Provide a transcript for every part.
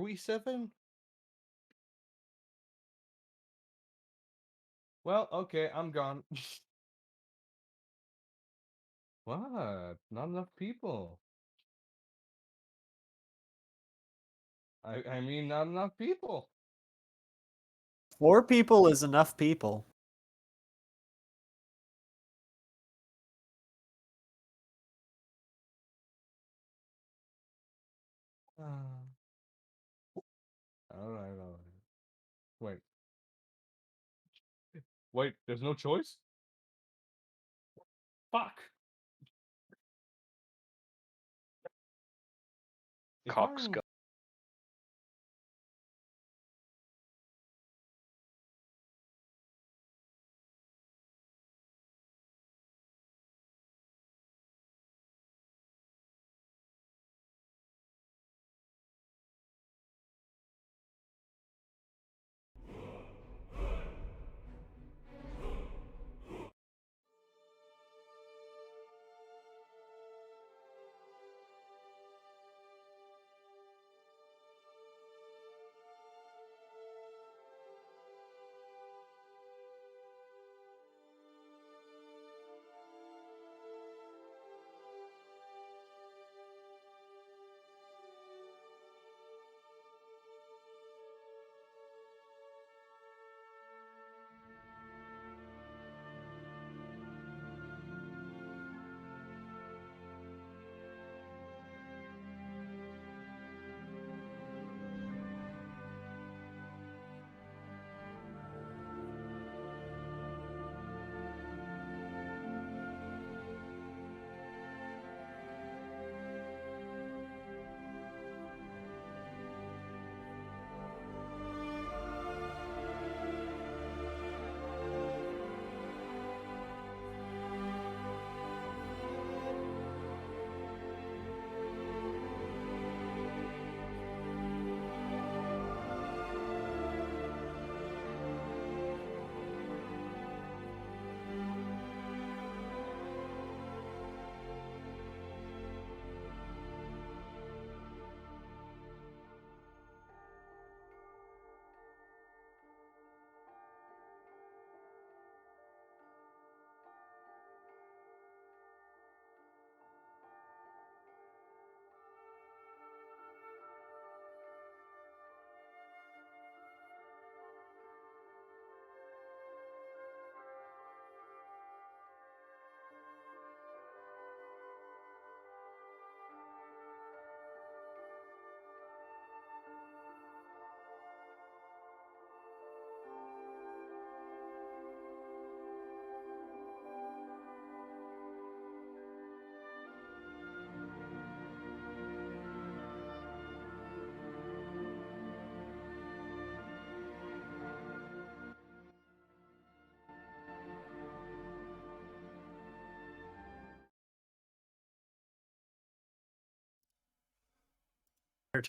we 7? Well, okay, I'm gone. What? Not enough people. I mean, not enough people. 4 people is enough people. Alright. Wait, there's no choice? Fuck! If I'm- Cockscutt.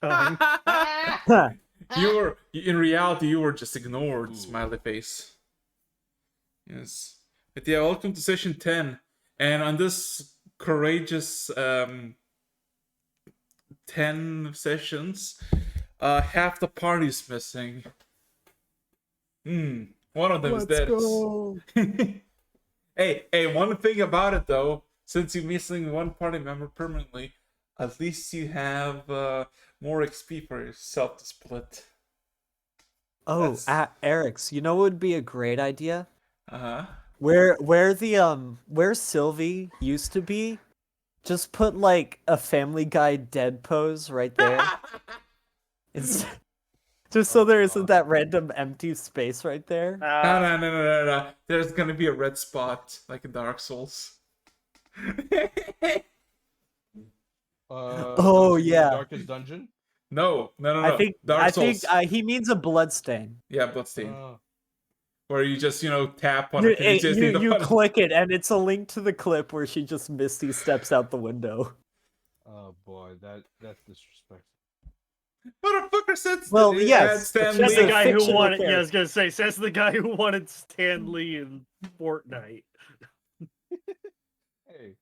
Time. You were in reality you were just ignored. Ooh. Smiley face. Yes, but yeah, welcome to session 10, and on this courageous 10 sessions, half the party's missing. One of them is dead. Go. Hey, one thing about it though, since you're missing one party member permanently, at least you have more XP for yourself to split. Oh, Eric's, you know what would be a great idea? Uh-huh. Where Sylvie used to be, just put like a Family Guy dead pose right there. It's just so there isn't that random empty space right there. No. There's gonna be a red spot, like in Dark Souls. Oh yeah. Darkest Dungeon? No. I think Dark Souls. he means a bloodstain. Yeah, Bloodstain. Where you just, tap on You, it and you just need the you button. click it, and it's a link to the clip where she just Misty steps out the window. Oh boy, that's disrespectful. Motherfucker says Well, that yes, Stan Says the Lee. guy who fictional wanted. Yeah, I character. was gonna say. Says the guy who wanted Stan Lee in Fortnite. Hey,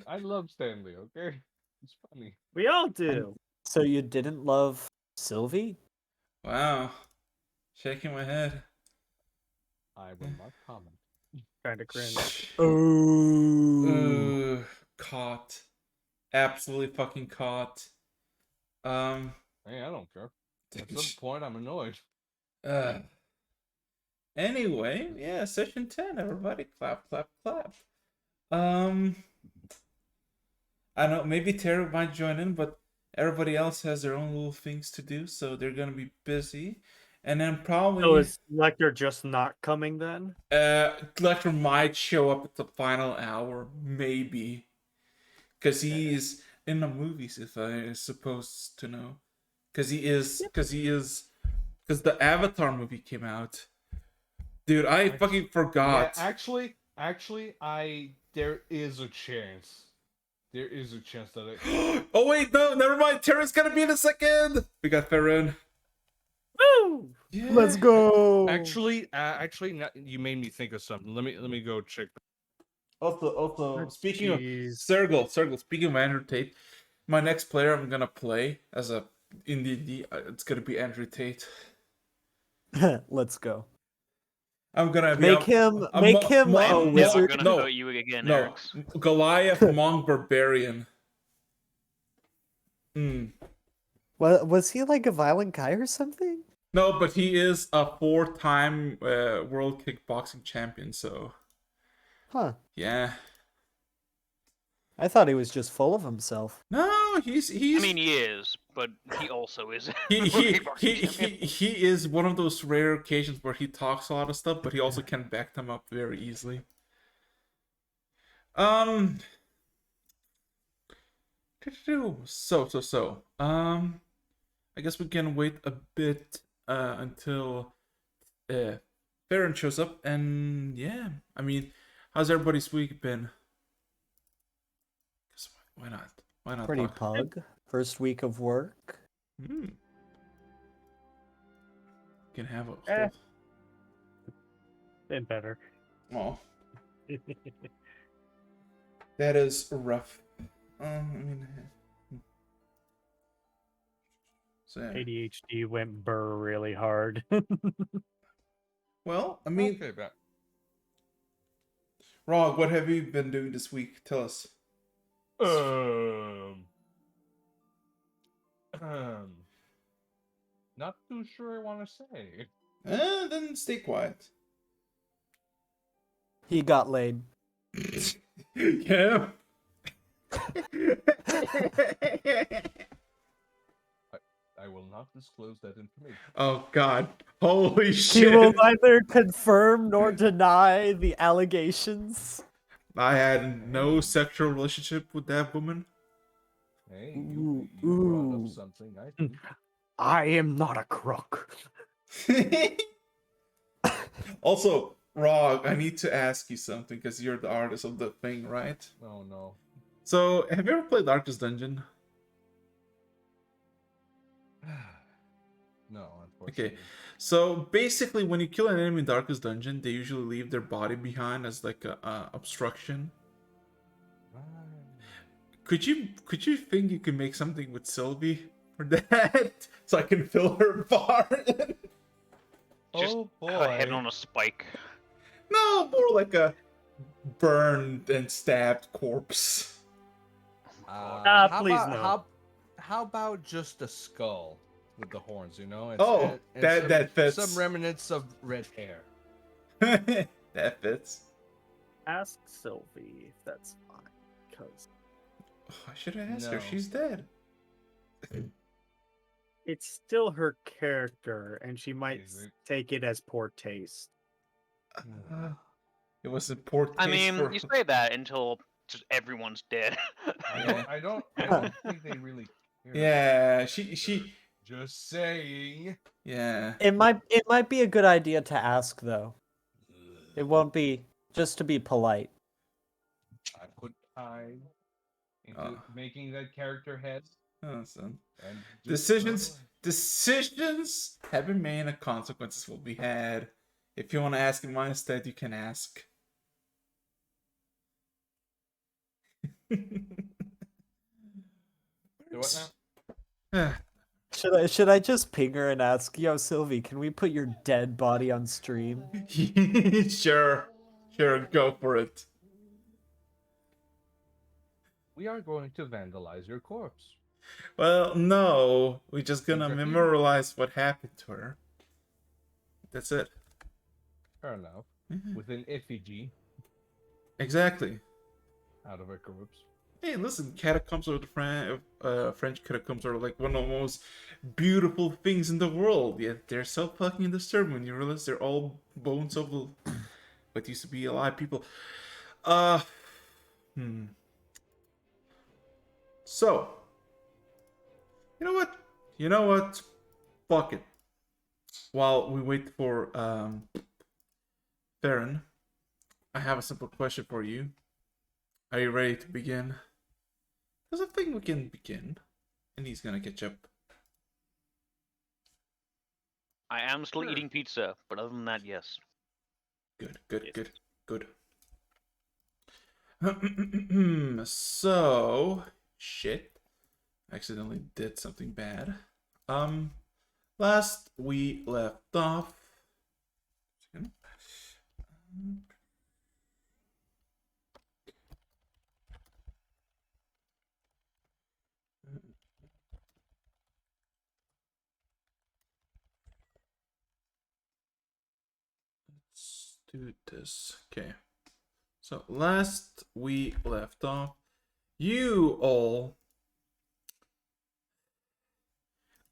I love Stanley. Okay, it's funny. We all do. So you didn't love Sylvie? Wow. Shaking my head. I will not comment. Kind of cringe. Oh. Caught. Absolutely fucking caught. Hey, I don't care. At some point, I'm annoyed. uh, anyway, yeah, session 10, everybody. Clap, clap, clap. I don't know, maybe Tara might join in, but everybody else has their own little things to do, so they're gonna be busy. And then So probably is Lecter just not coming then? Lecter might show up at the final hour, maybe. Because he's in the movies, if I supposed to know. Because the Avatar movie came out. Dude, I fucking forgot. Yeah, actually, there is a chance. There is a chance that I. Oh wait, no, never mind. Tara's gonna be in a second. We got Farron. Woo! Yeah. Let's go. Actually, you made me think of something. Let me go check. Also, speaking of Jeez. Sergel, speaking of Andrew Tate, my next player I'm gonna play as a in D&D, it's gonna be Andrew Tate. Let's go. I'm gonna Make him a I'm wizard. never gonna vote you again, No, Eric's. Goliath Monk Barbarian. Was he like a violent guy or something? No, but he is a 4-time world kickboxing champion, so Huh. yeah. I thought he was just full of himself. No, he's I mean, he is, but he also is. he is one of those rare occasions where he talks a lot of stuff, but he also can back them up very easily. So. I guess we can wait a bit until Farron shows up, and yeah, I mean, how's everybody's week been? 'Cause why not? Why not? Pretty talk? pug. First week of work. Can have a Eh. Been better. oh, that is rough. I mean, so yeah. ADHD went burr really hard. Well, I mean, Okay, back. Rog, what have you been doing this week? Tell us. Not too sure I want to say. Then stay quiet. He got laid. Yeah. I will not disclose that information. Oh God! Holy He shit! will neither confirm nor deny the allegations. I had no sexual relationship with that woman. Hey, you brought up something. I think. I am not a crook. Also, Rog, I need to ask you something because you're the artist of the thing, right? Oh no. So, have you ever played Darkest Dungeon? No, unfortunately. Okay, so basically, when you kill an enemy in Darkest Dungeon, they usually leave their body behind as like a obstruction. Could you think you could make something with Sylvie for that, so I can fill her bar? Just Oh boy. a head on a spike. No, more like a burned and stabbed corpse. Please no. How about just a skull with the horns? You know. Oh, that fits. Some remnants of red hair. That fits. Ask Sylvie if that's fine. Because Oh, I should have asked her. No. She's dead. it's still her character, and she might Is it? take it as poor taste. It was a poor taste I mean, for... you say that until just everyone's dead. I don't think they really care. Yeah, she. Just saying. Yeah. It might be a good idea to ask though. It won't be just to be polite. I put time into making that character head. Oh, son. And just- Decisions have been made and consequences will be had. If you want to ask in my instead, you can ask. Do what now? Should I just ping her and ask, yo, Sylvie, can we put your dead body on stream? Sure, go for it. We are going to vandalize your corpse. Well, no, we're just gonna Interfere. memorialize what happened to her. That's it. Fair enough. Mhm. With an effigy Exactly. out of her corpse. Hey, listen, catacombs are French catacombs are like one of the most beautiful things in the world. Yet they're so fucking disturbing when you realize they're all bones of what used to be alive people. Hmm. So, you know what? Fuck it. While we wait for Baron, I have a simple question for you. Are you ready to begin? Because I think we can begin. And he's gonna catch up. I am still Sure. eating pizza, but other than that, yes. Good. So, shit. Accidentally did something bad. Last we left off. Let's do this. Okay. So last we left off, you all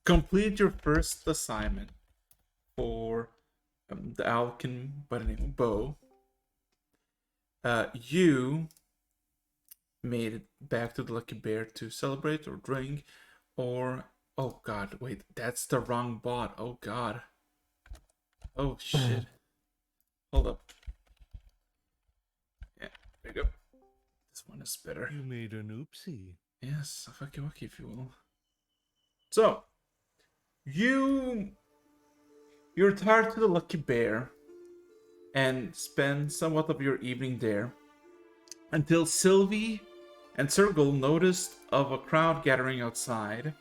complete your first assignment for the Alkin by the name of Bo. You made it back to the Lucky Bear to celebrate or drink, or oh god, wait, that's the wrong bot. Oh god. Oh shit. Hold up. Yeah, there you go. This one is better. You made an oopsie. Yes, a fucking wacky if you will. So, you retire to the Lucky Bear and spend somewhat of your evening there until Sylvie and Sergal noticed of a crowd gathering outside.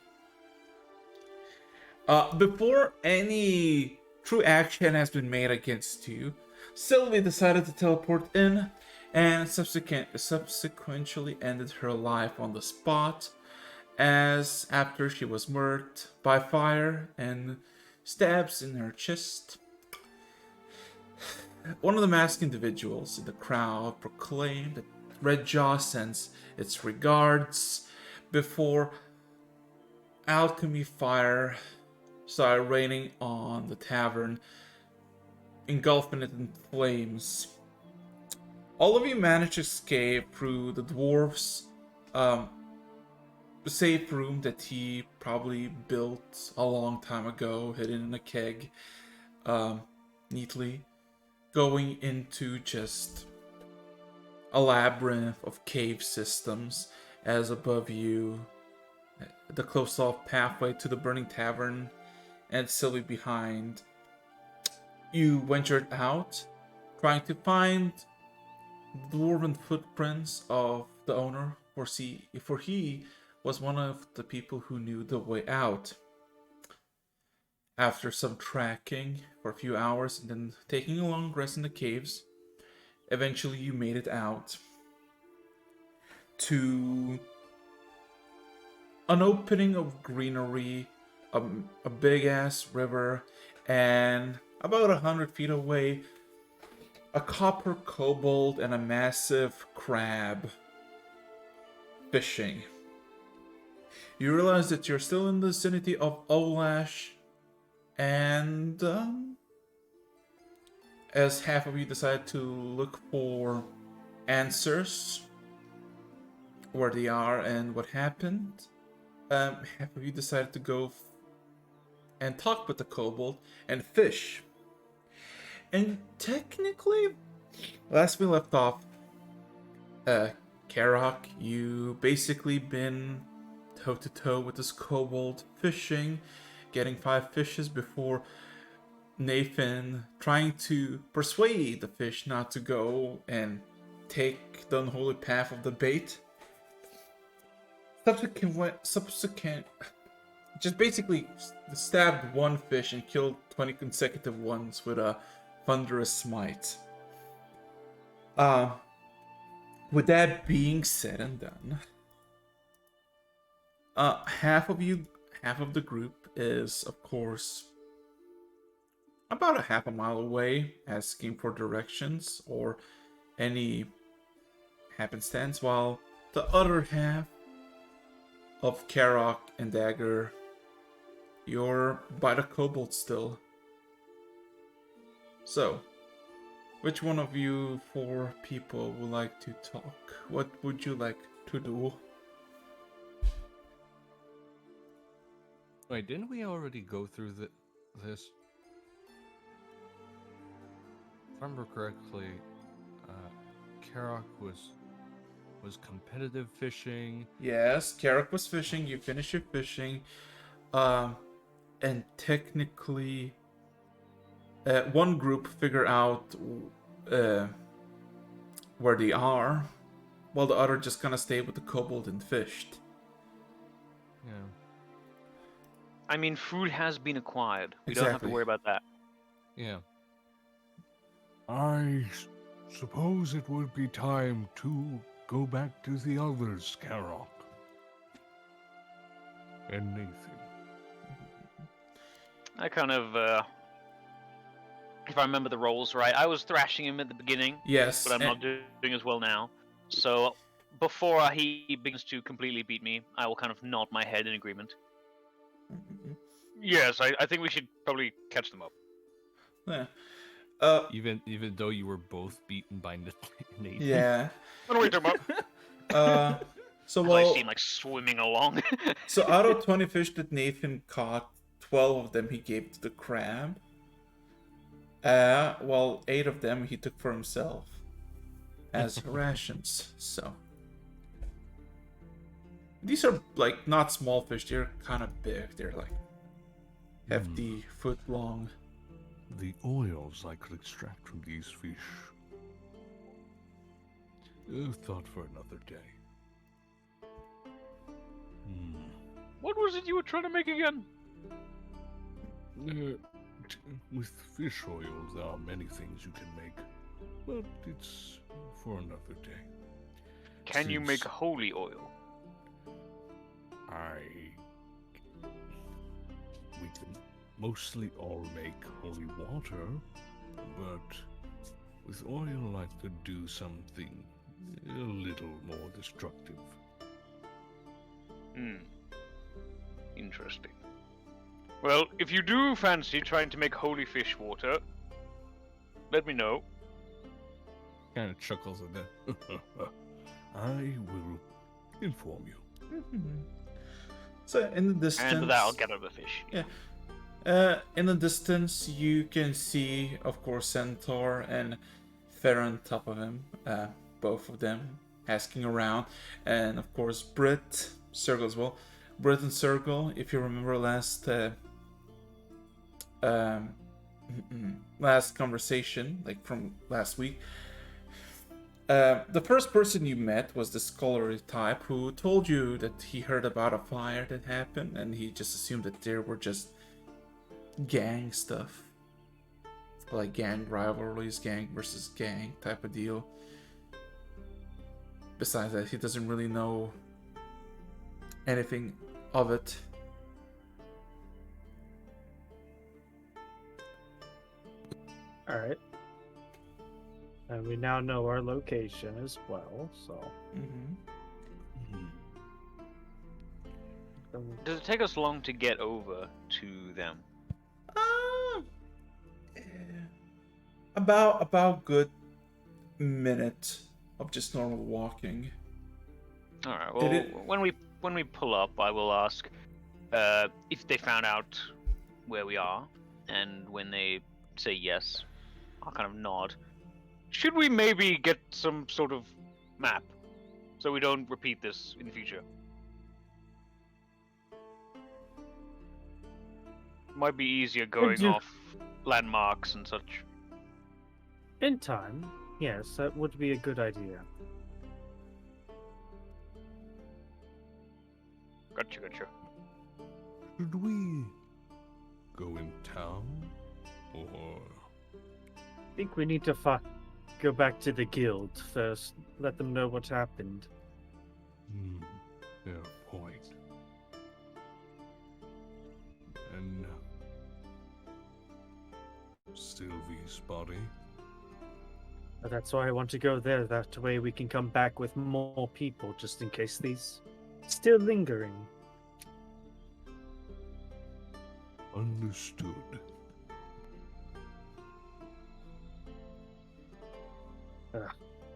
Before any true action has been made against you, Sylvie decided to teleport in and subsequently ended her life on the spot, as after she was murdered by fire and stabs in her chest. One of the masked individuals in the crowd proclaimed that Red Jaw sends its regards before alchemy fire started raining on the tavern, engulfing it in flames. All of you managed to escape through the dwarf's safe room that he probably built a long time ago, hidden in a keg, neatly, going into just a labyrinth of cave systems as above you, the closed-off pathway to the burning tavern, and Sylvie behind. You ventured out, trying to find the dwarven footprints of the owner, for he was one of the people who knew the way out. After some tracking for a few hours and then taking a long rest in the caves, eventually you made it out to an opening of greenery, a big ass river, and about 100 feet away, a copper kobold and a massive crab fishing. You realize that you're still in the vicinity of Olash, and as half of you decide to look for answers where they are and what happened, half of you decided to go and talk with the kobold and fish. And technically, last we left off, Karak, you basically been toe to toe with this kobold fishing, getting 5 fishes before Nathan trying to persuade the fish not to go and take the unholy path of the bait. just basically stabbed one fish and killed 20 consecutive ones with a thunderous smite. With that being said and done, half of the group is, of course, about a half a mile away, asking for directions or any happenstance, while the other half of Karok and Dagger, you're by the kobold still. So, which one of you 4 people would like to talk? What would you like to do? Wait, didn't we already go through this? If I remember correctly, Karok was competitive fishing. Yes, Karok was fishing. You finish your fishing, and technically, one group figure out where they are, while the other just kind of stayed with the kobold and fished. Yeah. I mean, food has been acquired. We don't have to Exactly. worry about that. Yeah. I suppose it would be time to go back to the others, Karok. And Nathan. I kind of, if I remember the roles right, I was thrashing him at the beginning, Yes, but I'm not doing as well now. So before he begins to completely beat me, I will kind of nod my head in agreement. Yes, I think we should probably catch them up. yeah. Even though you were both beaten by Nathan. Yeah. What are we talking about? So I well, seem like swimming along. so out of 20 fish that Nathan caught, 12 of them he gave to the crab. While 8 of them he took for himself as rations. So these are like not small fish, they're kind of big. They're like hefty, foot long. The oils I could extract from these fish. A thought for another day. What was it you were trying to make again? With fish oil, there are many things you can make, but it's for another day. Can you make Since holy oil? We can mostly all make holy water, but with oil I could do something a little more destructive. Interesting. Well, if you do fancy trying to make holy fish water, let me know. Kind of chuckles at that. I will inform you. So in the distance, And with that, I'll get out of the fish. Yeah. In the distance, you can see, of course, Centaur and Farron on top of him. Both of them asking around, and of course, Brit, Circle as well. Brit and Circle, if you remember last conversation, like from last week. The first person you met was the scholarly type who told you that he heard about a fire that happened, and he just assumed that there were just gang stuff, like gang rivalries, gang versus gang type of deal. Besides that, he doesn't really know anything of it. Alright. And we now know our location as well, so. Does it take us long to get over to them? About good minute of just normal walking. All right. Did Well, it- when we pull up, I will ask if they found out where we are, and when they say yes, I'll kind of nod. Should we maybe get some sort of map so we don't repeat this in the future? Might be easier going you- off landmarks and such. In time, yes, that would be a good idea. Gotcha. Should we go in town, or I think we need to go back to the guild first. Let them know what happened. fair point. And Sylvie's body? But that's why I want to go there. That way we can come back with more people, just in case these still lingering. Understood.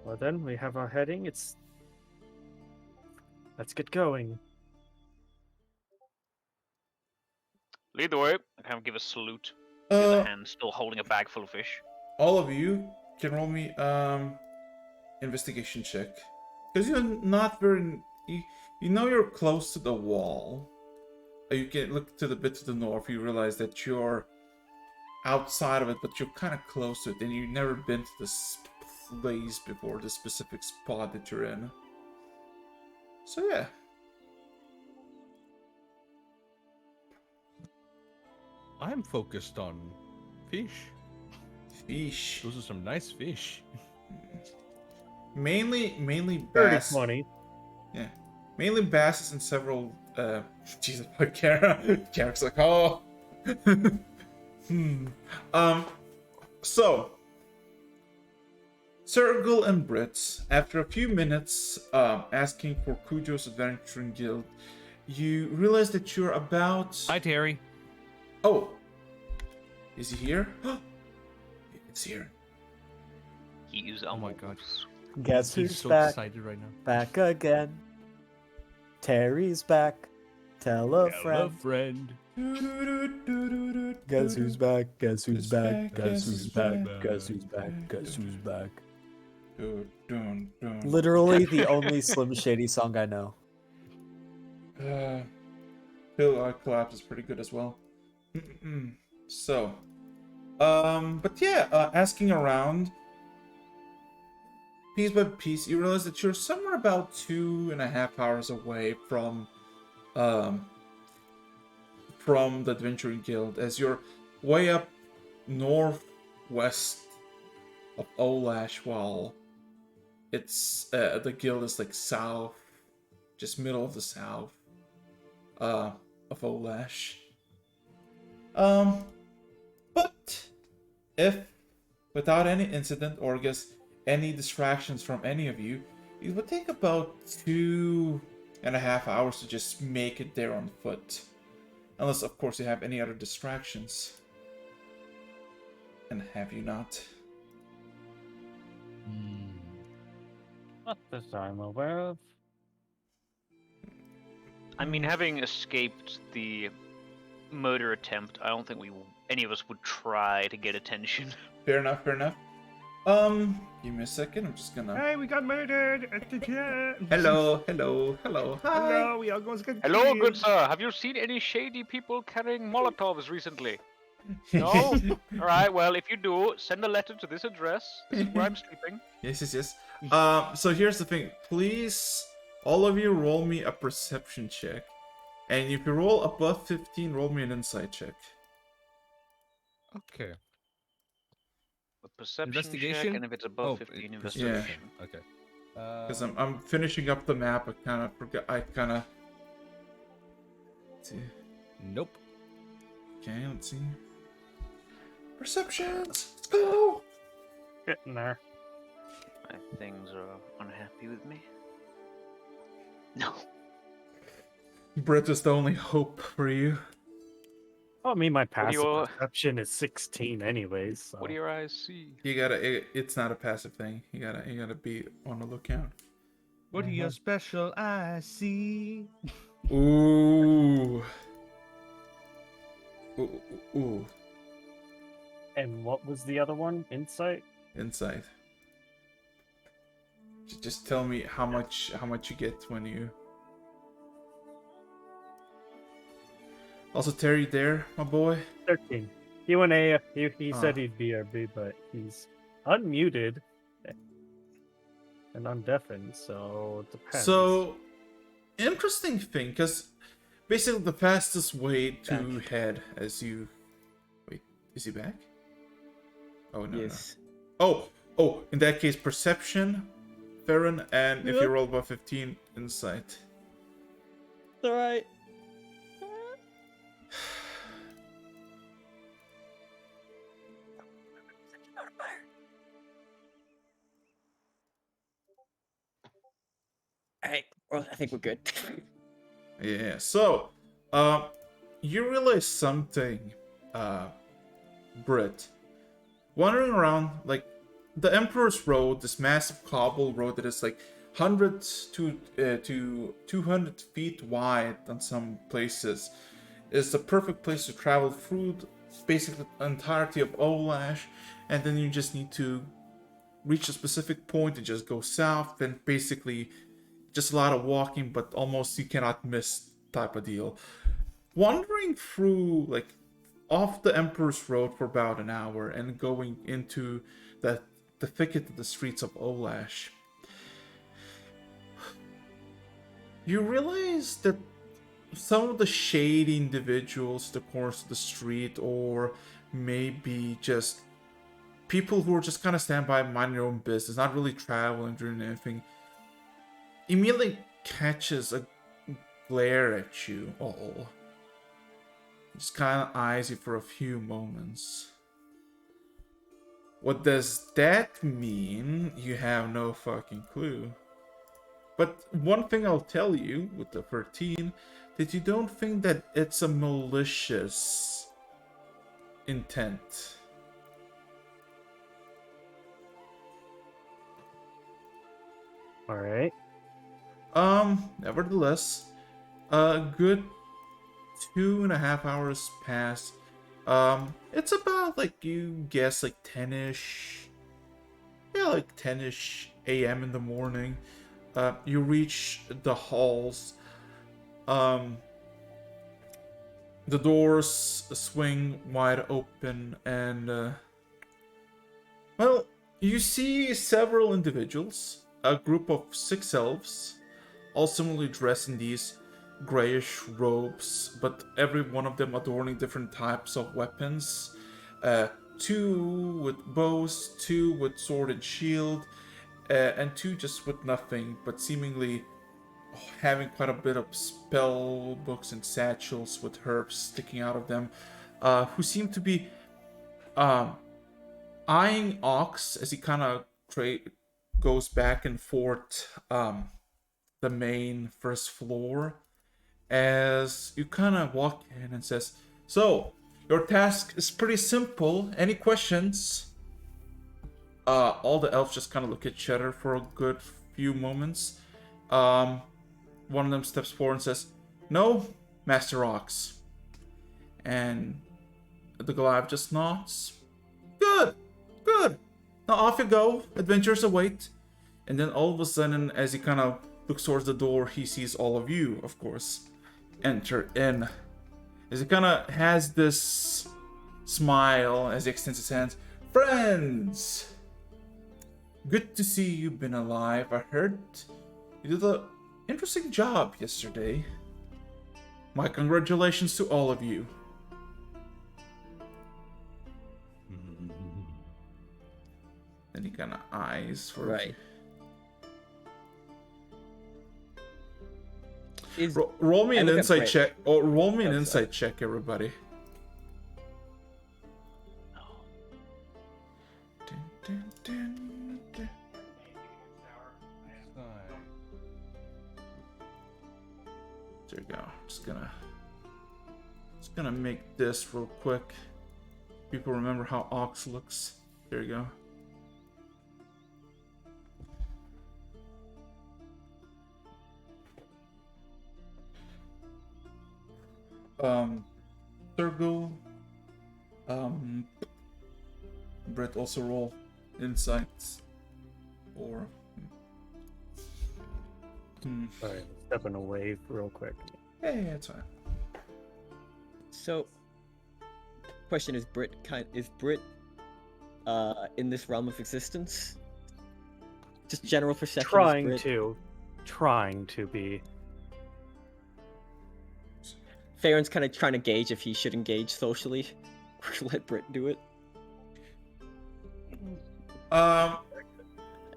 Well then, we have our heading. Let's get going. Lead the way. I kind of give a salute. The other Uh, hand still holding a bag full of fish. all of you can roll me investigation check, because you're not very. You know you're close to the wall. You can look to the bit to the north. You realize that you're outside of it, but you're kind of close to it, and you've never been to this place before, the specific spot that you're in. So yeah. I'm focused on fish. Fish. Those are some nice fish. Mainly 30, bass. 20. Yeah. Mainly basses and several Jesus, Karen's like, oh. So Sergul and Brits, after a few minutes asking for Cujo's Adventuring Guild, you realize that you're about. Hi, Terry. Oh, is he here? It's here. He is Oh my god. Guess He's who's so back? excited right now. Back again. Terry's back. Tell a Hello, friend. friend. Guess who's back? Guess who's Who's back? back? Guess who's back? back? Guess who's back? Guess who's back? Literally. Literally the only Slim Shady song I know. Hill Collapse is pretty good as well. So, but yeah, asking around, piece by piece, you realize that you're somewhere about 2.5 hours away from the Adventuring Guild, as you're way up northwest of Olash, while it's the guild is like south, just middle of the south of Olash. But if without any incident or I guess any distractions from any of you, it would take about 2.5 hours to just make it there on foot. Unless, of course, you have any other distractions. And have you not? Not that I'm aware of. I mean, having escaped the murder attempt, I don't think any of us would try to get attention. Fair enough, fair enough. Give me a second, I'm just gonna... Hey, we got murdered at the gym. Hello, hello, hello, hi! Hello, we are going to get Hello, killed. good sir. Have you seen any shady people carrying Molotovs recently? No? Alright, well, if you do, send a letter to this address. This is where I'm sleeping. Yes. So here's the thing. Please, all of you roll me a perception check. And if you roll above 15, roll me an insight check. Okay. A perception Investigation? check, and if it's above 15, investigation. Okay. Because I'm finishing up the map. I kind of forgot. Let's see. Nope. Okay, let's see. Perceptions! Let's go! Getting there. My things are unhappy with me. No. Brett is the only hope for you. Well, I mean, my do passive your- perception is 16 anyways. So. What do your eyes see? You gotta. It's not a passive thing. You gotta be on the lookout. What do your special eyes see? Ooh. Ooh. And what was the other one? Insight? Insight. Just tell me how much you get when you. Also, Terry, there, my boy. 13. He went A. He Ah. said he'd BRB, but he's unmuted and undeafened, so it depends. So, interesting thing, because basically the fastest way to head as you... Wait, is he back? Oh, no, Yes. no. Oh, in that case, perception, Farron, and if you roll above 15, insight. It's alright. Alright, well, I think we're good. Yeah, so, you realize something, Britt. Wandering around, like, the Emperor's Road, this massive cobble road that is like hundreds to 200 feet wide on some places, is the perfect place to travel through basically the entirety of Olash, and then you just need to reach a specific point and just go south, and basically just a lot of walking, but almost you cannot miss type of deal. Wandering through, like, off the Emperor's Road for about an hour and going into the thicket of the streets of Olash, you realize that some of the shady individuals, the corners of the street, or maybe just people who are just kind of stand by, mind their own business, not really traveling, doing anything, immediately catches a glare at you all. Just kind of eyes you for a few moments. What does that mean? You have no fucking clue. But one thing I'll tell you with the 13, that you don't think that it's a malicious intent. Alright. Nevertheless, a good 2.5 hours pass. It's about, like, you guess, like 10-ish. Yeah, like 10-ish a.m. in the morning. You reach the halls. The doors swing wide open, and well, you see several individuals, a group of 6 elves, all similarly dressed in these grayish robes, but every one of them adorning different types of weapons. 2 with bows, 2 with sword and shield, and 2 just with nothing, but seemingly having quite a bit of spell books and satchels with herbs sticking out of them, who seem to be eyeing Ox as he kind of goes back and forth the main first floor, as you kind of walk in and says, "So, your task is pretty simple. Any questions?" All the elves just kind of look at each other for a good few moments. One of them steps forward and says, "No, Master Ox." And the Goliath just nods. Good. Now off you go. Adventures await." And then all of a sudden, as he kind of looks towards the door, he sees all of you, of course, enter in. As he kind of has this smile as he extends his hands. "Friends! Good to see you've been alive. I heard you did an interesting job yesterday. My congratulations to all of you." Then he kind of eyes for Right. roll me I an look at insight Brett. check. Oh, roll me an Oh, insight check, everybody. Dun, dun, dun, dun. There you go. Just gonna make this real quick. People remember how Ox looks. There you go. Thurgle. Brett, also roll insights. Or Sorry, stepping away real quick. yeah, it's fine. So, question: is Brit in this realm of existence? Just general perception. Trying to be. Farron's kind of trying to gauge if he should engage socially or let Britt do it.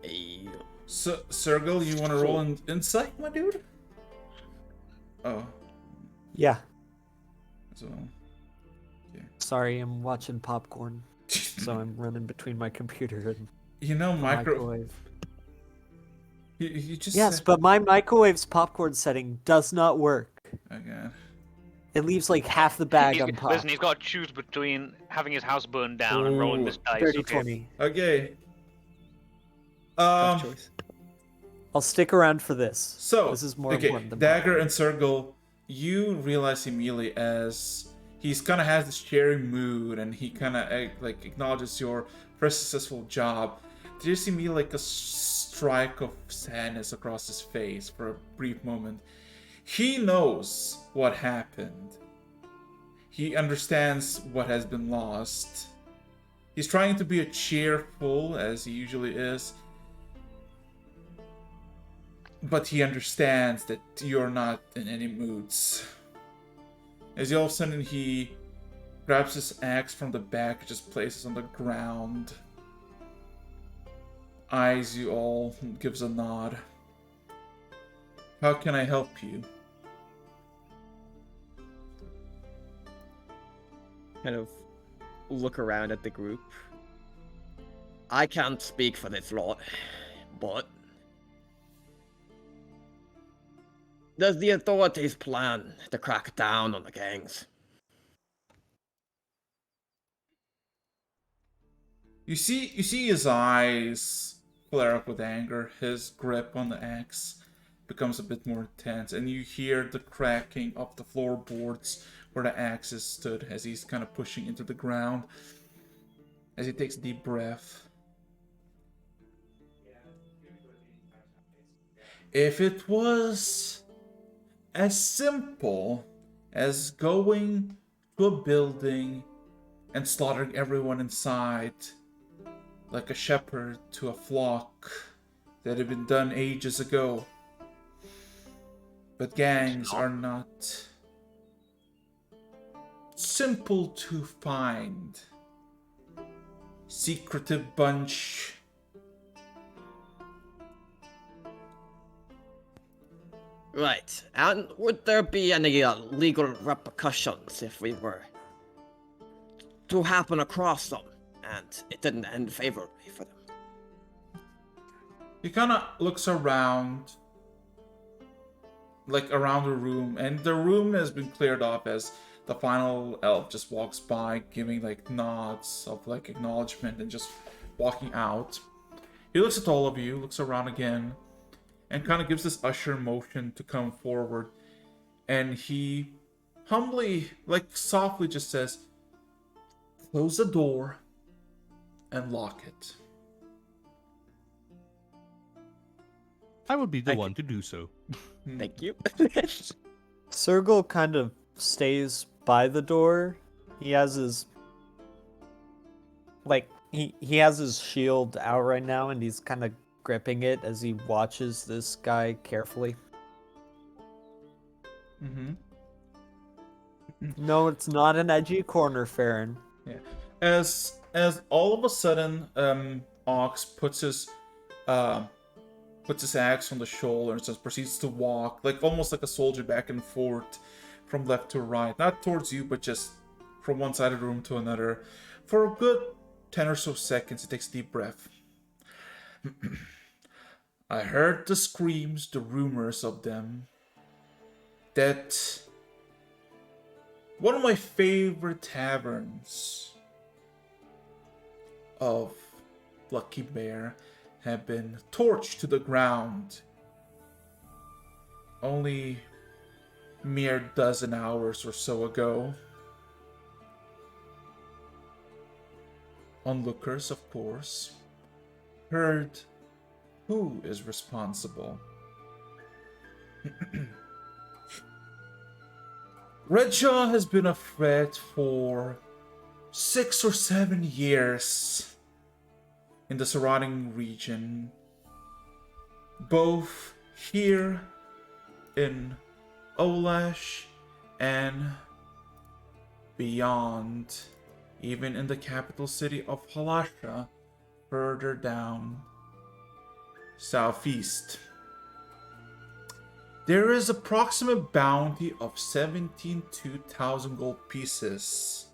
Hey, So, Sergil, you want to roll an insight, my dude? Oh, Yeah. so. Sorry, I'm watching popcorn, so I'm running between my computer and You know, the microwave. You just Yes, said... but my microwave's popcorn setting does not work. Okay. It leaves like half the bag Listen, unpopped. he's got to choose between having his house burned down and rolling this dice. Dirty Okay. 20. Okay. tough choice. I'll stick around for this. So, This is more okay, important than Dagger and Sergil, you realize immediately as he's kind of has this cheery mood and he kind of like acknowledges your first successful job. There's immediately like a strike of sadness across his face for a brief moment. He knows what happened. He understands what has been lost. He's trying to be a cheerful, as he usually is. But he understands that you're not in any moods. As all of a sudden he grabs his axe from the back and just places on the ground. Eyes you all, and gives a nod. How can I help you? Kind of look around at the group. I can't speak for this lot, but does the authorities plan to crack down on the gangs? You see his eyes flare up with anger. His grip on the axe becomes a bit more intense, and you hear the cracking of the floorboards where the axes stood as he's kind of pushing into the ground. As he takes a deep breath. If it was as simple as going to a building and slaughtering everyone inside, like a shepherd to a flock, that had been done ages ago. But gangs are not simple to find. Secretive bunch. Right, and would there be any legal repercussions if we were to happen across them and it didn't end favorably for them? He kind of looks around, like around the room, and the room has been cleared off as the final elf just walks by, giving like nods of like acknowledgement and just walking out. He looks at all of you, looks around again, and kind of gives this usher motion to come forward. And he humbly, like softly just says, close the door and lock it. I would be the one to do so. Thank you. Sergil kind of stays by the door. He has his he has his shield out right now, and he's kind of gripping it as he watches this guy carefully. Mm-hmm. No, it's not an edgy corner, Farron. Yeah. As all of a sudden, Ox puts his axe on the shoulder and just proceeds to walk, like almost like a soldier, back and forth from left to right. Not towards you, but just from one side of the room to another. For a good 10 or so seconds, he takes a deep breath. I heard the screams, the rumors of them. That one of my favorite taverns of Lucky Bear have been torched to the ground only mere dozen hours or so ago. Onlookers, of course, heard who is responsible. Redjaw has been a threat for 6 or 7 years in the surrounding region, both here in Olash and beyond, even in the capital city of Halasha, further down southeast. There is approximate bounty of 17,000 gold pieces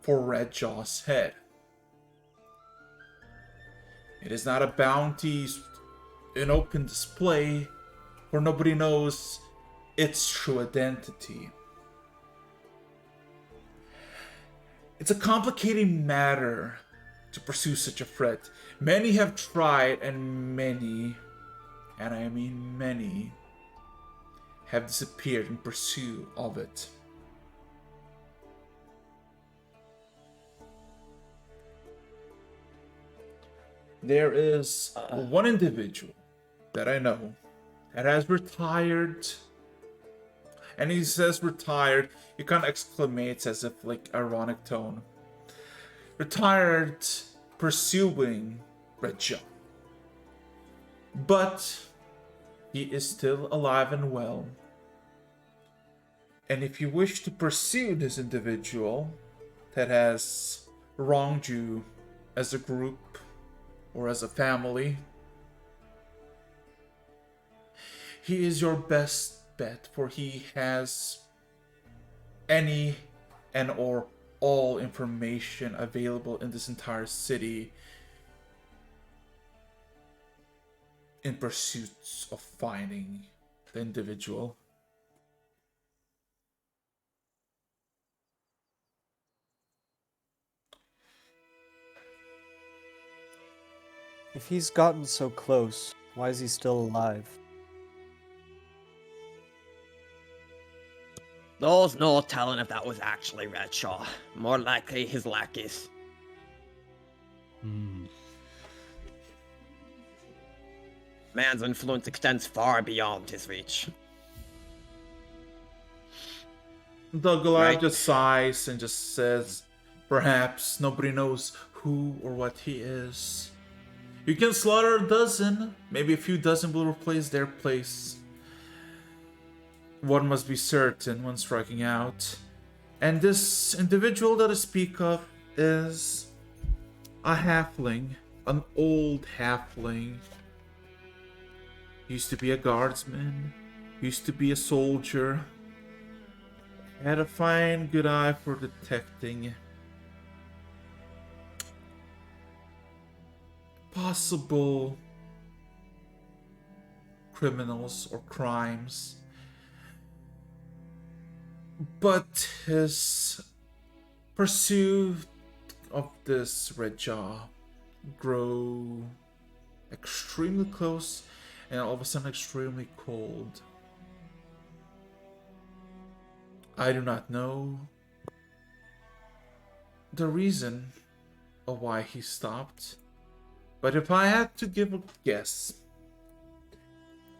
for Red Jaw's head. It is not a bounty in open display, for nobody knows its true identity. It's a complicated matter to pursue such a threat. Many have tried, and many, and I mean many, have disappeared in pursuit of it. There is one individual that I know that has retired, and he says retired, he kind of exclamates as if like ironic tone. Retired pursuing Red Jaw. But he is still alive and well. And if you wish to pursue this individual that has wronged you as a group or as a family, he is your best bet, for he has any and or all information available in this entire city in pursuit of finding the individual. If he's gotten so close, why is he still alive? There's no telling if that was actually Redshaw. More likely his lackeys. Man's influence extends far beyond his reach. The Goliath Right. just sighs and just says, perhaps nobody knows who or what he is. You can slaughter a dozen, maybe a few dozen will replace their place. One must be certain when striking out. And this individual that I speak of is a halfling, an old halfling. Used to be a guardsman, used to be a soldier. Had a fine, good eye for detecting possible criminals or crimes. But his pursuit of this Red Jaw grew extremely close and all of a sudden extremely cold. I do not know the reason of why he stopped, but if I had to give a guess,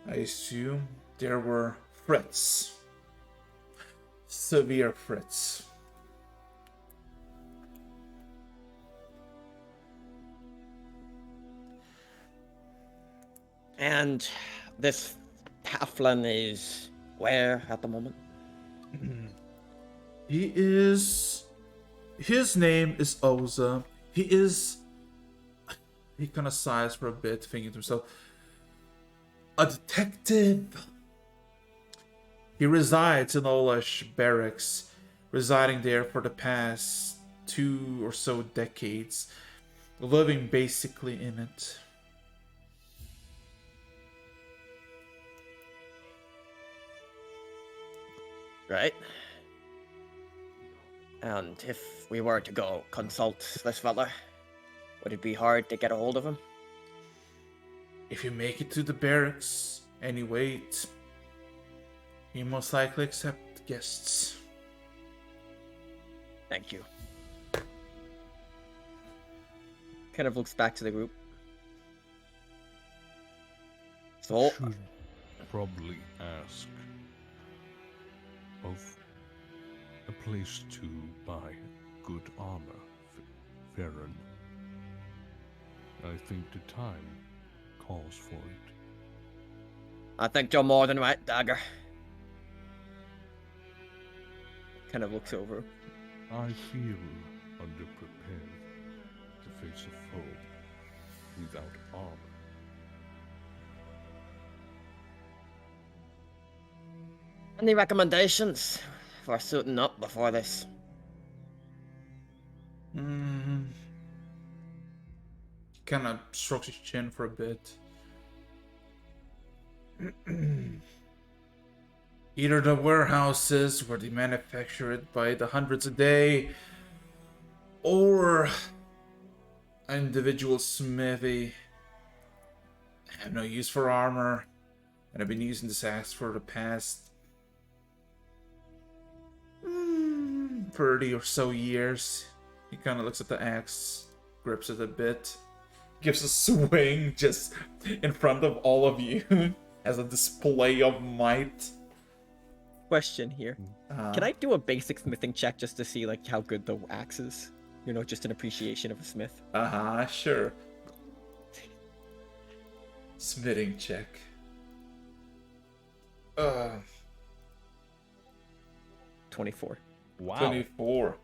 I assume there were threats. Severe threats. And this halfling is where at the moment? He is... His name is Oza. He kind of sighs for a bit, thinking to himself, a detective. He resides in Olash Barracks, residing there for the past 2 or so decades, living basically in it. Right. And if we were to go consult this fella, would it be hard to get a hold of him? If you make it to the barracks and you wait, you most likely accept guests. Thank you. Kind of looks back to the group. So, Should probably ask of a place to buy good armor, Farron. I think the time calls for it. I think you're more than right, Dagger. Kind of looks over. I feel underprepared to face a foe without armor. Any recommendations for suiting up before this? Kind of strokes his chin for a bit. Either the warehouses where they manufacture it by the hundreds a day, or an individual smithy. I have no use for armor, and I've been using this axe for the past 30 or so years. He kind of looks at the axe, grips it a bit, gives a swing just in front of all of you as a display of might. Question here. Can I do a basic smithing check just to see like how good the axe is? You know, just an appreciation of a smith. Sure. Smithing check. 24. Wow. 24.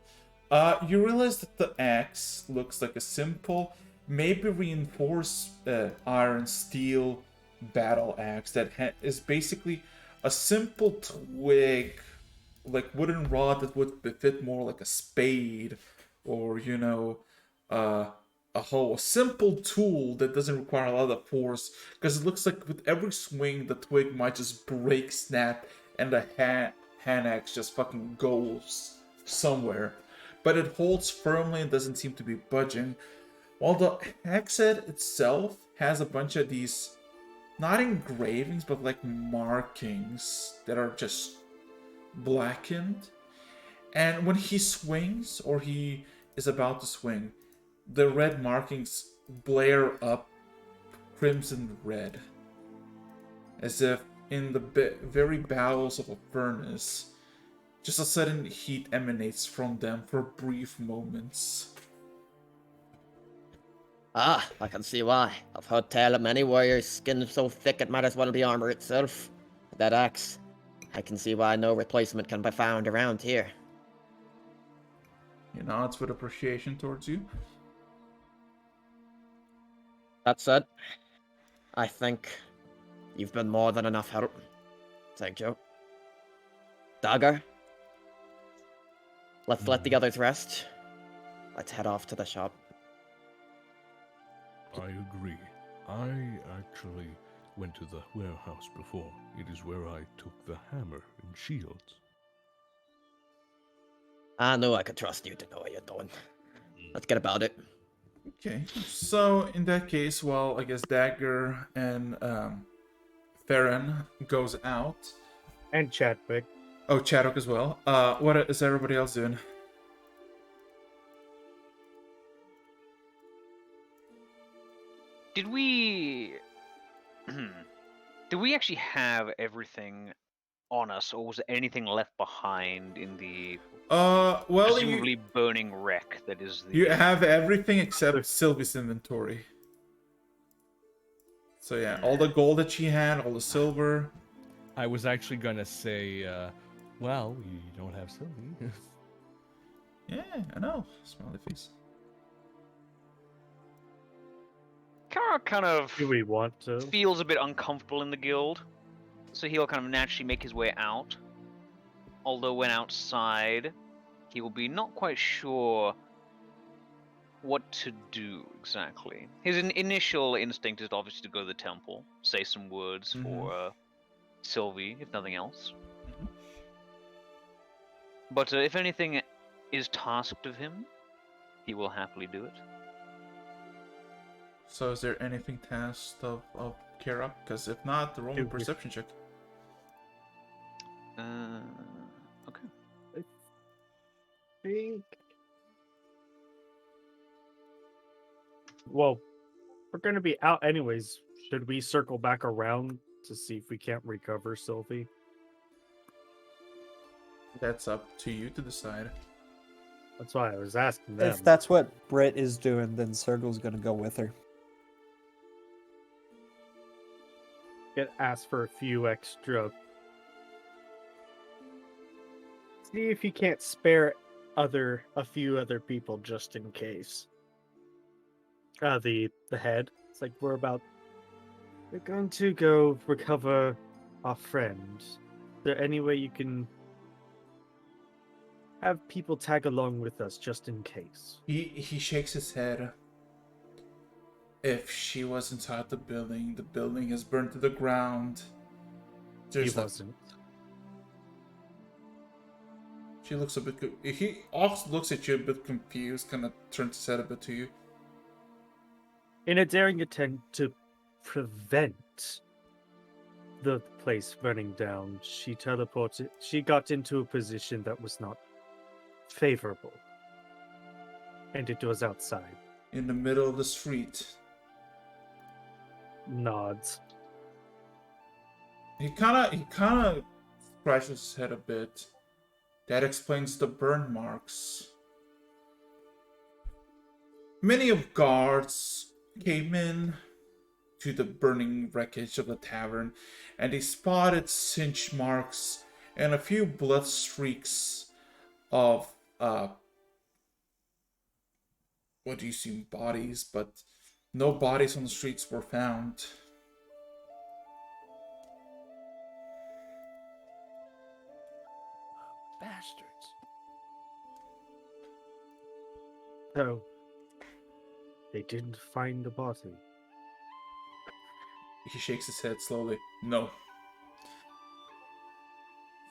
You realize that the axe looks like a simple, maybe reinforced iron steel battle axe that is basically a simple twig, like wooden rod that would fit more like a spade, or you know, a simple tool that doesn't require a lot of force, because it looks like with every swing the twig might just break, snap, and the hand axe just fucking goes somewhere. But it holds firmly and doesn't seem to be budging, while the axe head itself has a bunch of these, not engravings, but like markings that are just blackened. And when he swings, or he is about to swing, the red markings blare up crimson red, as if in the very bowels of a furnace, just a sudden heat emanates from them for brief moments. Ah, I can see why. I've heard tell of many warriors' skin so thick it might as well be armor itself. That axe, I can see why no replacement can be found around here. He nods with appreciation towards you. That said, I think you've been more than enough help. Thank you. Dagger, let's let the others rest. Let's head off to the shop. I agree. I actually went to the warehouse before. It is where I took the hammer and shields. I knew I could trust you to know what you're doing. Let's get about it. Okay, so in that case, well, I guess Dagger and Farron goes out. And Chadwick. Oh, Chadwick as well. What is everybody else doing? Did we actually have everything on us, or was there anything left behind in the Well, presumably burning wreck that is the... you have everything except Sylvie's inventory. So yeah, all the gold that she had, all the silver. I was actually gonna say, well, you don't have Sylvie. Yeah, I know. Smiley face. Kara kind of Do we want to? feels a bit uncomfortable in the guild, so he'll kind of naturally make his way out. Although when outside, he will be not quite sure what to do exactly. His initial instinct is obviously to go to the temple, say some words for Sylvie, if nothing else. But if anything is tasked of him, he will happily do it. So is there anything tasked of Kara? Because if not, the roll a perception check. Okay. Think. Well, we're gonna be out anyways. Should we circle back around to see if we can't recover Sylvie? That's up to you to decide. That's why I was asking them. If that's what Britt is doing, then Sergal's gonna go with her. Get asked for a few extra See if you can't spare a few other people just in case. The head. It's like we're going to go recover our friend. Is there any way you can have people tag along with us just in case? He shakes his head. If she was inside the building is burned to the ground. He wasn't. She looks a bit. He also looks at you a bit confused. Kind of turns his head a bit to you. In a daring attempt to prevent the place burning down, she teleported. She got into a position that was not favorable, and it was outside. In the middle of the street. Nods. He kind of scratches his head a bit. That explains the burn marks. Many of guards came in to the burning wreckage of the tavern, and they spotted singe marks and a few blood streaks of what do you see, bodies, but no bodies on the streets were found. Bastards. So, they didn't find the body. He shakes his head slowly. No.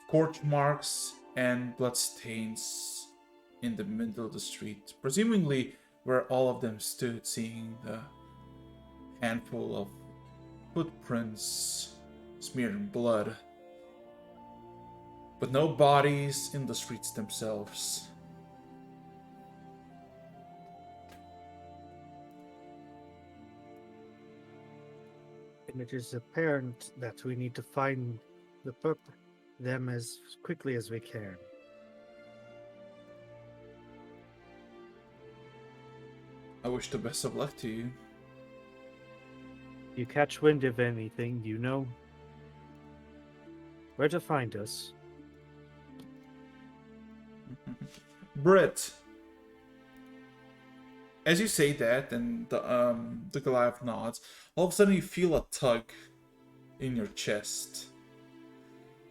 Scorch marks and bloodstains in the middle of the street, presumably where all of them stood, seeing the handful of footprints smeared in blood. But no bodies in the streets themselves. And it is apparent that we need to find them as quickly as we can. I wish the best of luck to you. You catch wind of anything, you know where to find us. Britt, as you say that, and the Goliath nods, all of a sudden you feel a tug in your chest.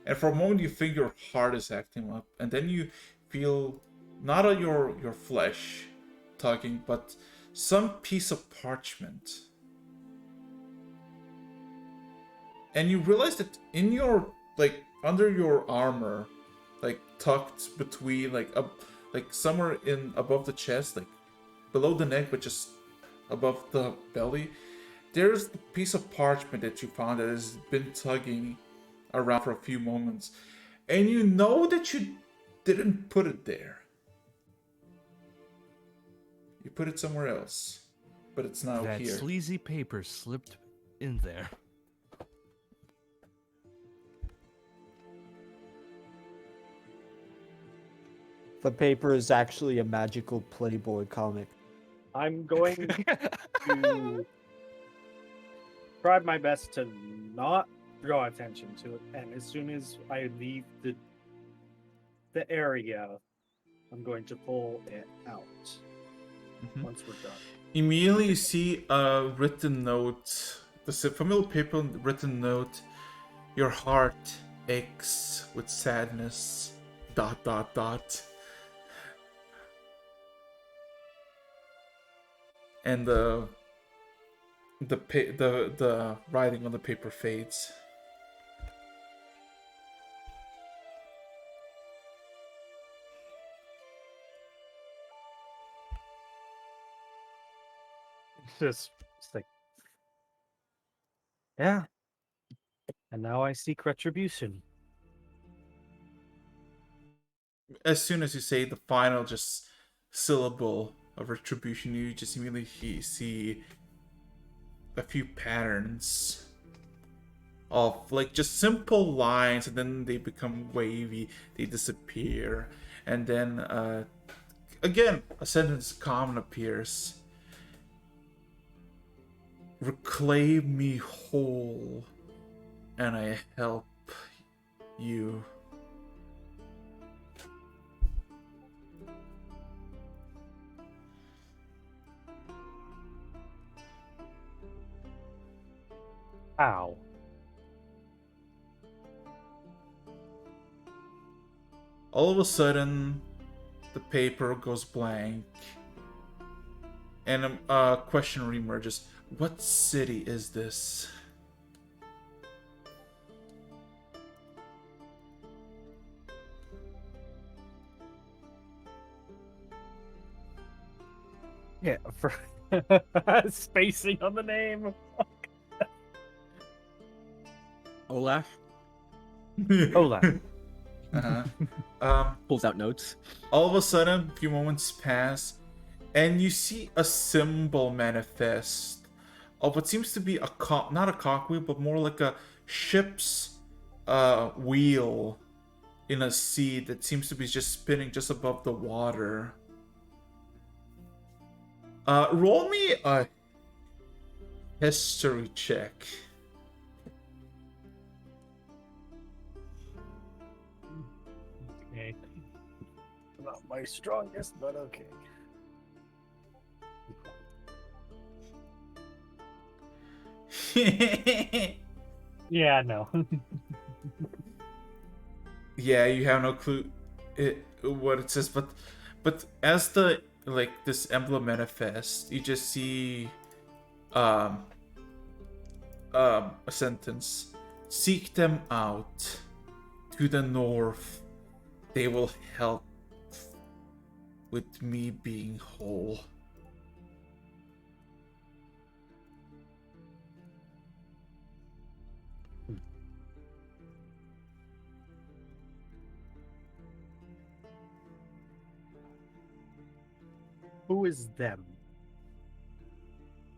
And for a moment you think your heart is acting up, and then you feel not your flesh tugging, but some piece of parchment. And you realize that in your, like, under your armor, like tucked between, like somewhere in above the chest, like below the neck but just above the belly, there's the piece of parchment that you found that has been tugging around for a few moments, and you know that you didn't put it there. You put it somewhere else, but it's now That here. sleazy paper slipped in there. The paper is actually a magical Playboy comic. I'm going to try my best to not draw attention to it, and as soon as I leave the area, I'm going to pull it out once we're done. Immediately you see a written note, the familiar paper written note. Your heart aches with sadness. ... And the writing on the paper fades. It's like, yeah. And now I seek retribution. As soon as you say the final just syllable of retribution, you just immediately see a few patterns of like just simple lines, and then they become wavy, they disappear, and then again a sentence common appears. Reclaim me whole, and I help you. Ow. All of a sudden, the paper goes blank, and a question reemerges. What city is this? Yeah, for spacing on the name. Olaf Olaf. Uh-huh. pulls out notes. All of a sudden, a few moments pass, and you see a symbol manifest of what seems to be not a cogwheel, but more like a ship's wheel in a sea that seems to be just spinning just above the water. Roll me a history check. Okay. Not my strongest, but okay. Yeah, no. Yeah, you have no clue what it says, but as the this emblem manifests, you just see a sentence. Seek them out to the north. They will help with me being whole. Who is them?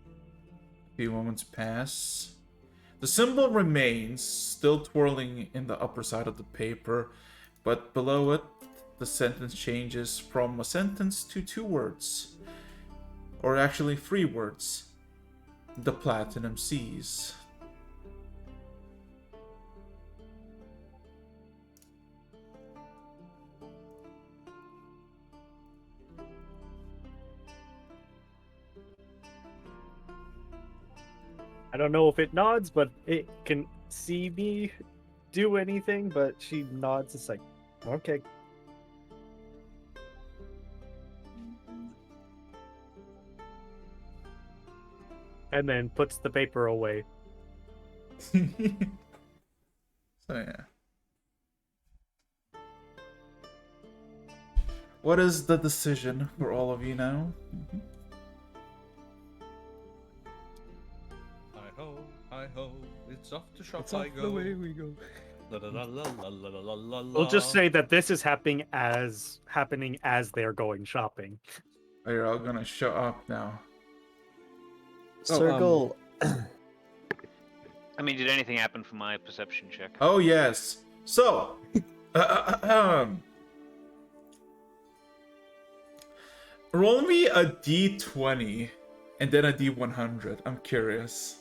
A few moments pass. The symbol remains, still twirling in the upper side of the paper, but below it, the sentence changes from a sentence to 2 words. Or actually 3 words. The Platinum Seas. I don't know if it nods, but it can see me do anything, but she nods. It's like, okay. And then puts the paper away. So yeah. What is the decision for all of you now? Hi ho, it's off to shop It's I off go. the way we go. La la la la la la la la la. We'll just say that this is happening as they're going shopping. Oh, you're all gonna show up now. Circle. I mean, did anything happen for my perception check? Oh yes. So, roll me a d20 and then a d100. I'm curious.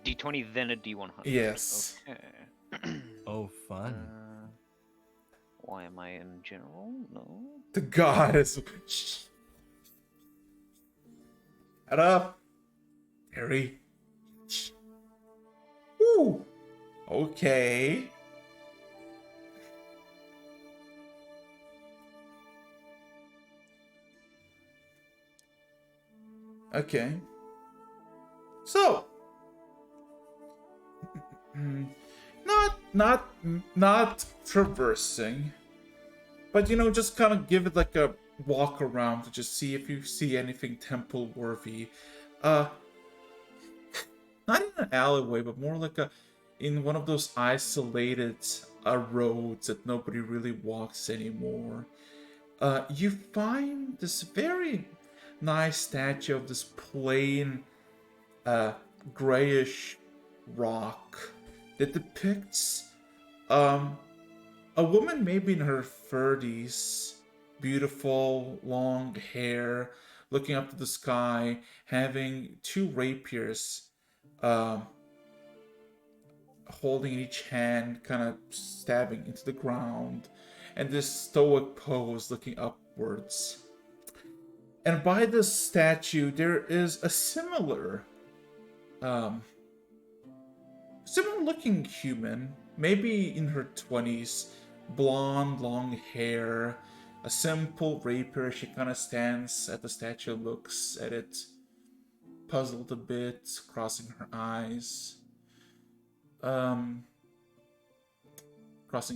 D20, then a D100. Yes. Okay. Oh, fun. Why am I in general? No. The goddess. Shut up, Harry. Ooh. Okay. Okay. So. Not traversing, but just kind of give it like a walk around to just see if you see anything temple worthy. Not in an alleyway, but more like in one of those isolated roads that nobody really walks anymore. You find this very nice statue of this plain grayish rock that depicts a woman maybe in her 30s, beautiful long hair, looking up to the sky, having 2 rapiers holding in each hand, kind of stabbing into the ground, and this stoic pose looking upwards. And by this statue there is a similar similar looking human, maybe in her 20s, blonde, long hair, a simple rapier. She kind of stands at the statue, looks at it, puzzled a bit, crossing her eyes, crossing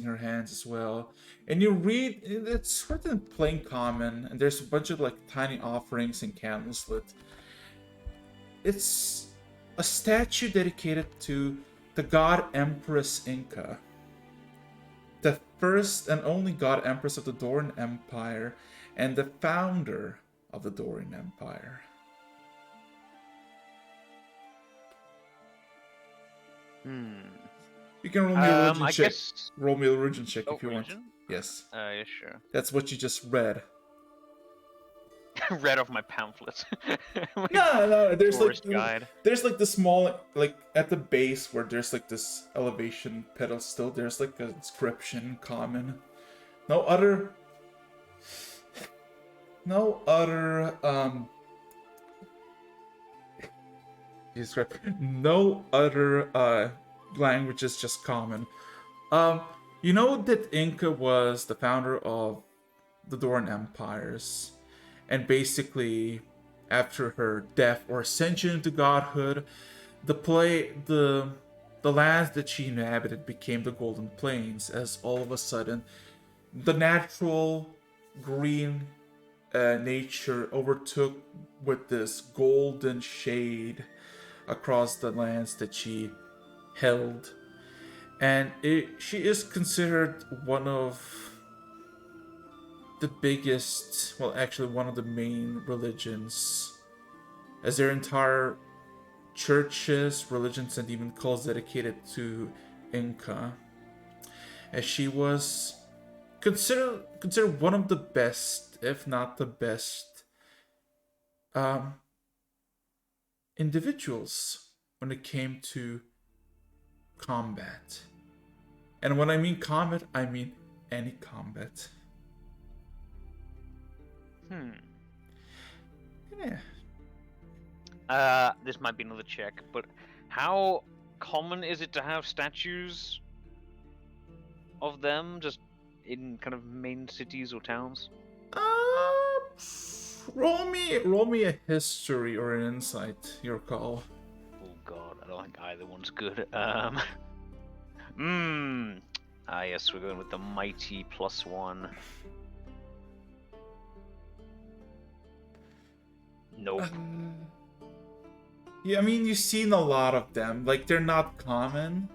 her hands as well. And you read, it's written in plain common, and there's a bunch of like tiny offerings and candles lit. It's a statue dedicated to the god Empress Inca, the first and only god empress of the Doran Empire, and the founder of the Doran Empire. You can roll me a religion I check. guess. Roll me a religion check Oh, if you religion? want. Yes. Yeah, sure. That's what you just read. Read off my pamphlet. My No, there's tourist like guide. there's like the small, like at the base where there's like this elevation pedestal, there's like a inscription common. No other Jesus Christ. No other languages, just common. You know that Inca was the founder of the Doran Empires, and basically after her death or ascension into godhood, the lands that she inhabited became the Golden Plains, as all of a sudden the natural green nature overtook with this golden shade across the lands that she held. And she is considered one of the biggest, well, actually one of the main religions, as their entire churches, religions, and even cults dedicated to Inca, as she was considered one of the best, if not the best, individuals when it came to combat. And when I mean combat, I mean any combat. Yeah. This might be another check, but how common is it to have statues of them just in kind of main cities or towns? Roll me a history or an insight, your call. Oh god, I don't think either one's good. Yes, we're going with the mighty +1. Nope. Yeah, I mean, you've seen a lot of them. Like, they're not common,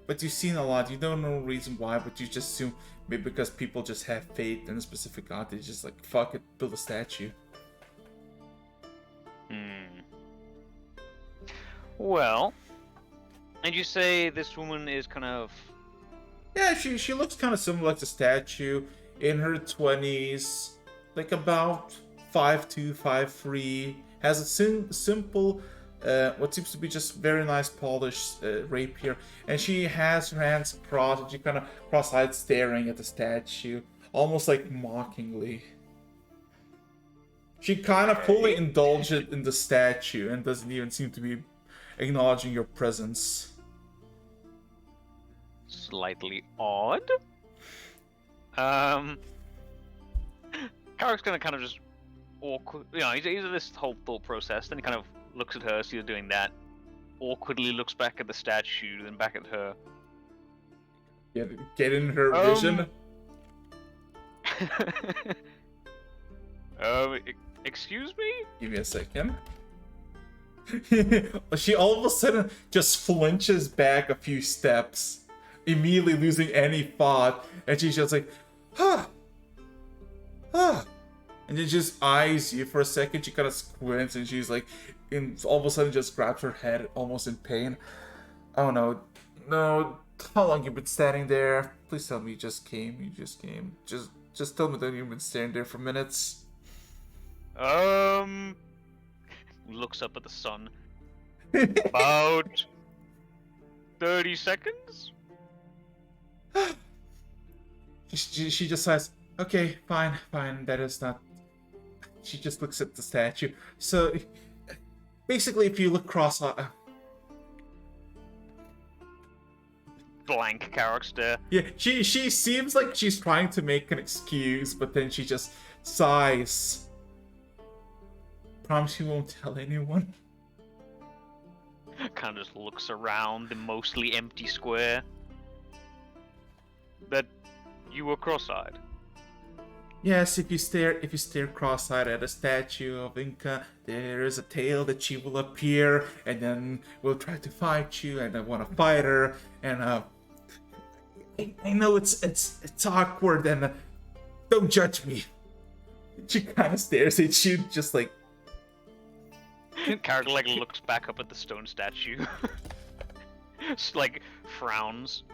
but you've seen a lot. You don't know the reason why, but you just assume maybe because people just have faith in a specific god, they just like, fuck it, build a statue. Well, and you say this woman is kind of... Yeah, she looks kind of similar like the statue, in her 20s, like about 5'2", 5'3", has a simple, what seems to be just very nice polished rapier, and she has her hands crossed, and she kind of cross-eyed staring at the statue, almost like mockingly. She kind of fully indulged in the statue and doesn't even seem to be acknowledging your presence. Slightly odd. Karek's gonna kind of just awkward, you know, he's in this whole thought process, then he kind of looks at her, sees her doing that, awkwardly looks back at the statue, then back at her. Get in her vision. Excuse me? Give me a second. She all of a sudden just flinches back a few steps, immediately losing any thought, and she's just like, and then just eyes you for a second. She kind of squints, and she's like, and all of a sudden just grabs her head, almost in pain. Oh no, how long you been standing there? Please tell me you just came. Just tell me that you've been standing there for minutes. Looks up at the sun. About 30 seconds? She just says, okay, fine, that is not... She just looks at the statue. So, basically, if you look blank Karok stare. Yeah, she seems like she's trying to make an excuse, but then she just sighs. Promise you won't tell anyone. Kind of just looks around the mostly empty square. That you were cross-eyed. Yes, if you stare cross-eyed at a statue of Inca, there is a tale that she will appear, and then will try to fight you, and I want to fight her, and I know it's awkward, and don't judge me. She kind of stares at you, just like. Karok like looks back up at the stone statue. Just, like frowns,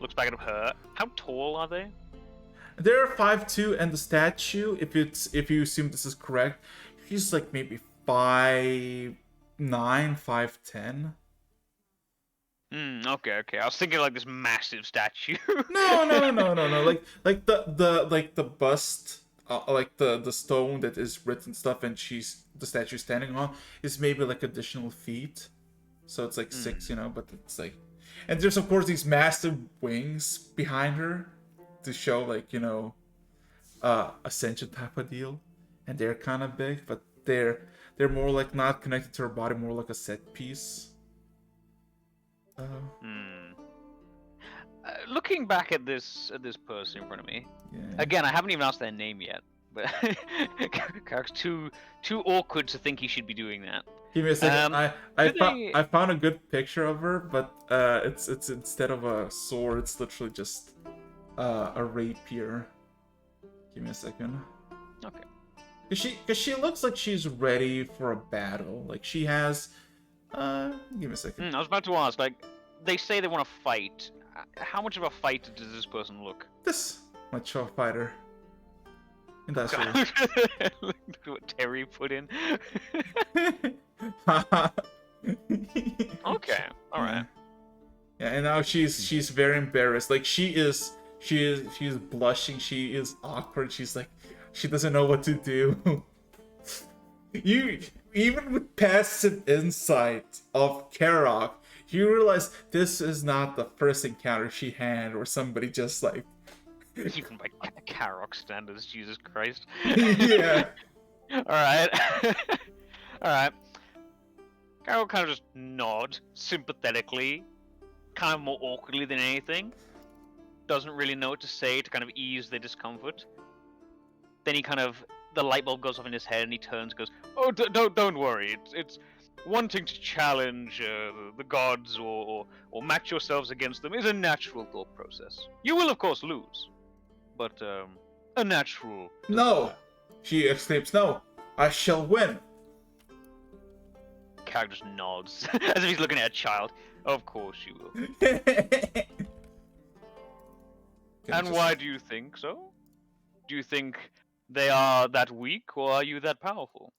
looks back at her. How tall are they? They're 5'2", and the statue, if you assume this is correct, she's like maybe 5'9", 5'10". Okay. I was thinking like this massive statue. No. Like the bust, like the stone that is written stuff, and the statue standing on is maybe like additional feet, so it's like 6, but it's like, and there's of course these massive wings behind her to show like ascension type of deal, and they're kind of big, but they're more like not connected to her body, more like a set piece. Looking back at this person in front of me, Yeah. again, I haven't even asked their name yet, but Karok's too awkward to think he should be doing that. Give me a second. they- I found a good picture of her, but it's instead of a sword, it's literally just a rapier. Give me a second. Okay. Cause she looks like she's ready for a battle. Like she has. Give me a second. I was about to ask, like, they say they want to fight. How much of a fighter does this person look? This much of a fighter. Industrial. Look at what Terry put in. Okay, all right. Yeah, and now she's very embarrassed. Like she's blushing. She is awkward. She's like, she doesn't know what to do. You, even with passive insight of Karok, you realize this is not the first encounter she had where somebody just like. Even by Karok standards, Jesus Christ. Yeah. Alright. Alright. Karok kind of just nod sympathetically, kind of more awkwardly than anything. Doesn't really know what to say to kind of ease their discomfort. Then he kind of, the light bulb goes off in his head and he turns and goes, "Oh, don't worry. It's wanting to challenge the gods or match yourselves against them is a natural thought process. You will, of course, lose. But, a natural... No! She exclaims, "No! I shall win!" Karok just nods, as if he's looking at a child. Of course you will. And why do you think so? Do you think they are that weak, or are you that powerful?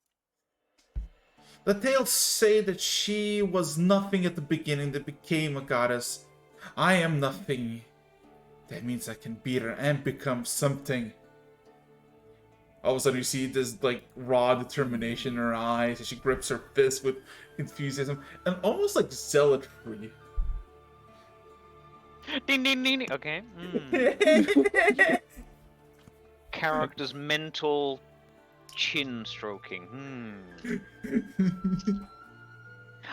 The tales say that she was nothing at the beginning that became a goddess. I am nothing. That means I can beat her and become something. All of a sudden you see this like raw determination in her eyes, and she grips her fist with enthusiasm and almost like zealotry. Ding ding ding ding. Okay. Karok does mental chin stroking.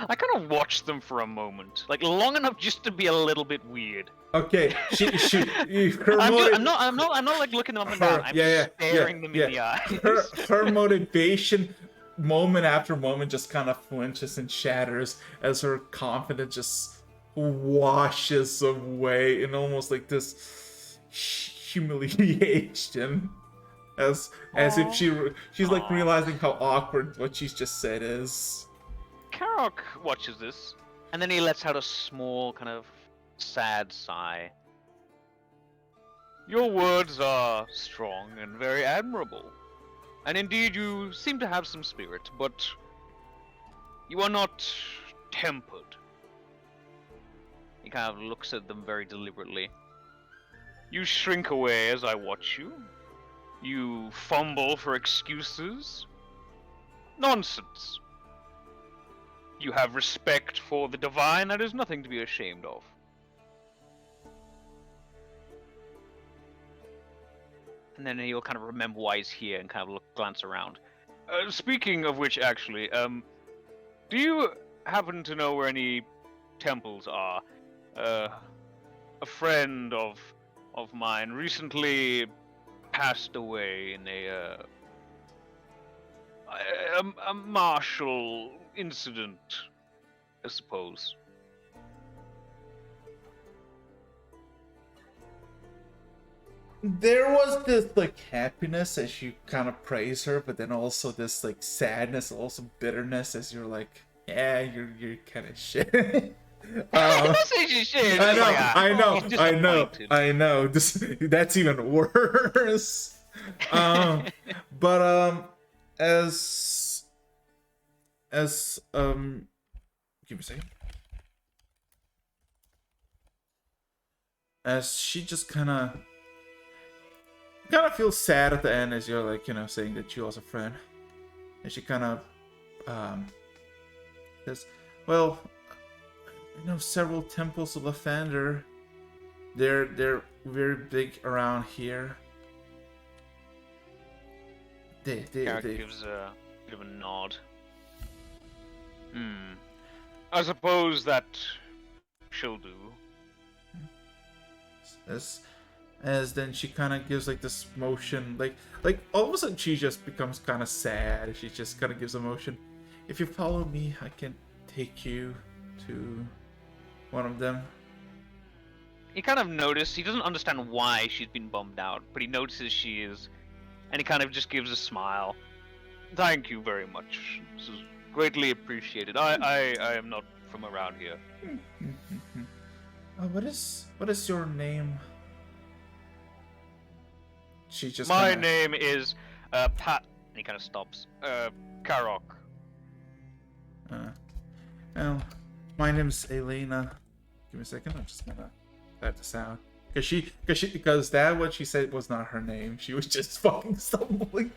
I kind of watched them for a moment, like long enough just to be a little bit weird. Okay, I'm not like looking them up and down. I'm staring them in the eyes. Her motivation, moment after moment, just kind of flinches and shatters as her confidence just washes away in almost like this humiliation, as if she's like realizing how awkward what she's just said is. Karok watches this, and then he lets out a small, kind of sad sigh. Your words are strong and very admirable, and indeed you seem to have some spirit, but you are not tempered. He kind of looks at them very deliberately. You shrink away as I watch you. You fumble for excuses. Nonsense. You have respect for the divine, that is nothing to be ashamed of. and then he'll kind of remember why he's here and kind of glance around. Speaking of which, actually, do you happen to know where any temples are? A friend of mine recently passed away in a martial incident, I suppose. There was this like happiness as you kind of praise her, but then also this like sadness, also bitterness as you're like, yeah, you're kind of shit. Don't say she's shit. I know, Like, I know, he's I know, disappointed. I know. That's even worse. But as give me a second. As she just kind of feels sad at the end as you're like, saying that you lost a friend, and she kind of says, well, I know several temples of Lathander. They're very big around here. Garrett gives a bit of a nod. I suppose that she'll do. As then she kind of gives like this motion, like all of a sudden she just becomes kind of sad. She just kind of gives a motion. If you follow me, I can take you to one of them. He kind of noticed. He doesn't understand why she's been bummed out, but he notices she is, and he kind of just gives a smile. Thank you very much. This is greatly appreciated. I am not from around here. What is your name? She just My name is Pat. And he kind of stops. Karok. Well, my name's Elena. Give me a second. I'm just gonna type this out. Because that what she said was not her name. She was just fucking stumbling.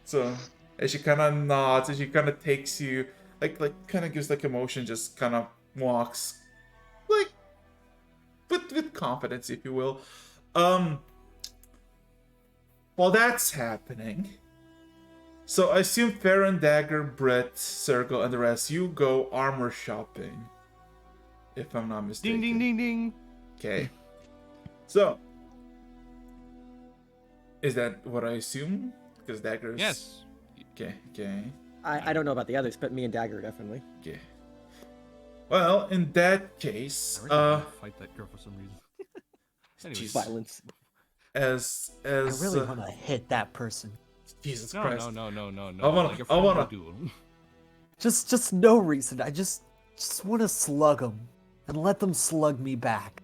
So, as she kind of nods, as she kind of takes you, like kind of gives like emotion, just kind of walks, like with confidence, if you will. While that's happening, so I assume Farron, Dagger, Brett, Circle, and the rest, you go armor shopping, if I'm not mistaken. Ding, ding, ding, ding. Okay. So, is that what I assume? Because Dagger's... Yes. Okay. I don't know about the others, but me and Dagger definitely. Okay. Well, in that case, I really wanna fight that girl for some reason. Anyways, Jesus. Violence. as I really want to hit that person. Jesus no. Christ. I I wanna- duel. Just no reason. I just want to slug them and let them slug me back.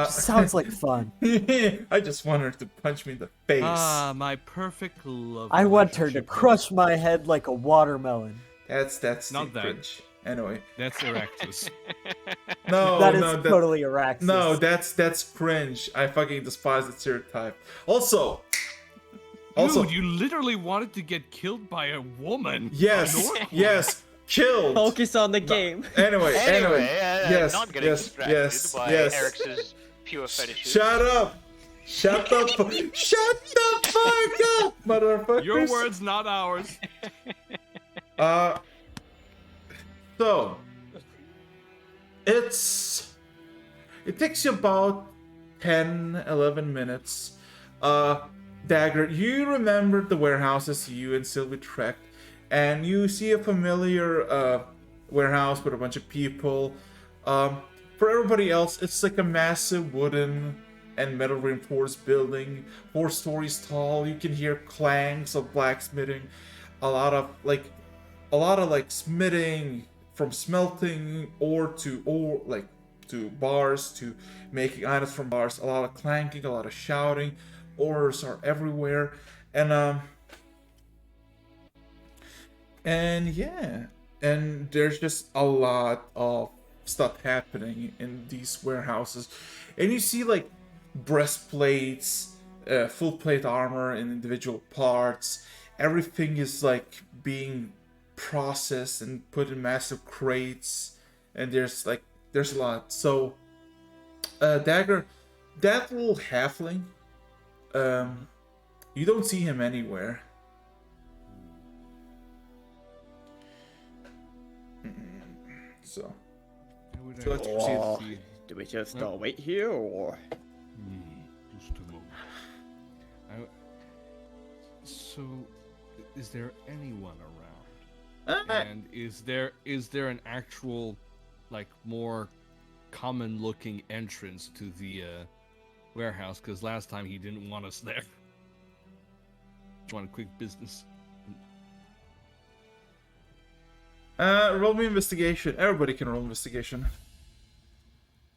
Sounds like fun. I just want her to punch me in the face. Ah, my perfect love. I want her to relationship. crush my head like a watermelon. That's Not the that. cringe. Anyway, That's Eractus. no, That is no, totally Araxis. no, that's cringe. I fucking despise the stereotype. Also, Dude, you literally wanted to get killed by a woman. yes, killed. Focus on the game. Anyway, yes, not getting distracted yes. by Eric's pure fetishes. Shut up. Shut the fuck up, motherfuckers. Your words, not ours. So it takes you about 10-11 minutes. Dagger, you remember the warehouses you and Sylvie trekked, and you see a familiar warehouse with a bunch of people. For everybody else, it's like a massive wooden and metal reinforced building, 4 stories tall. You can hear clangs of blacksmithing, a lot of smithing, from smelting ore to bars, to making items from bars. A lot of clanking, a lot of shouting. Ores are everywhere, and yeah, and there's just a lot of stuff happening in these warehouses, and you see like breastplates, full plate armor in individual parts. Everything is like being processed and put in massive crates, and there's a lot. So Dagger, that little halfling you don't see him anywhere. So, I would So let's actually proceed. Oh, see- do we just Well- wait here, or? Just a moment. So, is there anyone around? And is there an actual, like, more common-looking entrance to the warehouse? Because last time he didn't want us there. Just wanted quick business. Roll me investigation. Everybody can roll investigation.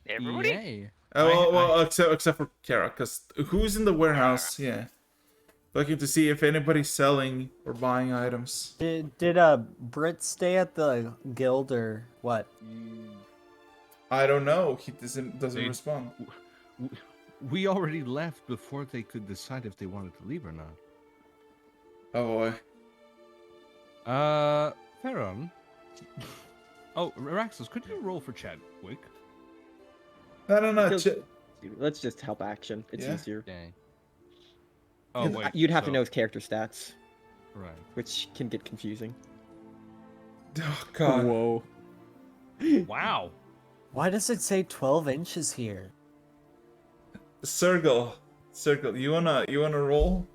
Everybody? Yay. Except for Kara, because who's in the warehouse? Yeah. Looking to see if anybody's selling or buying items. Did Brit stay at the guild or what? I don't know. He doesn't They- respond. We already left before they could decide if they wanted to leave or not. Oh boy. Theron. Oh, Raxus, could you roll for Chadwick? No. Because- Let's just help action. It's Yeah. easier. Dang. Oh, wait. You'd have to so- know his character stats, Right. which can get confusing. Oh god. Whoa. Wow. Why does it say 12 inches here? Circle. You wanna roll?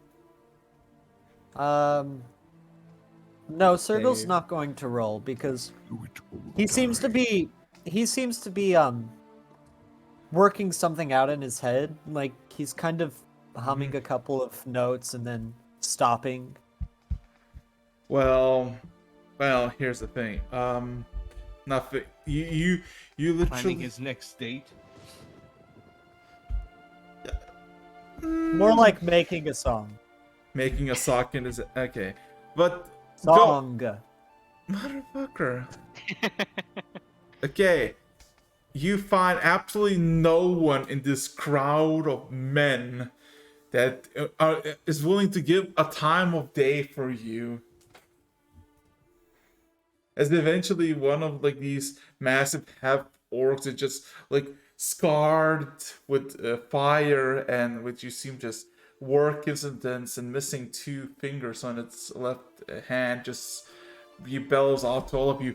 No, Sergal's Okay. not going to roll because Do it all he the seems to time. be working something out in his head. Like he's kind of humming a couple of notes and then stopping. Well, here's the thing. Nothing. You Planning literally. his next date. More like making a song. Making a sock in his. Okay, but Song. motherfucker. Okay, you find absolutely no one in this crowd of men that is willing to give a time of day for you. As eventually one of like these massive half orcs is just like scarred with fire and which you seem just work incidents and missing 2 fingers on its left hand just bellows out to all of you.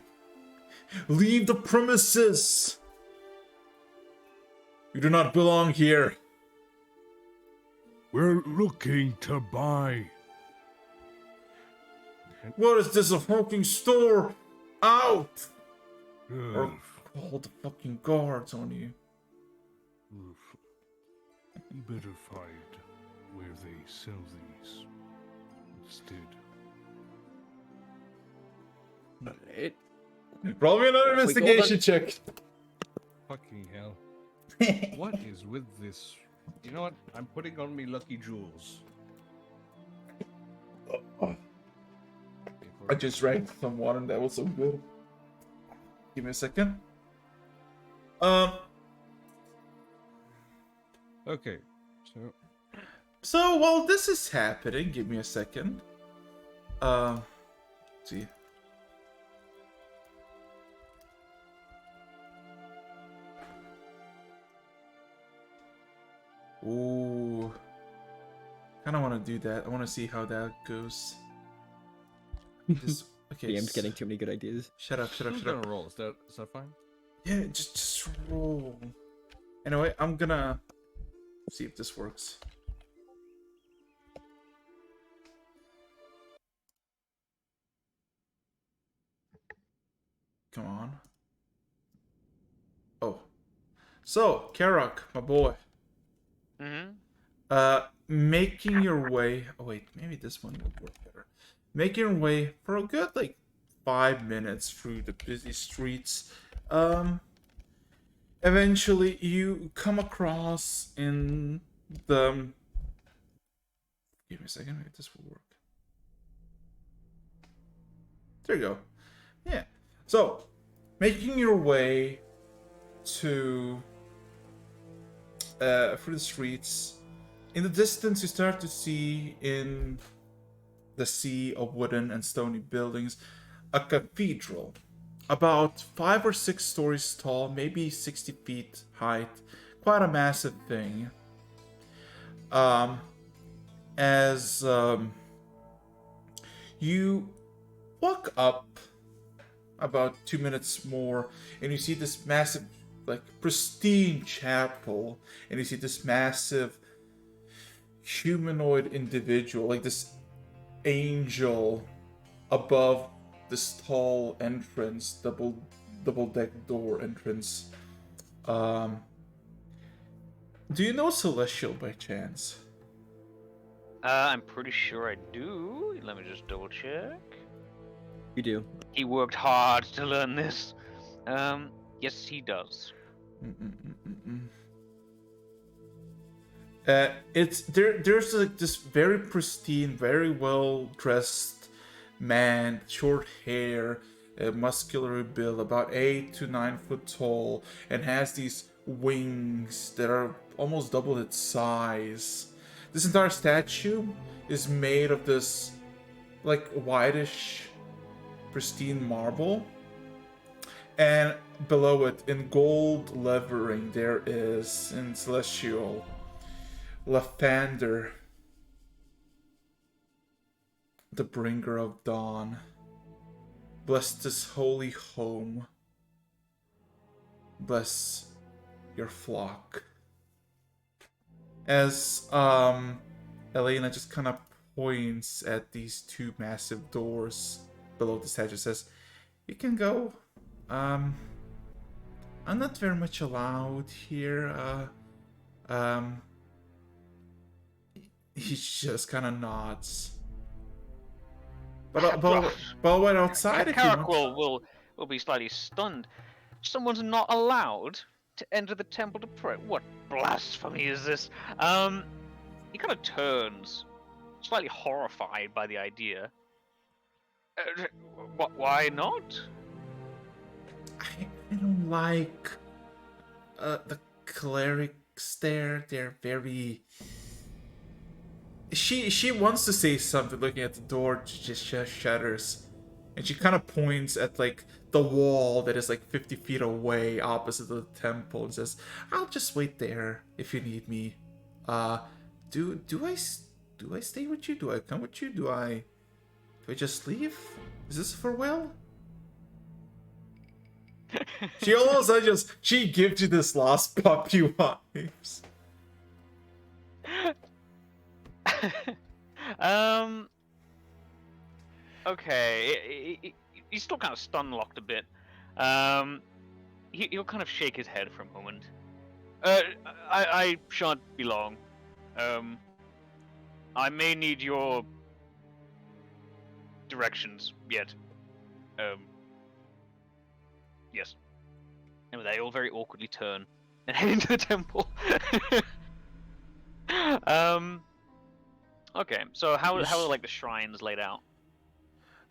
Leave the premises! You do not belong here. We're looking to buy. What is this, a fucking store? Out! Or Oof, call the fucking guards on you. oof. You better find where they sell these instead. It, Roll me another We go investigation check. Fucking hell. What is with this? You know what? I'm putting on me lucky jewels. I just drank some water and that was so good. Give me a second. Okay, so So while this is happening, give me a second. Let's see. Ooh. Kinda wanna do that. I wanna see how that goes. Just okay. DM's getting too many good ideas. Shut up. who's gonna roll? Is that fine? Yeah, just roll. Anyway, I'm gonna see if this works. Come on. Oh. So, Karak, my boy. Mm-hmm. Making your way. Oh wait, maybe this one would work better. Making your way for a good like 5 minutes through the busy streets. Eventually you come across in the. Give me a second. Maybe this will work. There you go. Yeah. So, making your way to through the streets. In the distance, you start to see in the sea of wooden and stony buildings a cathedral, about 5 or 6 stories tall, maybe 60 feet height, quite a massive thing. as you walk up about 2 minutes more, and you see this massive, like, pristine chapel, and you see this massive humanoid individual, like this angel above this tall entrance, double deck door entrance. Do you know Celestial by chance? I'm pretty sure I do. Let me just double check. You do. He worked hard to learn this. Yes, he does. It's there's like this very pristine, very well dressed man, short hair, muscular build, about 8 to 9 foot tall, and has these wings that are almost double its size. This entire statue is made of this like whitish, pristine marble, and below it, in gold lettering, there is in Celestial Lathander, the bringer of dawn. Bless this holy home. Bless your flock. As Elena just kind of points at these two massive doors below the statue, says, "You can go. I'm not very much allowed here. He just kind of nods. But wait outside if you Carrick want. will be slightly stunned. Someone's not allowed to enter the temple to pray. What blasphemy is this? He kind of turns, slightly horrified by the idea. Why not? I don't like the clerics there. They're very. She wants to say something, looking at the door, just shudders, and she kind of points at like the wall that is like 50 feet away, opposite the temple, and says, "I'll just wait there if you need me. Do I stay with you? Do I come with you? Do I just leave? Is this farewell?" She all of a sudden she gives you this lost puppy vibes. Okay. He's still kind of stun-locked a bit. He'll kind of shake his head for a moment. I shan't be long. I may need your directions yet. Yes. And they all very awkwardly turn and head into the temple. Okay, so how are like the shrines laid out?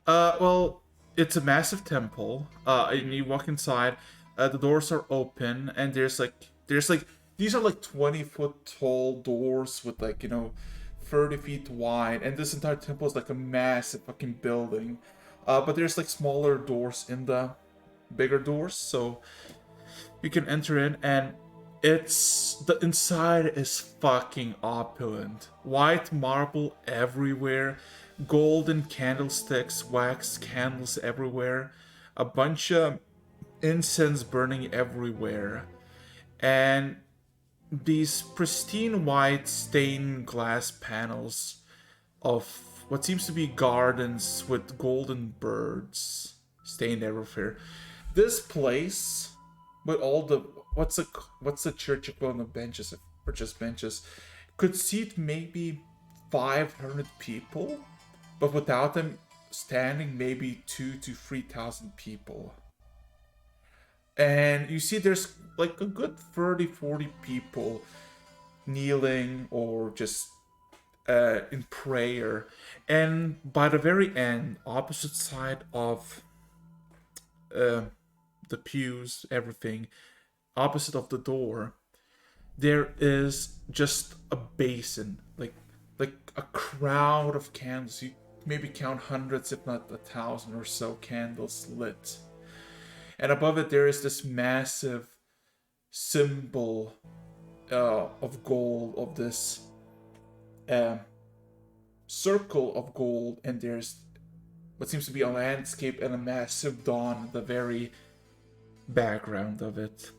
Well, it's a massive temple. And you walk inside. The doors are open, and there's like these are like 20-foot tall doors with 30 feet wide, and this entire temple is like a massive fucking building. But there's like smaller doors in the bigger doors, so you can enter in, and the inside is fucking opulent. White marble everywhere, golden candlesticks, wax candles everywhere, a bunch of incense burning everywhere, and these pristine white stained glass panels of what seems to be gardens with golden birds stained everywhere. This place, with all the what's the church equivalent of benches, or just benches, could seat maybe 500 people, but without them standing, maybe 2,000 to 3,000 people. And you see there's like a good 30-40 people kneeling or just in prayer. And by the very end, opposite side of the pews, everything, opposite of the door, there is just a basin, like a crowd of candles. You maybe count hundreds, if not 1,000 or so candles lit. And above it, there is this massive symbol of gold of this circle of gold, and there's what seems to be a landscape and a massive dawn at the very background of it.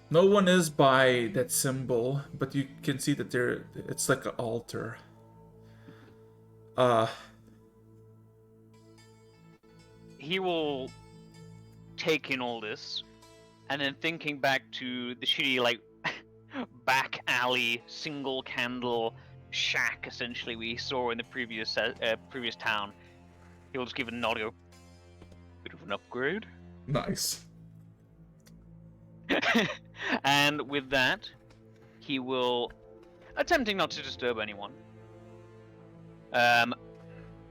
No one is by that symbol, but you can see that it's like an altar. He will take in all this, and then thinking back to the shitty, like, back alley, single candle shack, essentially, we saw in the previous town, he'll just give a nod and go, bit of an upgrade. Nice. And with that, he will, attempting not to disturb anyone,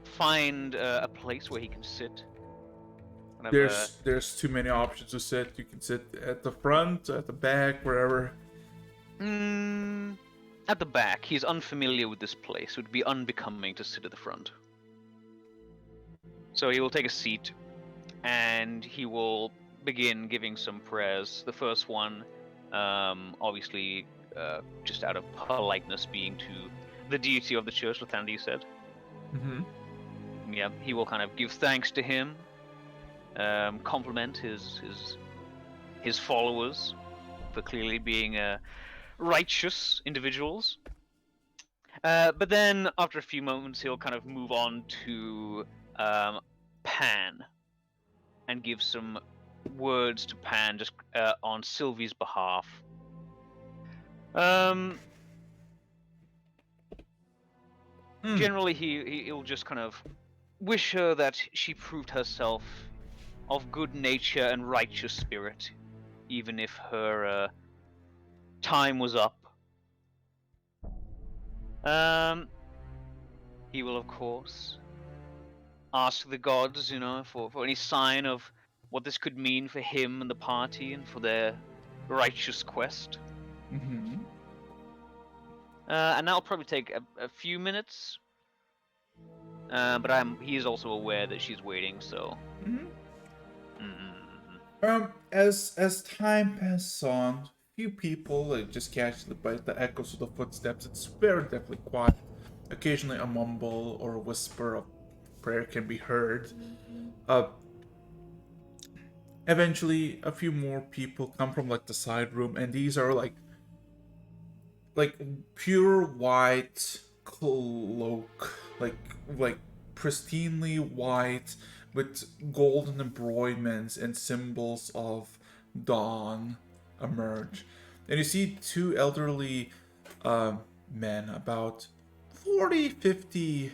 find a place where he can sit. There's too many options to sit. You can sit at the front, at the back, wherever. At the back. He's unfamiliar with this place. It would be unbecoming to sit at the front. So he will take a seat, and he will begin giving some prayers. The first one, obviously, just out of politeness, being to the deity of the church, Lathandy said. Mm-hmm. Yeah, he will kind of give thanks to him, compliment his followers for clearly being righteous individuals. But then, after a few moments, he'll kind of move on to Pan and give some words to Pan just on Sylvie's behalf. Generally, he'll just kind of wish her that she proved herself of good nature and righteous spirit, even if her time was up. He will, of course, ask the gods, for any sign of what this could mean for him and the party and for their righteous quest. Mm-hmm. And that'll probably take a few minutes. But he is also aware that she's waiting, so. Mm-hmm. As time passes on, few people just catch the echoes of the footsteps. It's very definitely quiet. Occasionally, a mumble or a whisper of prayer can be heard. Eventually, a few more people come from the side room, and these are like pure white cloak, like pristinely white with golden embroiderments and symbols of dawn emerge. And you see two elderly men, about 40, 50.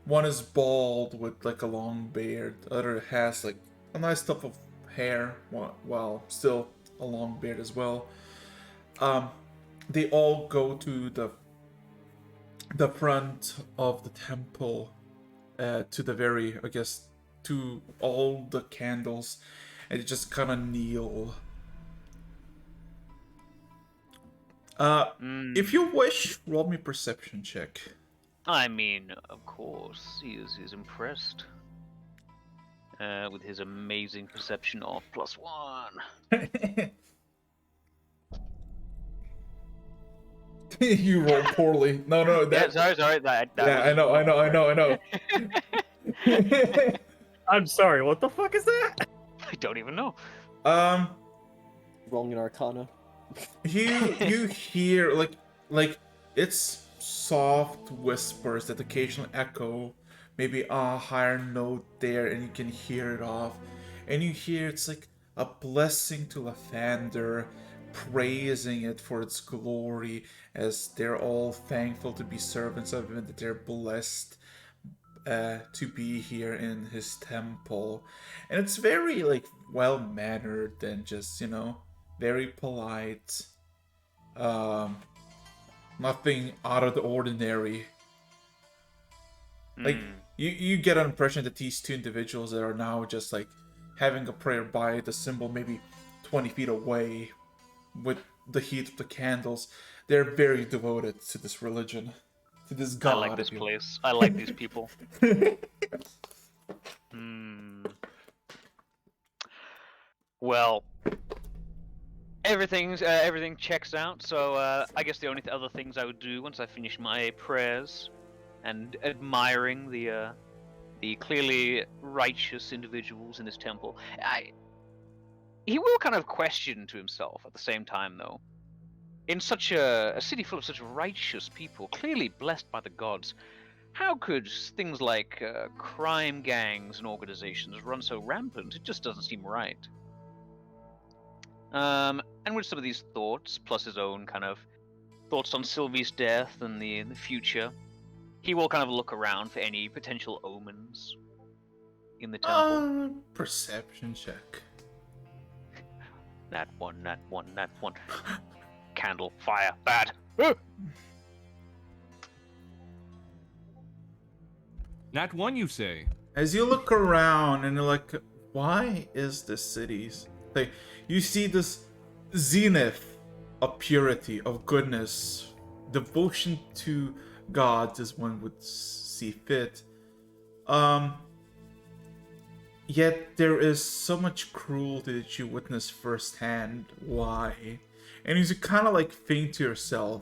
One is bald with a long beard. The other has a nice tuft of hair while still a long beard as well. They all go to the front of the temple, to the very, to all the candles, and they just kind of kneel. If you wish, roll me perception check. I mean, of course, he's impressed with his amazing perception of +1. You roll poorly. No, Yeah, sorry. That yeah, I know. I'm sorry, what the fuck is that? I don't even know. Rolling an Arcana. You hear like it's soft whispers that occasionally echo, maybe a higher note there, and you can hear it off, and you hear it's like a blessing to Lathander, praising it for its glory, as they're all thankful to be servants of him, that they're blessed to be here in his temple. And it's very well mannered and just very polite. Nothing out of the ordinary. You get an impression that these two individuals that are now just having a prayer by the symbol maybe 20 feet away with the heat of the candles, they're very devoted to this religion, to this god. I like this place. I like these people. Well, everything checks out. So I guess the only other things I would do once I finish my prayers and admiring the clearly righteous individuals in this temple, he will kind of question to himself at the same time, though. In such a city full of such righteous people, clearly blessed by the gods, how could things like crime gangs and organizations run so rampant? It just doesn't seem right. And with some of these thoughts, plus his own kind of thoughts on Sylvie's death and the future, he will kind of look around for any potential omens in the temple. Perception check. That one. Candle, fire, bad. Nat 1, you say? As you look around and you're like, why is this city's like you see this zenith of purity, of goodness, devotion to gods as one would see fit. Yet there is so much cruelty that you witness firsthand. Why? And as you kind of like think to yourself,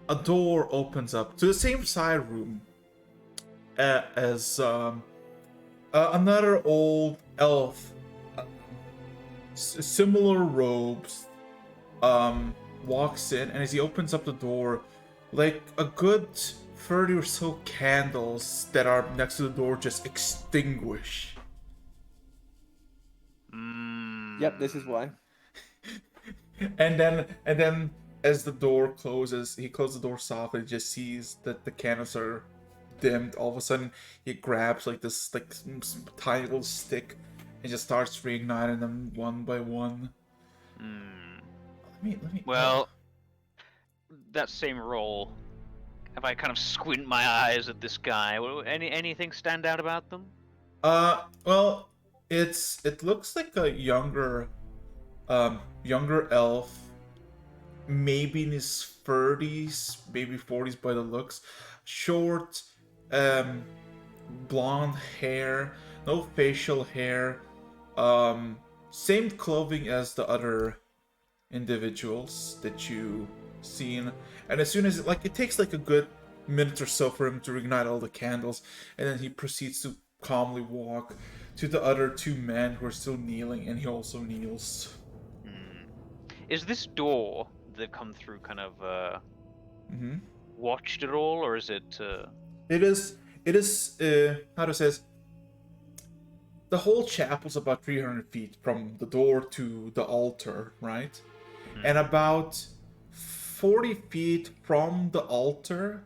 a door opens up to the same side room as another old elf, similar robes, walks in, and as he opens up the door, like a good 30 or so candles that are next to the door just extinguish. Yep, this is why. And then as the door closes, he closes the door softly, just sees that the candles are dimmed. All of a sudden he grabs like this tiny little stick and just starts reigniting them one by one. Let me Well, that same roll. If I kind of squint my eyes at this guy, anything stand out about them? Well, it looks like a younger elf, maybe in his 30s, maybe 40s by the looks. Short, blonde hair, no facial hair, same clothing as the other individuals that you seen. And as soon as it takes like a good minute or so for him to reignite all the candles, and then he proceeds to calmly walk to the other two men who are still kneeling, and he also kneels. Is this door they've come through kind of Mm-hmm. watched at all, or is it? It is. How to say this? The whole chapel's about 300 feet from the door to the altar, right? And about 40 feet from the altar,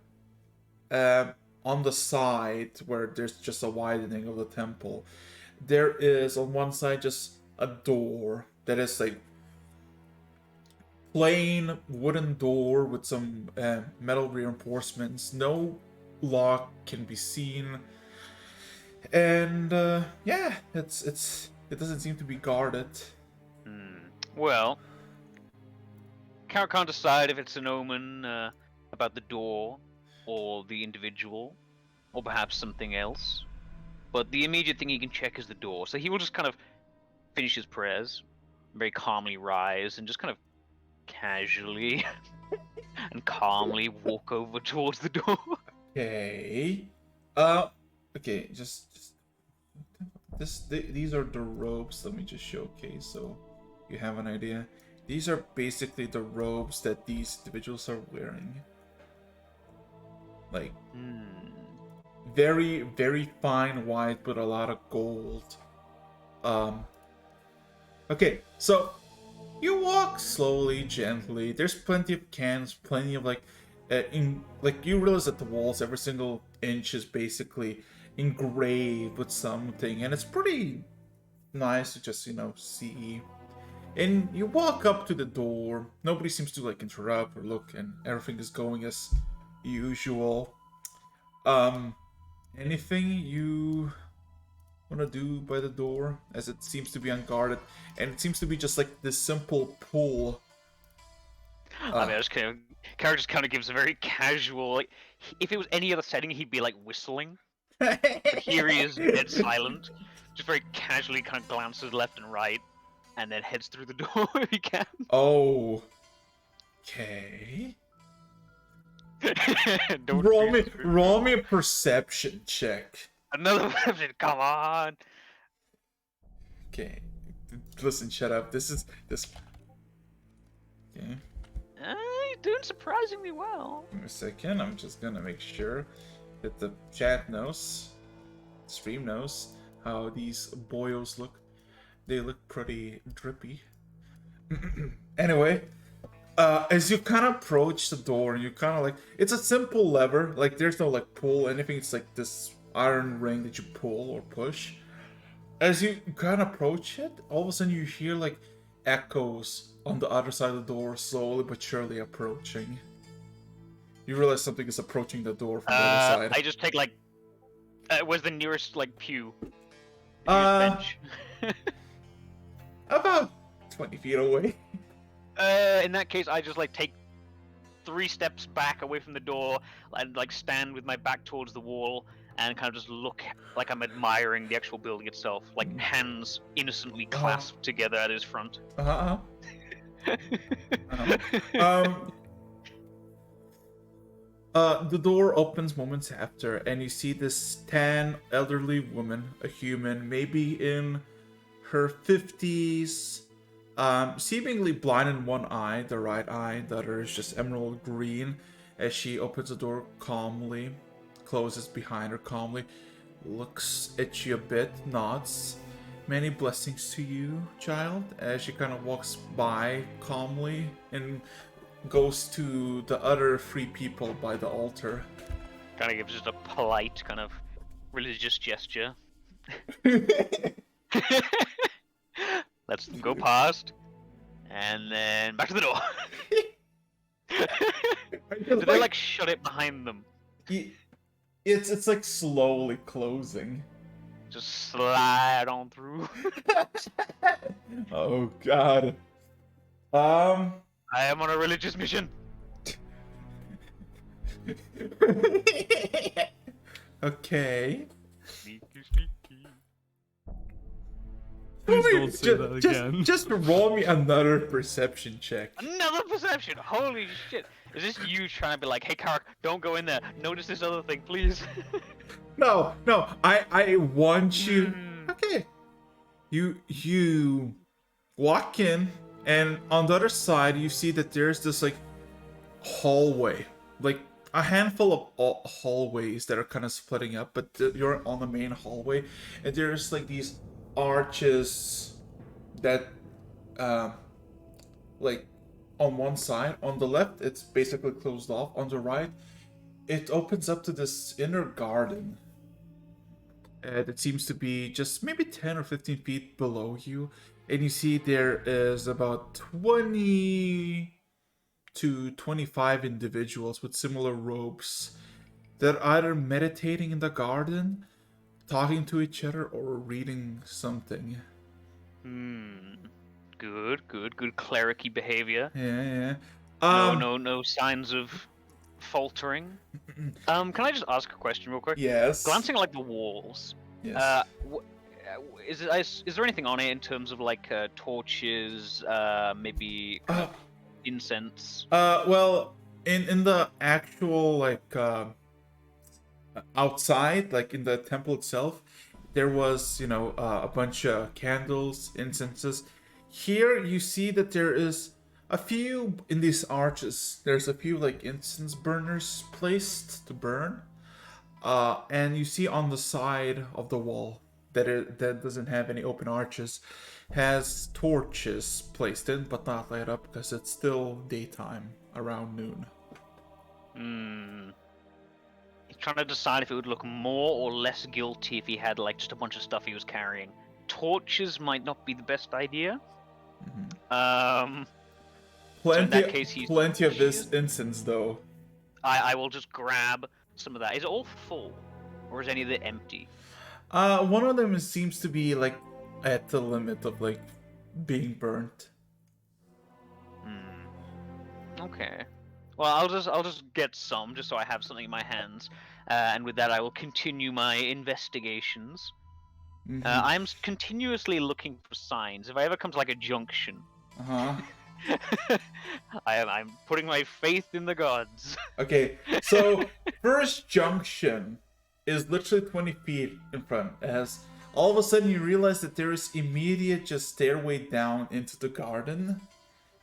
on the side where there's just a widening of the temple, there is on one side just a door that is like plain wooden door with some metal reinforcements. No lock can be seen, and yeah, it doesn't seem to be guarded. Well, can't decide if it's an omen about the door, or the individual, or perhaps something else. But the immediate thing he can check is the door. So he will just kind of finish his prayers, very calmly rise, and just kind of casually and calmly walk over towards the door. Okay. Okay, just these are the robes. Let me just showcase so you have an idea. These are basically the robes that these individuals are wearing. Like very, very fine white with a lot of gold. Okay, so you walk slowly, gently. There's plenty of cans, plenty of you realize that the walls, every single inch is basically engraved with something, and it's pretty nice to just see. And you walk up to the door. Nobody seems to interrupt or look, and everything is going as usual. Anything you want to do by the door, as it seems to be unguarded, and it seems to be just this simple pull. I mean, Kara just kind of gives a very casual, if it was any other setting, he'd be whistling. But here he is, dead silent, just very casually kind of glances left and right, and then heads through the door if he can. Oh. Okay. Don't Roll do me a perception check. another perception. Come on. Okay. Listen, shut up. This. Okay. You're doing surprisingly well. Give me a second. I'm just gonna make sure that the chat knows, stream knows, how these boyos look. They look pretty drippy. Anyway, as you kind of approach the door, you kind of like, it's a simple lever. Like there's no like pull, anything. It's like this iron ring that you pull or push. As you kind of approach it, all of a sudden you hear like echoes on the other side of the door, slowly but surely approaching. You realize something is approaching the door from the other side. I just take like, where's the nearest like pew? The nearest bench? About 20 feet away. In that case, I just like take 3 steps back away from the door and like stand with my back towards the wall and kind of just look like I'm admiring the actual building itself, like hands innocently clasped together at his front. The door opens moments after, and you see this tan elderly woman, a human, maybe in her 50s, seemingly blind in one eye, the right eye, the other is just emerald green, as she opens the door calmly, closes behind her calmly, looks at you a bit, nods. Many blessings to you, child, as she kind of walks by calmly and goes to the other 3 people by the altar. Kind of gives just a polite kind of religious gesture. Lets them go past, and then back to the door. Do they like shut it behind them? It's like slowly closing. Just slide on through. Oh god. I am on a religious mission. Okay. Sneaky, sneaky. Please don't say that again. Just roll me another perception check. Another perception. Holy shit! Is this you trying to be like, hey, Karak, don't go in there. Notice this other thing, please. No. I want you. Okay. You walk in, and on the other side, you see that there's this like hallway, like a handful of hallways that are kind of splitting up, but you're on the main hallway, and there's like these arches that, like on one side, on the left, it's basically closed off. On the right, it opens up to this inner garden. And it seems to be just maybe 10 or 15 feet below you. And you see there is about 20 to 25 individuals with similar robes that are either meditating in the garden, talking to each other, or reading something. Good clericy behavior. Yeah. No signs of faltering. Can I just ask a question real quick? Yes. Glancing at like the walls. Yes. Is there anything on it in terms of like torches, maybe incense? Well, in the actual like outside, like in the temple itself, there was a bunch of candles, incenses. Here you see that there is a few in these arches. There's a few like incense burners placed to burn, and you see on the side of the wall that doesn't have any open arches, has torches placed in but not light up because it's still daytime around noon. He's trying to decide if it would look more or less guilty if he had like just a bunch of stuff he was carrying. Torches might not be the best idea. So in that case, Plenty of this incense, though. I will just grab some of that. Is it all full, or is any of it empty? One of them seems to be like at the limit of like being burnt. Okay. Well, I'll just get some, just so I have something in my hands, and with that, I will continue my investigations. Mhm. I'm continuously looking for signs. If I ever come to like a junction, Uh-huh. I'm putting my faith in the gods. Okay, so first junction is literally 20 feet in front. As all of a sudden you realize that there is immediate just stairway down into the garden.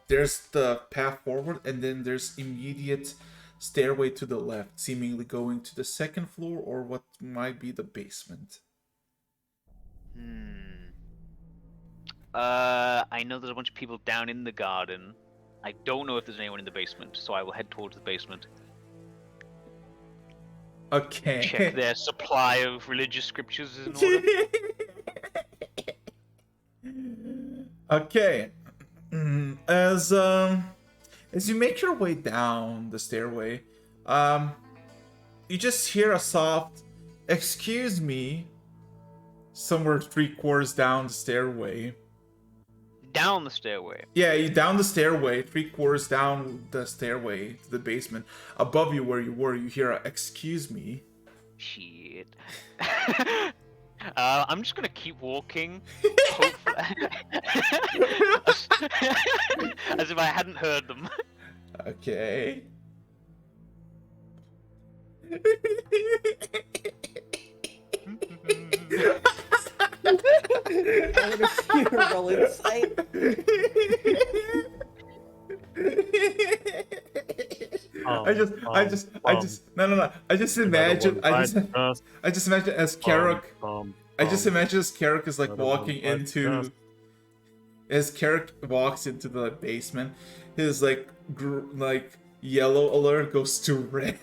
There's the path forward, and then there's immediate stairway to the left, seemingly going to the second floor or what might be the basement. I know there's a bunch of people down in the garden. I don't know if there's anyone in the basement, so I will head towards the basement. Okay. Check their supply of religious scriptures is in order. Okay. As you make your way down the stairway, you just hear a soft "excuse me" somewhere 3/4 down the stairway. Down the stairway. Yeah, you down the stairway, 3/4 down the stairway to the basement. Above you where you were, you hear a "excuse me." Shit. I'm just gonna keep walking. Hopefully... As if I hadn't heard them. Okay. I'm gonna see her roll insight. No. I just imagine as Carrick. I just imagine as Carrick is like walking into. As Carrick walks into the basement, his like yellow alert goes to red.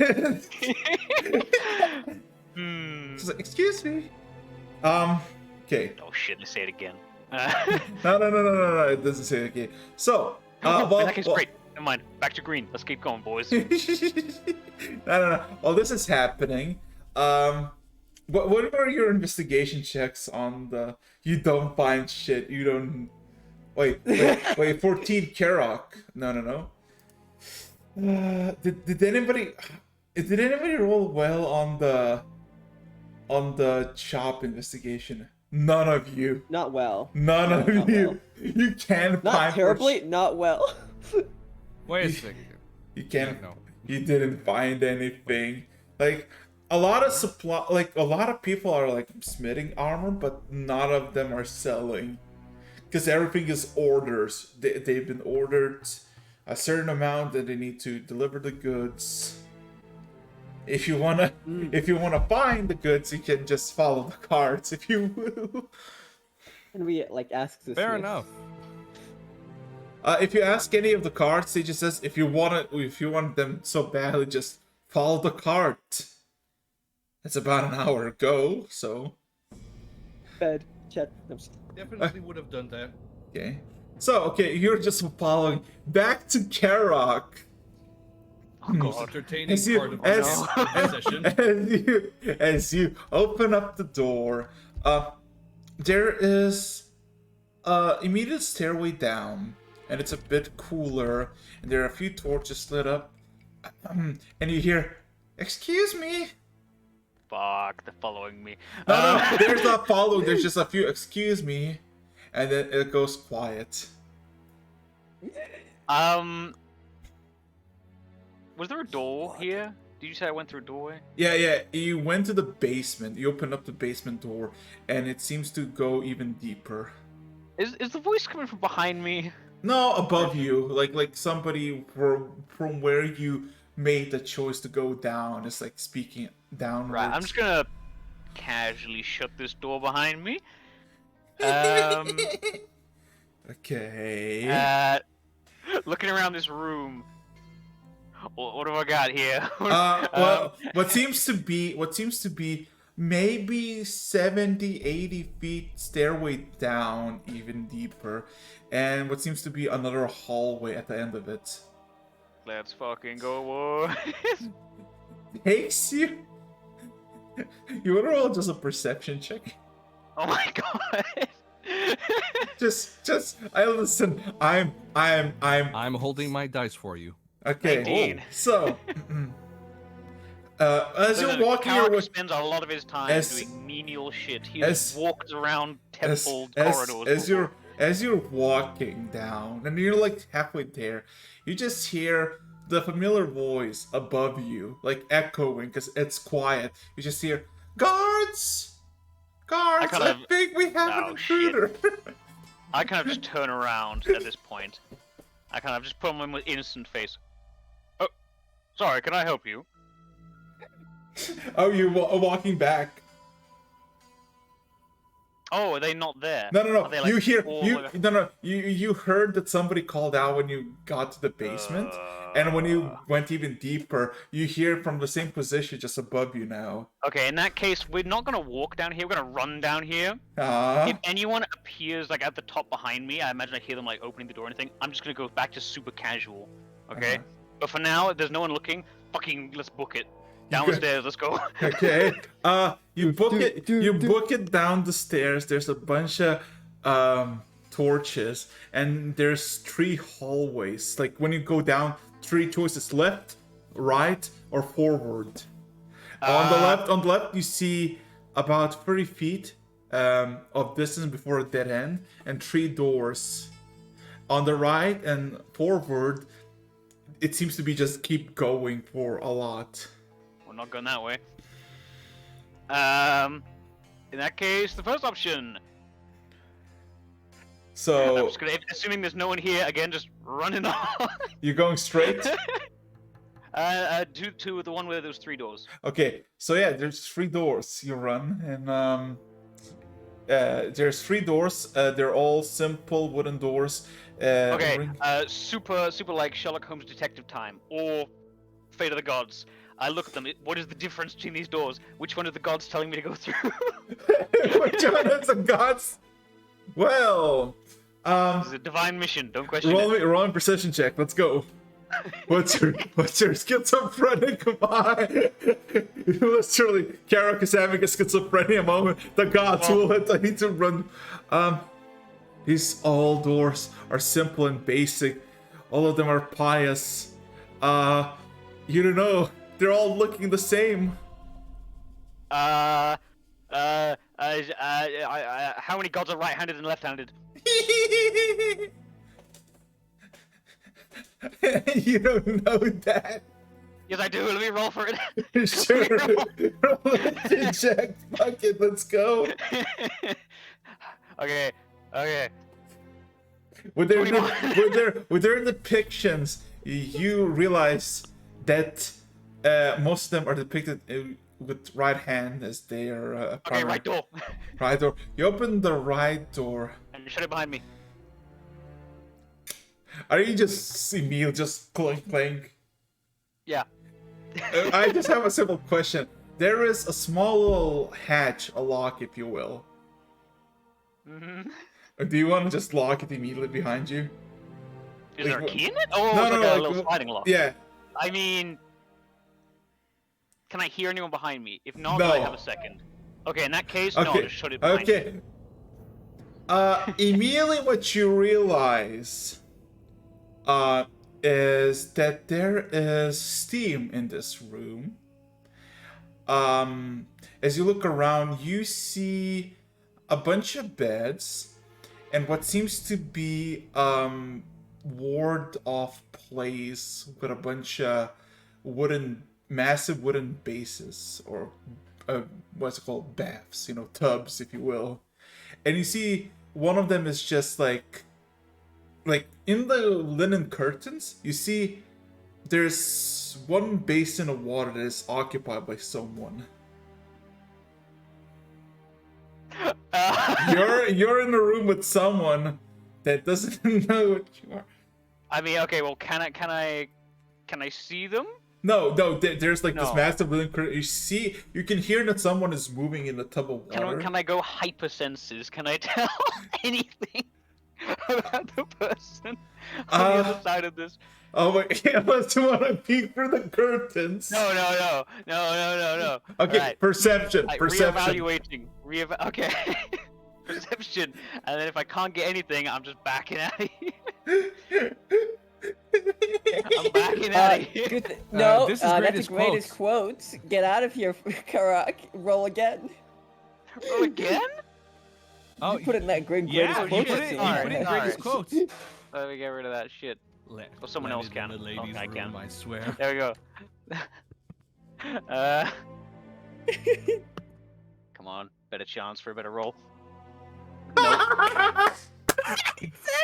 She's like, "Excuse me." Okay. Oh shit! Let's say it again. No. It doesn't say it again. So, in that case, great. Never mind. Back to green. Let's keep going, boys. No. While this is happening, what are your investigation checks on the? You don't find shit. You don't. Wait. 14 Karok. No. Did anybody roll well on the shop investigation? None of you. Not well. None No, of not you. well. You can't Not find. terribly, not well. Wait a second. You can't. No. You didn't find anything. Like a lot of supply. Like a lot of people are like smithing armor, but none of them are selling. Because everything is orders. They've been ordered a certain amount that they need to deliver the goods. If you wanna find the goods, you can just follow the cards, if you will. And we like ask this. Fair enough. If you ask any of the cards, they just says if you want them so badly, just follow the cart. It's about an hour ago, so. Bed, chat. Definitely would have done that. Okay. So, you're just following. Back to Karok. Oh god. Entertaining part of our session. As you open up the door, there is immediate stairway down, and it's a bit cooler, and there are a few torches lit up, and you hear, "Excuse me." Fuck, they're following me. No, there's not following. There's just a few "excuse me," and then it goes quiet. Was there a door here? Did you say I went through a doorway? Yeah. You went to the basement. You opened up the basement door, and it seems to go even deeper. Is the voice coming from behind me? No, above you, like somebody from where you made the choice to go down is like speaking downwards. Right, I'm just gonna casually shut this door behind me. Okay. Looking around this room. What have I got here? Well, what seems to be maybe 70, 80 feet stairway down, even deeper, and what seems to be another hallway at the end of it. Let's fucking go, boys. Takes you. You wanna roll just a perception check? Oh my god. just I listen. I'm holding my dice for you. Okay. 19. So As you're walking your Tarumak way, spends a lot of his time as- doing menial shit. He as- has walked around temple as corridors. as you're walking down, and you're like halfway there, you just hear the familiar voice above you, like echoing, because it's quiet. You just hear, "Guards, guards! kind I of- think we have an Oh, shit. intruder." I kind of just turn around at this point. I kind of just put on my innocent face. Oh, sorry, can I help you? Oh, you're walking back. Oh, are they not there? No, no, Are they, no. like, You hear all you like- no, no. You heard that somebody called out when you got to the basement, and when you went even deeper, you hear from the same position just above you now. Okay, in that case, we're not gonna walk down here. We're gonna run down here. Ah, If anyone appears like at the top behind me, I imagine I hear them like opening the door or anything. I'm just gonna go back to super casual. Okay. Uh-huh. But for now, if there's no one looking, fucking let's book it. Down the stairs. Let's go. okay. You book it. do- You do- book it down the stairs. There's a bunch of torches, and there's 3 hallways. Like when you go down, 3 choices: left, right, or forward. On the left, you see about 30 feet of distance before a dead end, and 3 doors. On the right and forward, it seems to be just keep going for a lot. We're not going that way. In that case, the first option. I'm So just gonna, assuming there's no one here, again, just running off. you're going straight. To the one where there's 3 doors. Okay, so yeah, there's 3 doors. You run, and there's 3 doors. They're all simple wooden doors. Okay, ring- super like Sherlock Holmes detective time, or Fate of the Gods. I look at them. What is the difference between these doors? Which one are the gods telling me to go through? Which one is the gods? Well, This is a divine mission. Don't question it. roll me precision check. Let's go. What's your schizophrenic mind? Literally, Karok is having a schizophrenia moment. The gods will need to run. These all doors are simple and basic. All of them are pious. You don't know. They're all looking the same. How many gods are right-handed and left-handed? You don't know that. Yes, I do. Let me roll for it. Sure. Roll a check. Fuck it, let's go. Okay. With their 21. with their depictions, you realize that most of them are depicted with right hand as their Okay, primary- right door. Right door. You open the right door. And shut it behind me. Are you just immediately just clank? Yeah. I just have a simple question. There is a small little hatch, a lock, if you will. Mm-hmm. Do you want to just lock it immediately behind you? Is there a Like, key in it? Oh, no, it's no, like a like, little sliding lock. Yeah. I mean, can I hear anyone behind me? If not, No. then I have a second. Okay, in that case, no, Okay. just shut it behind me. Okay. Immediately what you realize is that there is steam in this room. As you look around, you see a bunch of beds and what seems to be ward off place with a bunch of massive wooden bases, or what's it called, baths, tubs, if you will. And you see one of them is just like in the linen curtains, you see there's one basin of water that is occupied by someone. You're in a room with someone that doesn't know what you are. I mean, okay, well, can I see them? No, there's like this No. massive linen curtain. You can hear that someone is moving in the tub of water. Can I go hypersenses? Can I tell anything about the person on the other side of this? Oh my god, unless you want to peek through the curtains. No. Okay, Alright. perception. Like, Perception. reevaluating. Okay. Perception. And then if I can't get anything, I'm just backing out of here. I'm backing out of here. No, this is that's the greatest greatest quote. Get out of here, Karak. Roll again. Roll again? Oh, You put it in that great yeah, greatest you quote. put it. section. You put it in greatest quotes. Let me get rid of that shit. Or someone else can. The Okay, ladies' I can. room, I swear. There we go. uh, come on, better chance for a better roll. Nope.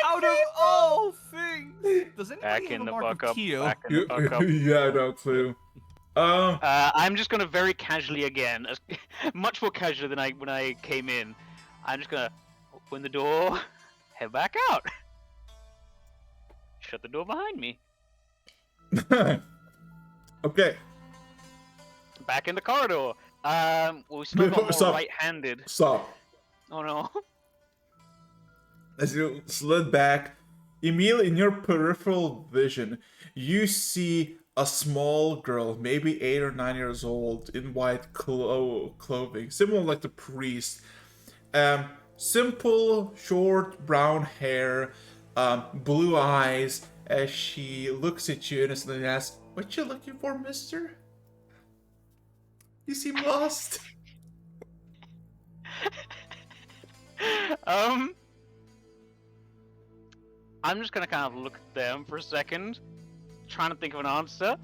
Out of all things, does anybody Back have in a the mark fuck of up. Keo? Back in the fuck up. Yeah, no clue. I'm just gonna very casually again, much more casually than when I came in. I'm just gonna open the door, head back out, shut the door behind me, Okay. back in the corridor. We still got more Stop. right-handed. Stop. Oh no. As you slid back, immediately in your peripheral vision, you see a small girl, maybe 8 or 9 years old, in white clothing, similar like the priest. Simple, short, brown hair, blue eyes, as she looks at you innocently and asks, "What you looking for, mister? You seem lost." I'm just gonna kind of look at them for a second, trying to think of an answer,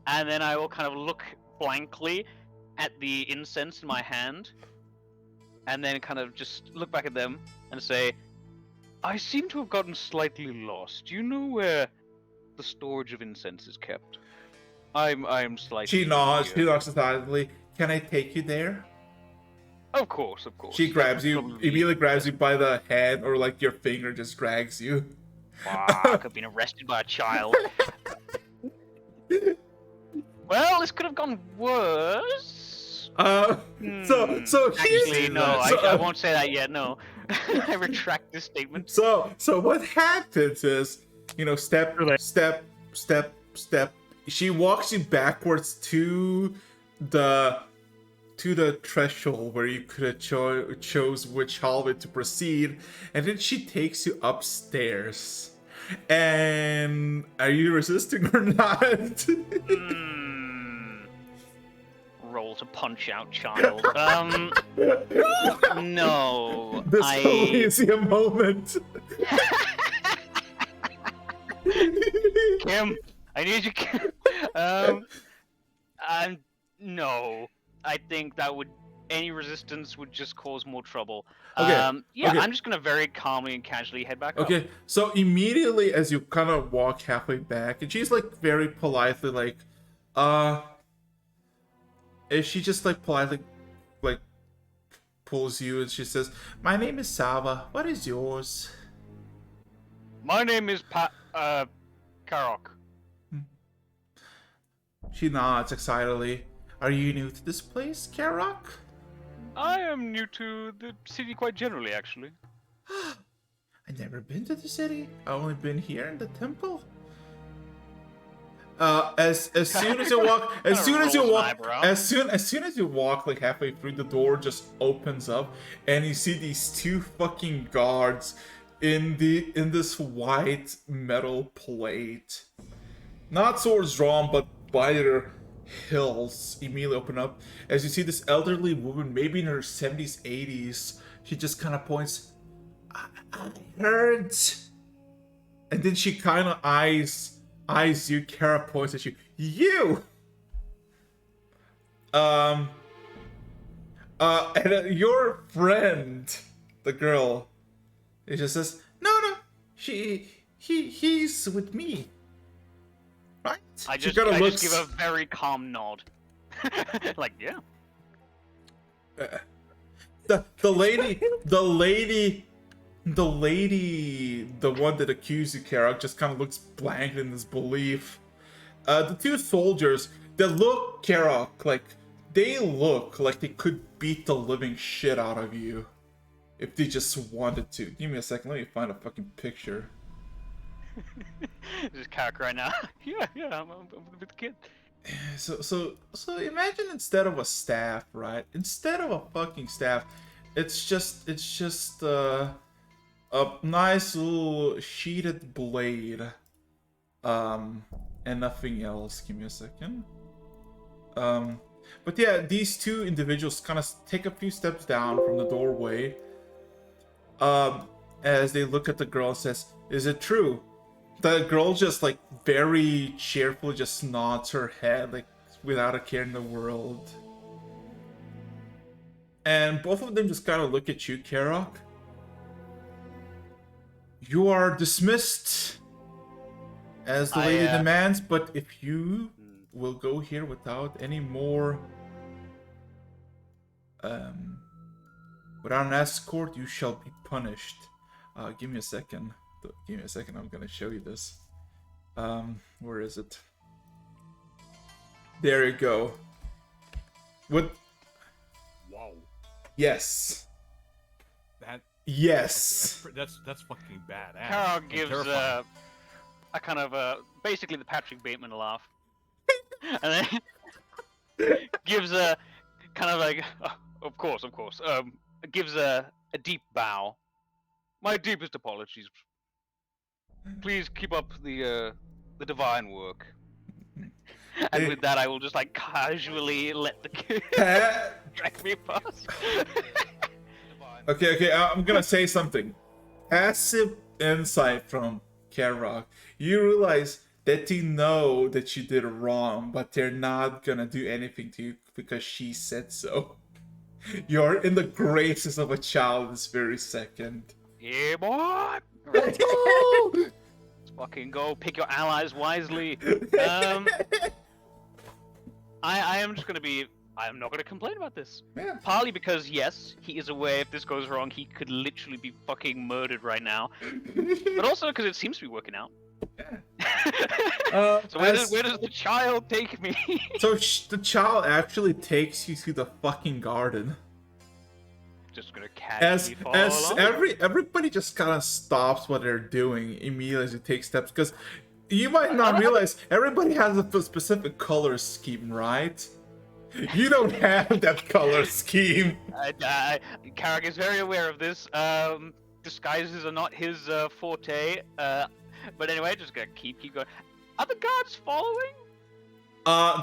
and then I will kind of look blankly at the incense in my hand, and then kind of just look back at them and say, "I seem to have gotten slightly lost. Do you know where the storage of incense is kept? I'm slightly." She nods. She nods decidedly. "Can I take you there?" Of course, of course. She grabs That's you, probably- immediately grabs you by the hand, or like your finger just drags you. Fuck, I've been arrested by a child. Well, this could have gone worse. So here's Actually, no, I won't say that yet. No, I retract this statement. So what happens is, step. She walks you backwards to the threshold where you could have chose which hallway to proceed, and then she takes you upstairs. And are you resisting or not? Roll to punch out, child. No. This is a moment. Kim, I need you. Kim. No. I think that any resistance would just cause more trouble. Okay, Yeah, okay. I'm just gonna very calmly and casually head back up. Okay, so immediately as you kind of walk halfway back, and she's like very politely like, is she just like politely like pulls you and she says, "My name is Sava. What is yours?" My name is Karok. She nods excitedly. "Are you new to this place, Karok?" I am new to the city quite generally, actually. "I've never been to the city. I've only been here in the temple." As soon as you walk, as soon as you walk like halfway through, the door just opens up, and you see these two fucking guards in this white metal plate, not swords drawn, but by their hills, immediately open up as you see this elderly woman, maybe in her 70s, 80s. She just kind of points, I heard, and then she kind of eyes you. Kara points at you. And your friend, the girl, it just says, no, he's with me. Right? I She just kinda give a very calm nod. Like, yeah. The one that accused you, Kara, just kind of looks blank in disbelief. The two soldiers, they look, Kara, like they could beat the living shit out of you if they just wanted to. Give me a second, let me find a fucking picture. Just Karok right now. yeah, I'm with the kid. So imagine instead of a staff, right? Instead of a fucking staff, it's just a nice little sheeted blade. And nothing else. Give me a second. But yeah, these two individuals kind of take a few steps down from the doorway. As they look at the girl and says, "Is it true?" The girl just like very cheerfully just nods her head like without a care in the world. And both of them just kind of look at you, Karok. You are dismissed as the lady demands, but if you will go here without any more without an escort, you shall be punished. Give me a second. Give me a second, I'm gonna show you this. Where is it? There you go. What? Wow. Yes. That. Yes. Okay, that's fucking badass. Carol and gives terrifying. a kind of basically the Patrick Bateman laugh, and then gives a kind of like, of course, gives a deep bow. My deepest apologies. Please keep up the divine work. And with that, I will just like casually let the kid drag me past. Okay, I'm gonna say something. Passive insight from Karok. You realize that you know that you did wrong, but they're not gonna do anything to you because she said so. You're in the graces of a child this very second. Yeah, boy. Let's go. Let's fucking go. Pick your allies wisely. I am just gonna be. I am not gonna complain about this. Yeah. Partly because yes, he is aware if this goes wrong, he could literally be fucking murdered right now. But also because it seems to be working out. Yeah. So where does the child take me? So the child actually takes you to the fucking garden. Just gonna casually follow along. Everybody just kind of stops what they're doing immediately as you take steps, because you might not realize everybody has a specific color scheme, right? You don't have that color scheme. Carrick is very aware of this. Disguises are not his forte. But anyway, just gonna keep going. Are the guards following?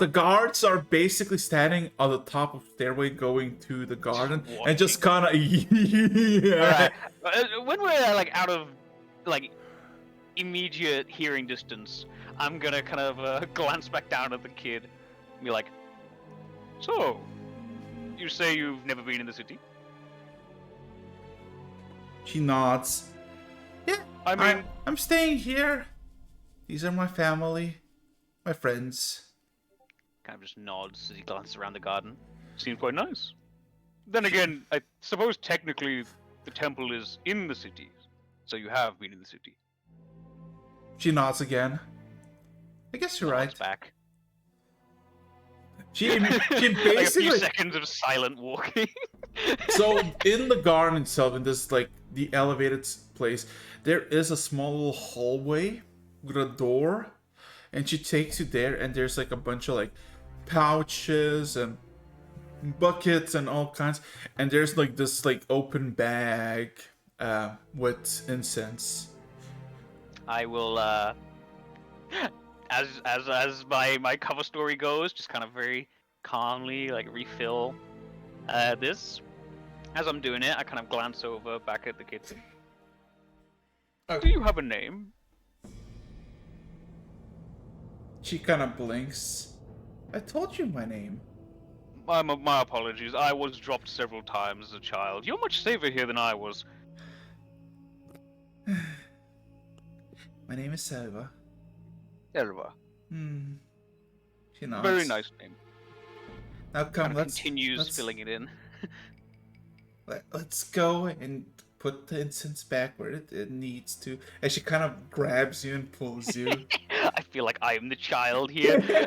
The guards are basically standing on the top of the stairway going to the garden and just kind of yeah. Alright. When we're like out of like immediate hearing distance, I'm gonna kind of glance back down at the kid and be like, "So, you say you've never been in the city?" She nods. Yeah, I mean, I'm staying here. These are my family, my friends. kind of just nods as he glances around the garden. Seems quite nice. Then again, I suppose technically the temple is in the city, so you have been in the city. She nods again. I guess you're right. Nods back. She Like a basically few seconds of silent walking. So in the garden itself, in this like the elevated place, there is a small little hallway with a door, and she takes you there, and there's like a bunch of like pouches and buckets and all kinds, and there's like this like open bag with incense. I will, as my cover story goes, just kind of very calmly like refill this. As I'm doing it, I kind of glance over back at the kids. Do you have a name? She kind of blinks. I told you my name. My apologies. I was dropped several times as a child. You're much safer here than I was. My name is Selva. Elva. She nods. Very nice name. Now come, Continues let's filling it in. let's go and put the incense back where it needs to. And she kind of grabs you and pulls you. I feel like I am the child here.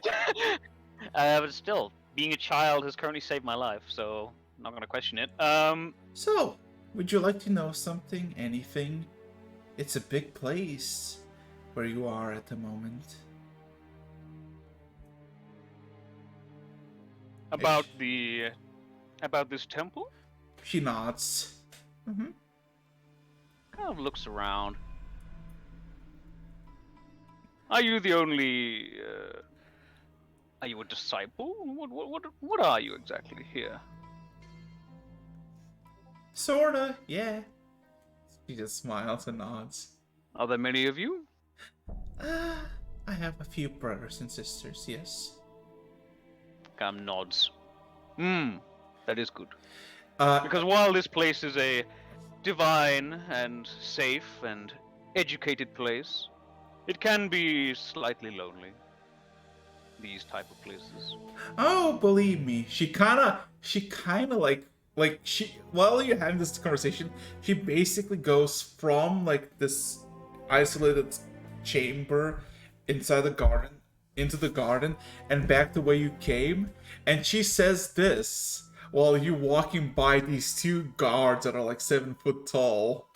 But still, being a child has currently saved my life, so I'm not gonna question it. So, would you like to know something? Anything? It's a big place where you are at the moment. About this temple? She nods. Kind of looks around. Are you the only? Are you a disciple? What are you exactly here? Sorta, yeah. She just smiles and nods. Are there many of you? I have a few brothers and sisters, yes. Cam nods. That is good. Uh, Because while this place is a divine and safe and educated place, it can be slightly lonely. These type of places. Oh, believe me, she kind of like she while you're having this conversation, she basically goes from like this isolated chamber inside the garden into the garden and back the way you came, and she says this while you walking by these two guards that are like 7 foot tall.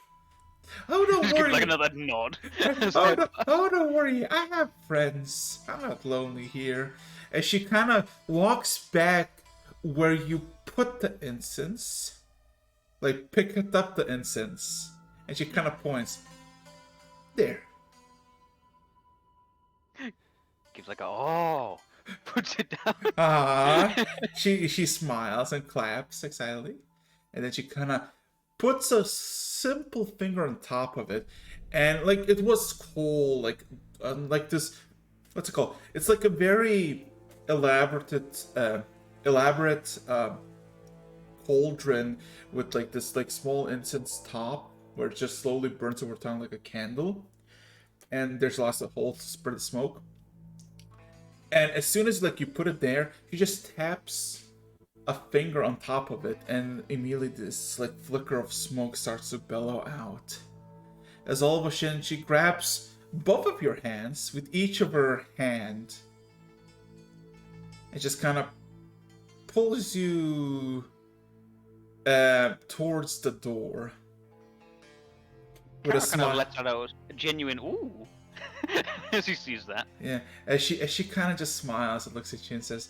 Oh, don't Just give worry. like another nod. Don't worry. I have friends. I'm not lonely here. And she kind of walks back where you put the incense. Like, picked up the incense. And she kind of points. There. Gives like a oh, puts it down. She smiles and claps excitedly. And then she kind of puts a simple finger on top of it, and like it was cool, like this, what's it called? It's like a very elaborate cauldron with like this like small incense top where it just slowly burns over time like a candle, and there's lots of holes to spread the smoke. And as soon as like you put it there, she just taps a finger on top of it, and immediately this like flicker of smoke starts to bellow out. As all of a sudden she grabs both of your hands with each of her hand and just kind of pulls you towards the door. With a Kind of smile. lets out a genuine ooh as he sees that. Yeah, as she kind of just smiles and looks at you and says,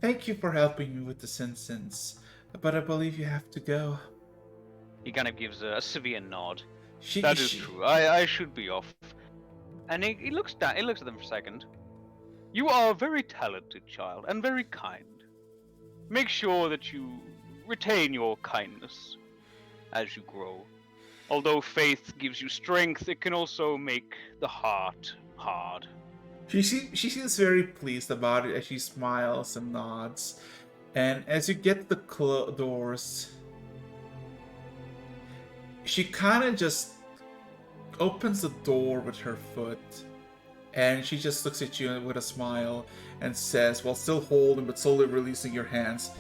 "Thank you for helping me with the incense, but I believe you have to go." He kind of gives a severe nod. She, That is she- true. I should be off. And he looks down. He looks at them for a second. You are a very talented child and very kind. Make sure that you retain your kindness as you grow. Although faith gives you strength, it can also make the heart hard. She seems very pleased about it as she smiles and nods. And as you get to the doors, she kind of just opens the door with her foot. And she just looks at you with a smile and says, while still holding but slowly releasing your hands,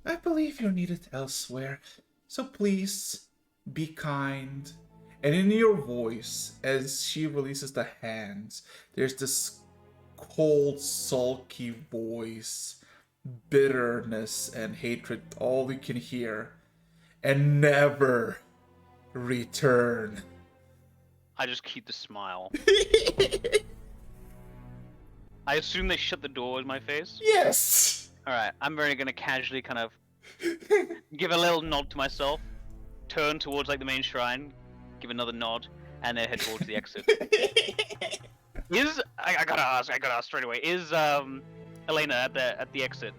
"I believe you're needed elsewhere, so please be kind." And in your voice, as she releases the hands, there's this cold, sulky voice, bitterness and hatred, all you can hear. "And never return." I just keep the smile. I assume they shut the door in my face. Yes! Alright, I'm very gonna casually kind of give a little nod to myself, turn towards like the main shrine, give another nod, and then head towards the exit. I gotta ask straight away. Is Elena at the exit?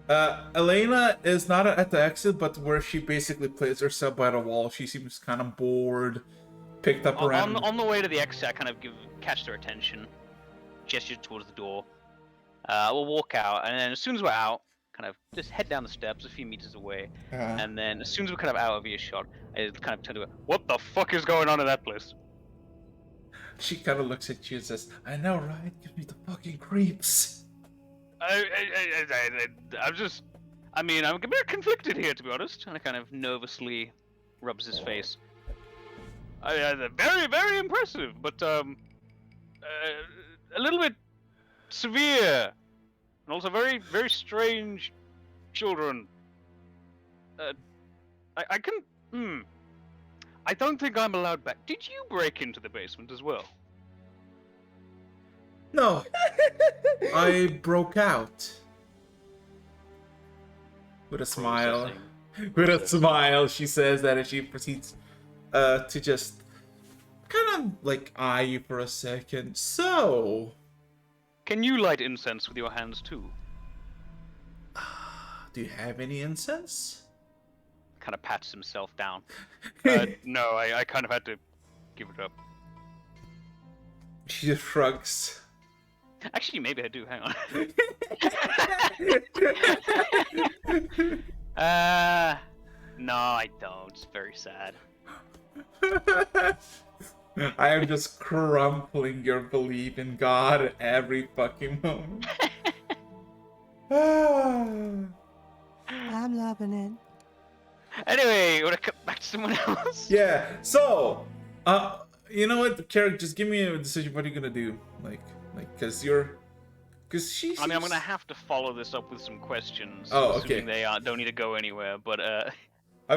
Elena is not at the exit, but where she basically places herself by the wall. She seems kind of bored, picked up around. On the way to the exit, I kind of catch their attention, gesture towards the door. We'll walk out, and then as soon as we're out, kind of just head down the steps a few meters away, and then as soon as we're kind of out of earshot, I kind of turn to her. What the fuck is going on in that place? She kind of looks at you and says, "I know, right? Give me the fucking creeps." I'm a bit conflicted here, to be honest. And I kind of nervously rubs his face. Very, very impressive, but a little bit severe, and also very, very strange children. I don't think I'm allowed back. Did you break into the basement as well? No, I broke out. With a smile. With a smile, she says that, and she proceeds to just gonna like eye you for a second. So, Can you light incense with your hands too? do you have any incense? Kind of pats himself down. No, I kind of had to give it up. She just shrugs. Actually, maybe I do. Hang on. No, I don't. It's very sad. I am just crumpling your belief in God every fucking moment. I'm loving it. Anyway, wanna cut back to someone else? Yeah, so, you know what, Carrick, just give me a decision. What are you gonna do? Cause she. I mean, I'm gonna have to follow this up with some questions. Oh, assuming okay. They don't need to go anywhere, but I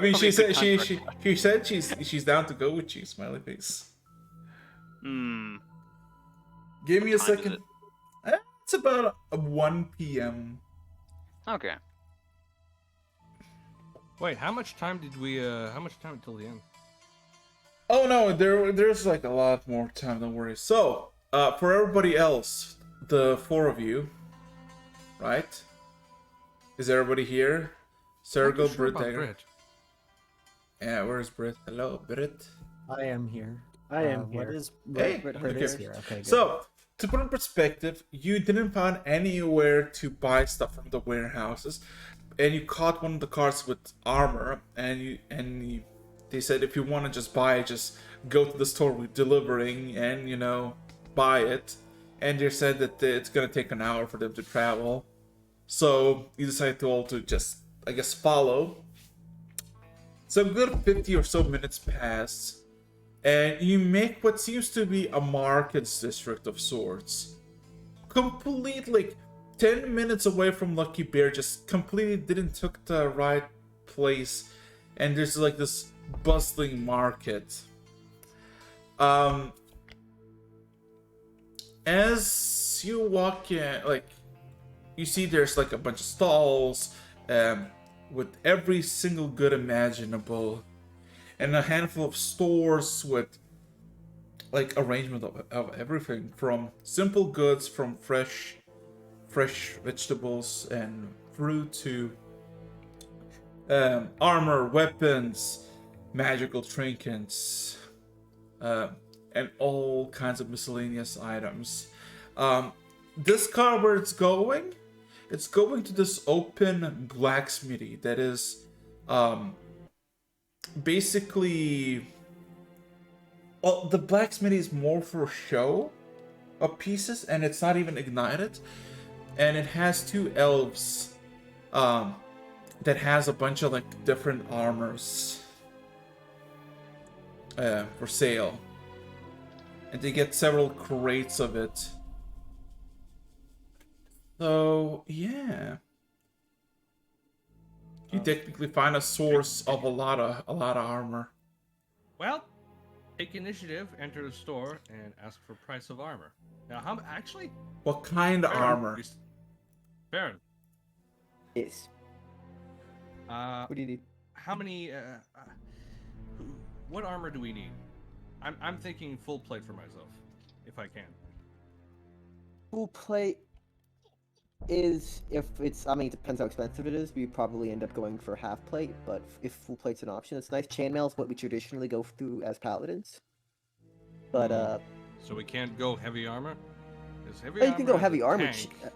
mean, probably she a good said time for she said she's down to go with you. Smiley face. Give me a What time is second. It's about 1 p.m. Okay. Wait, how much time did we? How much time until the end? Oh no, there's like a lot more time. Don't worry. So, for everybody else, the 4 of you, right? Is everybody here? Sergo, Not sure Britt, about Dagger. Brit. Yeah, where's Britt? Hello, Britt. I am here. I am What here. is Hey, Brit okay. is here? Okay, good. So, to put in perspective, you didn't find anywhere to buy stuff from the warehouses, and you caught one of the cars with armor, and they said if you want to just buy it, just go to the store with delivering and buy it. And they said that it's gonna take an hour for them to travel, so you decided to all to just, I guess, follow. So a good 50 or so minutes pass, and you make what seems to be a markets district of sorts. Complete, like, 10 minutes away from Lucky Bear, just completely didn't took the right place, and there's like this bustling market. As you walk in, like, you see there's like a bunch of stalls, with every single good imaginable, and a handful of stores with like arrangement of everything from simple goods, from fresh vegetables and fruit, to armor, weapons, magical trinkets, and all kinds of miscellaneous items. This car, where it's going to this open blacksmithy that is basically, well, the blacksmithy is more for show of pieces, and it's not even ignited, and it has 2 elves that has a bunch of like different armors for sale, and they get several crates of it. So yeah, you technically find a source of a lot of armor. Well, take initiative, enter the store, and ask for price of armor. Now, how actually? What kind of Baron, armor? Baron, Yes. What do you need? how many? What armor do we need? I'm thinking full plate for myself, if I can. Full plate is, if it's, I mean, it depends how expensive it is. We probably end up going for half plate, but if full plate's an option, it's nice. Chainmail is what we traditionally go through as paladins. But So we can't go heavy armor. 'Cause heavy you can go has a heavy armor. tank. Shit.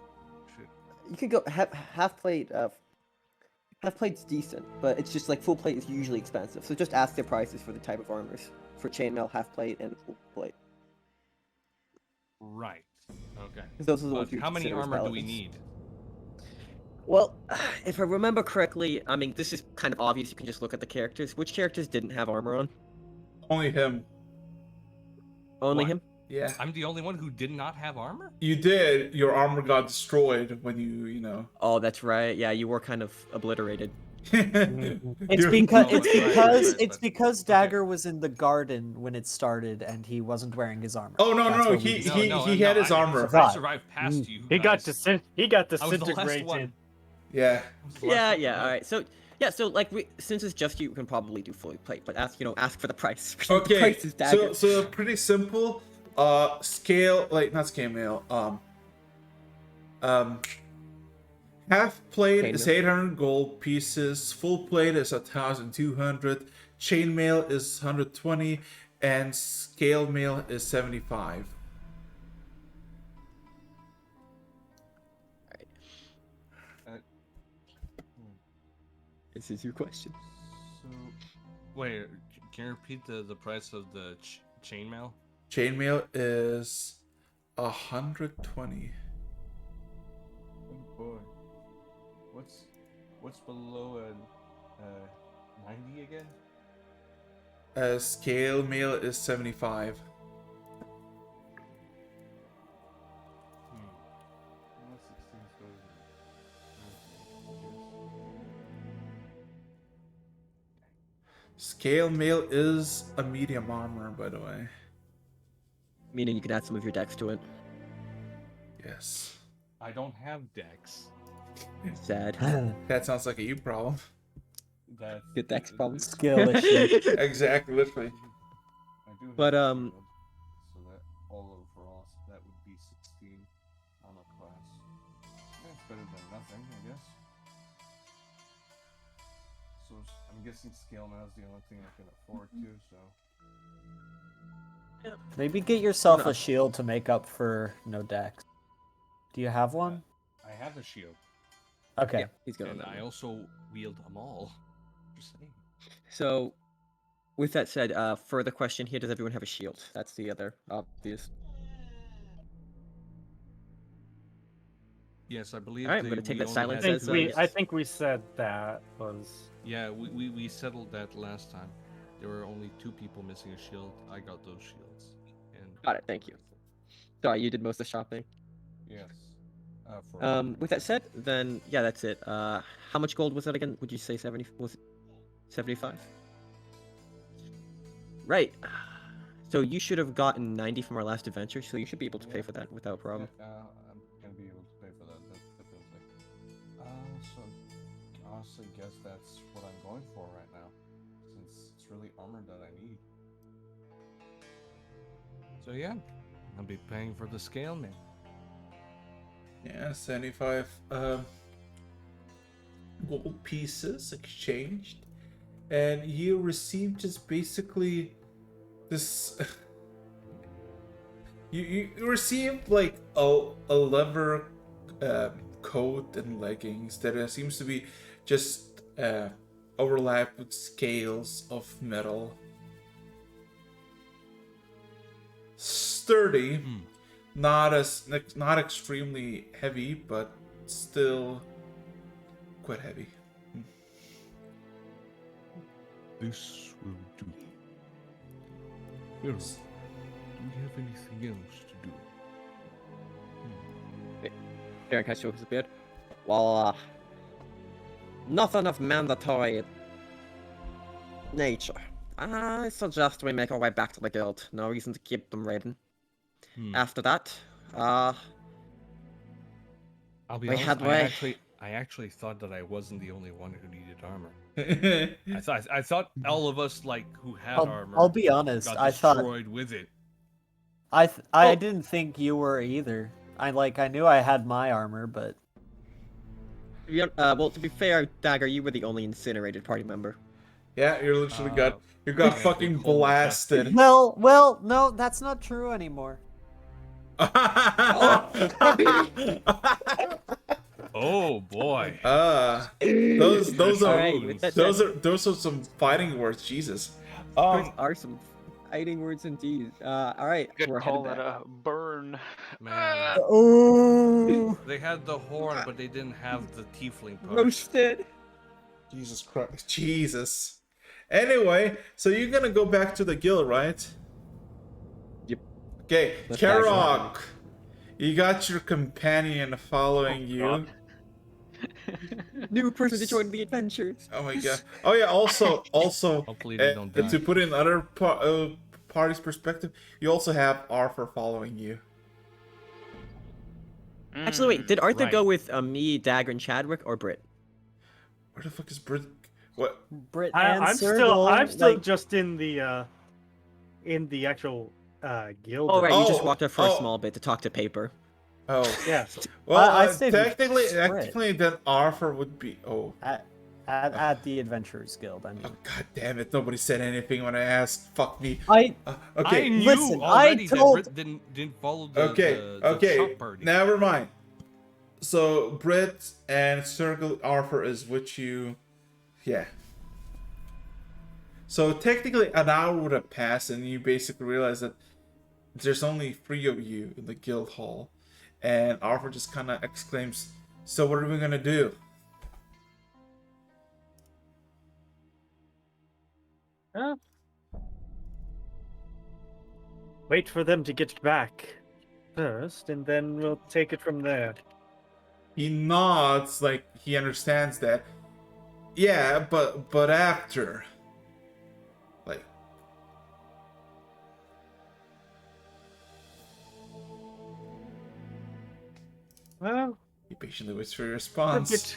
You can go half plate. Half plate's decent, but it's just like full plate is usually expensive. So just ask their prices for the type of armors for chainmail, half plate, and full plate. Right. Okay. 'Cause those are the ones But we how many consider as armor do we paladins. need? Well, if I remember correctly, I mean, this is kind of obvious. You can just look at the characters. Which characters didn't have armor on? Only him. Only What? him? Yeah. I'm the only one who did not have armor? You did. Your armor got destroyed when you know. Oh, that's right. Yeah, you were kind of obliterated. It's You're- because Oh, it's right, because right, it's but- because okay. Dagger was in the garden when it started and he wasn't wearing his armor. Oh, no, That's no, what he- we- he had his armor. I survived past you. He got guys. he I was the last disintegrated. one. Yeah. I was the last Yeah, one. yeah. All right. So Yeah, so like since it's just you, can probably do fully plate, but ask for the price. The Okay, price is dagger. so pretty simple. Scale, like not scale mail. Half plate is Chainmail. 800 gold pieces. Full plate is 1,200. Chainmail is 120, and scale mail is 75. This is your question. So, wait, can you repeat the price of the chainmail? Chainmail is 120. Oh boy, what's below a 90 again? Scale mail is 75. Scale mail is a medium armor, by the way. Meaning you can add some of your dex to it. Yes. I don't have dex. Sad. That sounds like a you problem. That's Good dex problems. Skill issue. Exactly, literally. I do have But, a shield, so that all overall, so that would be 16 on a class. Yeah, it's better than nothing, I guess. So I'm guessing scale now is the only thing I can afford to. So Maybe get yourself No. a shield to make up for no dex. Do you have one? I have a shield, Okay. Yeah, he's good on and that. I also wield them all. Just saying. So, with that said, further question here: does everyone have a shield? That's the other obvious. Yes, I believe. Alright, I'm gonna take we that only silence had as two- a- I think we said that was. Yeah, we settled that last time. There were only 2 people missing a shield. I got those shields. And Got it. Thank you. Sorry, you did most of the shopping. yes. For With that said, then yeah, that's it. How much gold was that again? Would you say 70? Was it 75? Right. So you should have gotten 90 from our last adventure, so you should be able to pay for that without a problem. I'm gonna be able to pay for that. Definitely. So honestly, guess that's what I'm going for right now, since it's really armor that I need. So yeah, I'll be paying for the scale man. Yeah, 75 gold pieces exchanged. And you receive just basically this. you receive like a leather coat and leggings that seems to be just overlapped with scales of metal. Sturdy. Not extremely heavy, but still quite heavy. This will do. Hero, do we have anything else to do? Aaron kind of shows his beard. Well, nothing of mandatory nature. I suggest we make our way back to the guild. No reason to keep them raiding. After that, I'll be we honest, had I way- actually thought that I wasn't the only one who needed armor. I thought all of us who had armor. I'll be honest. got I thought destroyed with it. I didn't think you were either. I knew I had my armor, but well, to be fair, Dagger, you were the only incinerated party member. Yeah, you're literally Uh, got I fucking got a big hole in my chest. blasted. well, no, that's not true anymore. Oh boy. Those are Alright, with that those are some fighting words, Jesus. Those are some fighting words indeed. Alright, Could we're call headed that back. a burn. Man. Oh, They had the horn, but they didn't have the tiefling part. Roasted! Jesus Christ. Jesus. Anyway, so you're gonna go back to the guild, right? Yep. Okay, Let's back Karok, you got your companion following you. God. New person to join the adventures. Oh my god. Oh yeah. Also, Hopefully they don't die. to put in other party's perspective, you also have Arthur following you. Actually, wait, did Arthur right. go with me, Dagger, and Chadwick, or Brit? Where the fuck is Brit? What? Brit and I'm Circle, still like, just in the actual guild. Oh, right, you just Oh, walked up for a oh. small bit to talk to paper. Oh. Yeah. Well, I stayed with Sprit. technically, then Arthur would be. Oh. at the Adventurers Guild. I mean, Oh, god damn it! Nobody said anything when I asked. Fuck me. I Okay. I knew Listen, I already told- that Brit didn't follow the Okay. shop party. Never mind. So Brit and Circle Arthur is with you. Yeah. So technically, an hour would have passed, and you basically realize that there's only 3 of you in the guild hall, and Arthur just kind of exclaims, "So what are we gonna do?" Wait for them to get back first, and then we'll take it from there. He nods like he understands that. Yeah, but after, like, Well, he patiently waits for your a response. it's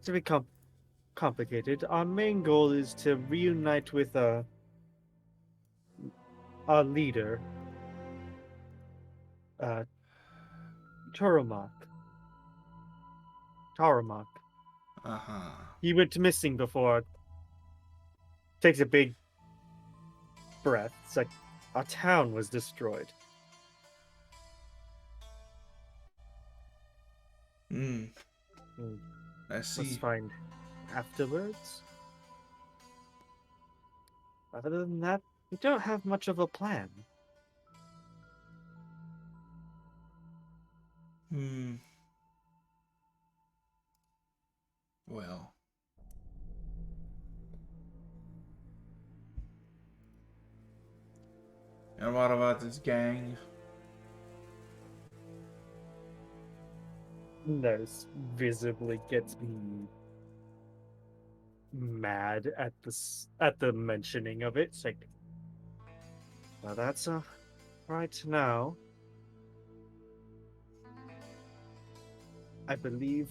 a bit complicated. Our main goal is to reunite with our leader, Tarumak. Uh-huh. He went missing before. Takes a big breath. It's like our town was destroyed. Hmm. Hmm. I Let's see. find afterwards. Other than that, we don't have much of a plan. Hmm. Well. And what about this gang? Nurse visibly gets mad at the mentioning of it. It's like, well, that's right now. I believe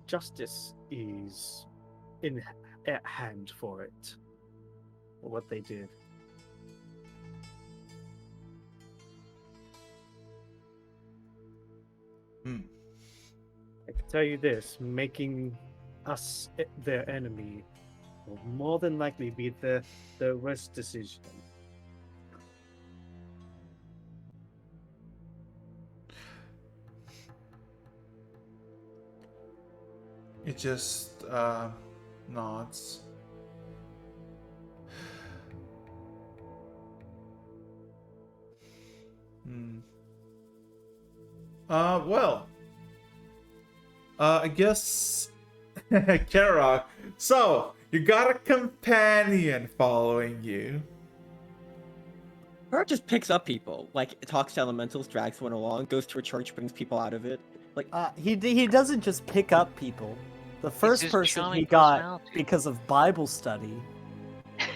justice is at hand for it. For what they did. Hmm. I can tell you this: making us their enemy will more than likely be the worst decision. It just nods. Hmm. Well. I guess Karok. So, you got a companion following you. Bert just picks up people, like talks to elementals, drags one along, goes to a church, brings people out of it. Like, he doesn't just pick up people. The first his person he charming got personality. because of Bible study.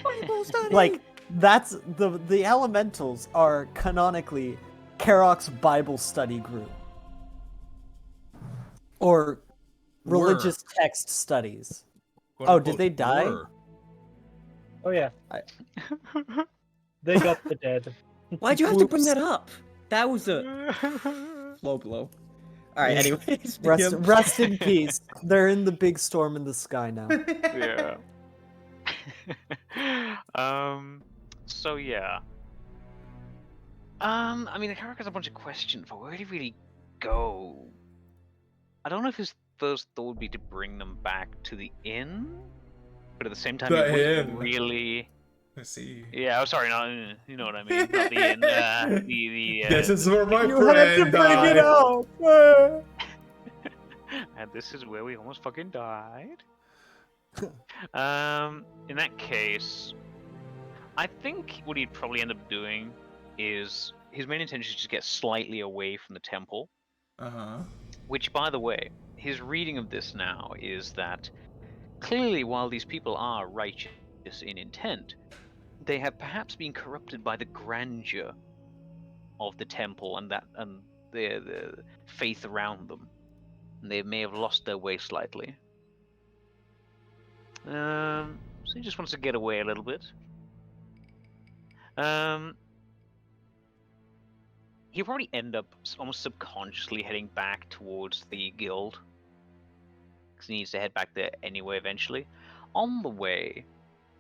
Bible study! Like, that's the elementals are canonically Karok's Bible study group. Or religious text studies. Quote, Oh, unquote, did they die? were. Oh yeah, they got the dead. Why'd you have to bring Whoops. that up? That was a low blow. Alright, Yeah. anyways. Rest in peace. They're in the big storm in the sky now. Yeah. So yeah. I mean, the character has a bunch of questions, but where do you really go? I don't know if his first thought would be to bring them back to the inn, but at the same time, The he wouldn't inn. really. I see. Yeah, I'm sorry, no, you know what I mean. Not the inn. The This is where my You had to friend bring it died. up! and this is where we almost fucking died. In that case, I think what he'd probably end up doing is his main intention is to get slightly away from the temple. Uh-huh. Which, by the way, his reading of this now is that clearly, while these people are righteous in intent, they have perhaps been corrupted by the grandeur of the temple and the faith around them. And they may have lost their way slightly. So he just wants to get away a little bit. He'll probably end up almost subconsciously heading back towards the guild. Because he needs to head back there anyway eventually. On the way,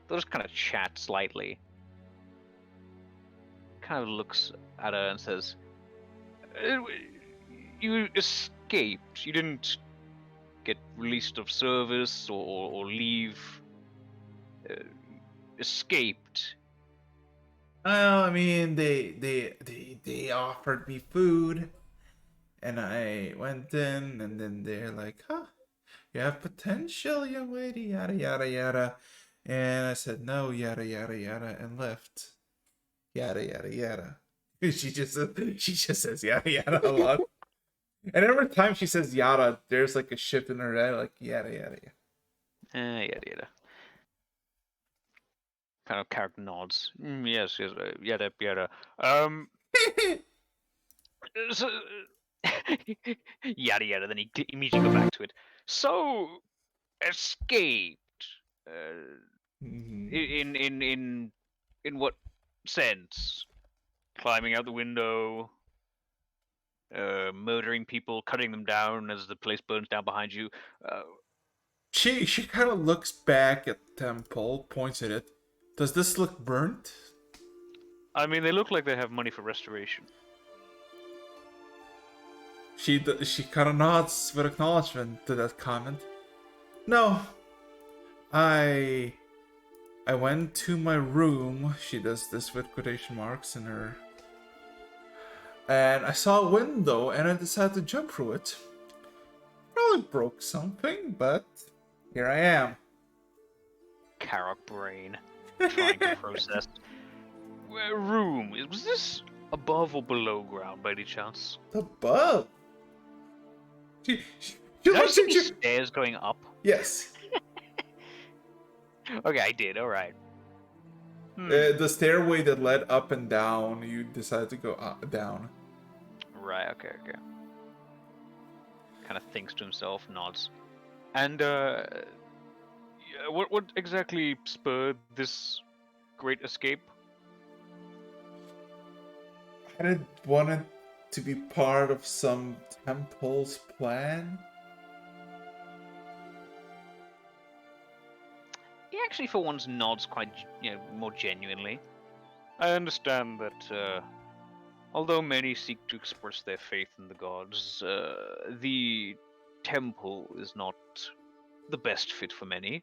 they'll just kind of chat slightly. Kind of looks at her and says, you escaped. You didn't get released of service or leave. Escaped. Well, I mean, they offered me food, and I went in, and then they're like, "Huh, you have potential, young lady, yada yada yada," and I said no, yada yada yada, and left, yada yada yada. She just says yada yada a lot, and every time she says yada, there's like a shift in her head, like yada yada yada. Yada yada. Kind of character nods. Yes, yada yada. So, yada yada. Then he immediately go back to it. So, escaped. In what sense? Climbing out the window. Murdering people, cutting them down as the place burns down behind you. She kind of looks back at the temple, points at it. Does this look burnt? I mean, they look like they have money for restoration. She kind of nods with acknowledgement to that comment. No, I went to my room. She does this with quotation marks in her. And I saw a window, and I decided to jump through it. Probably broke something, but here I am. Karok brain. Trying to process. Room. Was this above or below ground by any chance? Above. She Did I looks see at you. stairs going up? Yes. Okay, I did. All right. The stairway that led up and down, you decided to go down. Right. Okay. Kind of thinks to himself, nods, and what exactly spurred this great escape? I didn't want it to be part of some temple's plan. He actually, for once, nods quite, more genuinely. I understand that, although many seek to express their faith in the gods, the temple is not the best fit for many.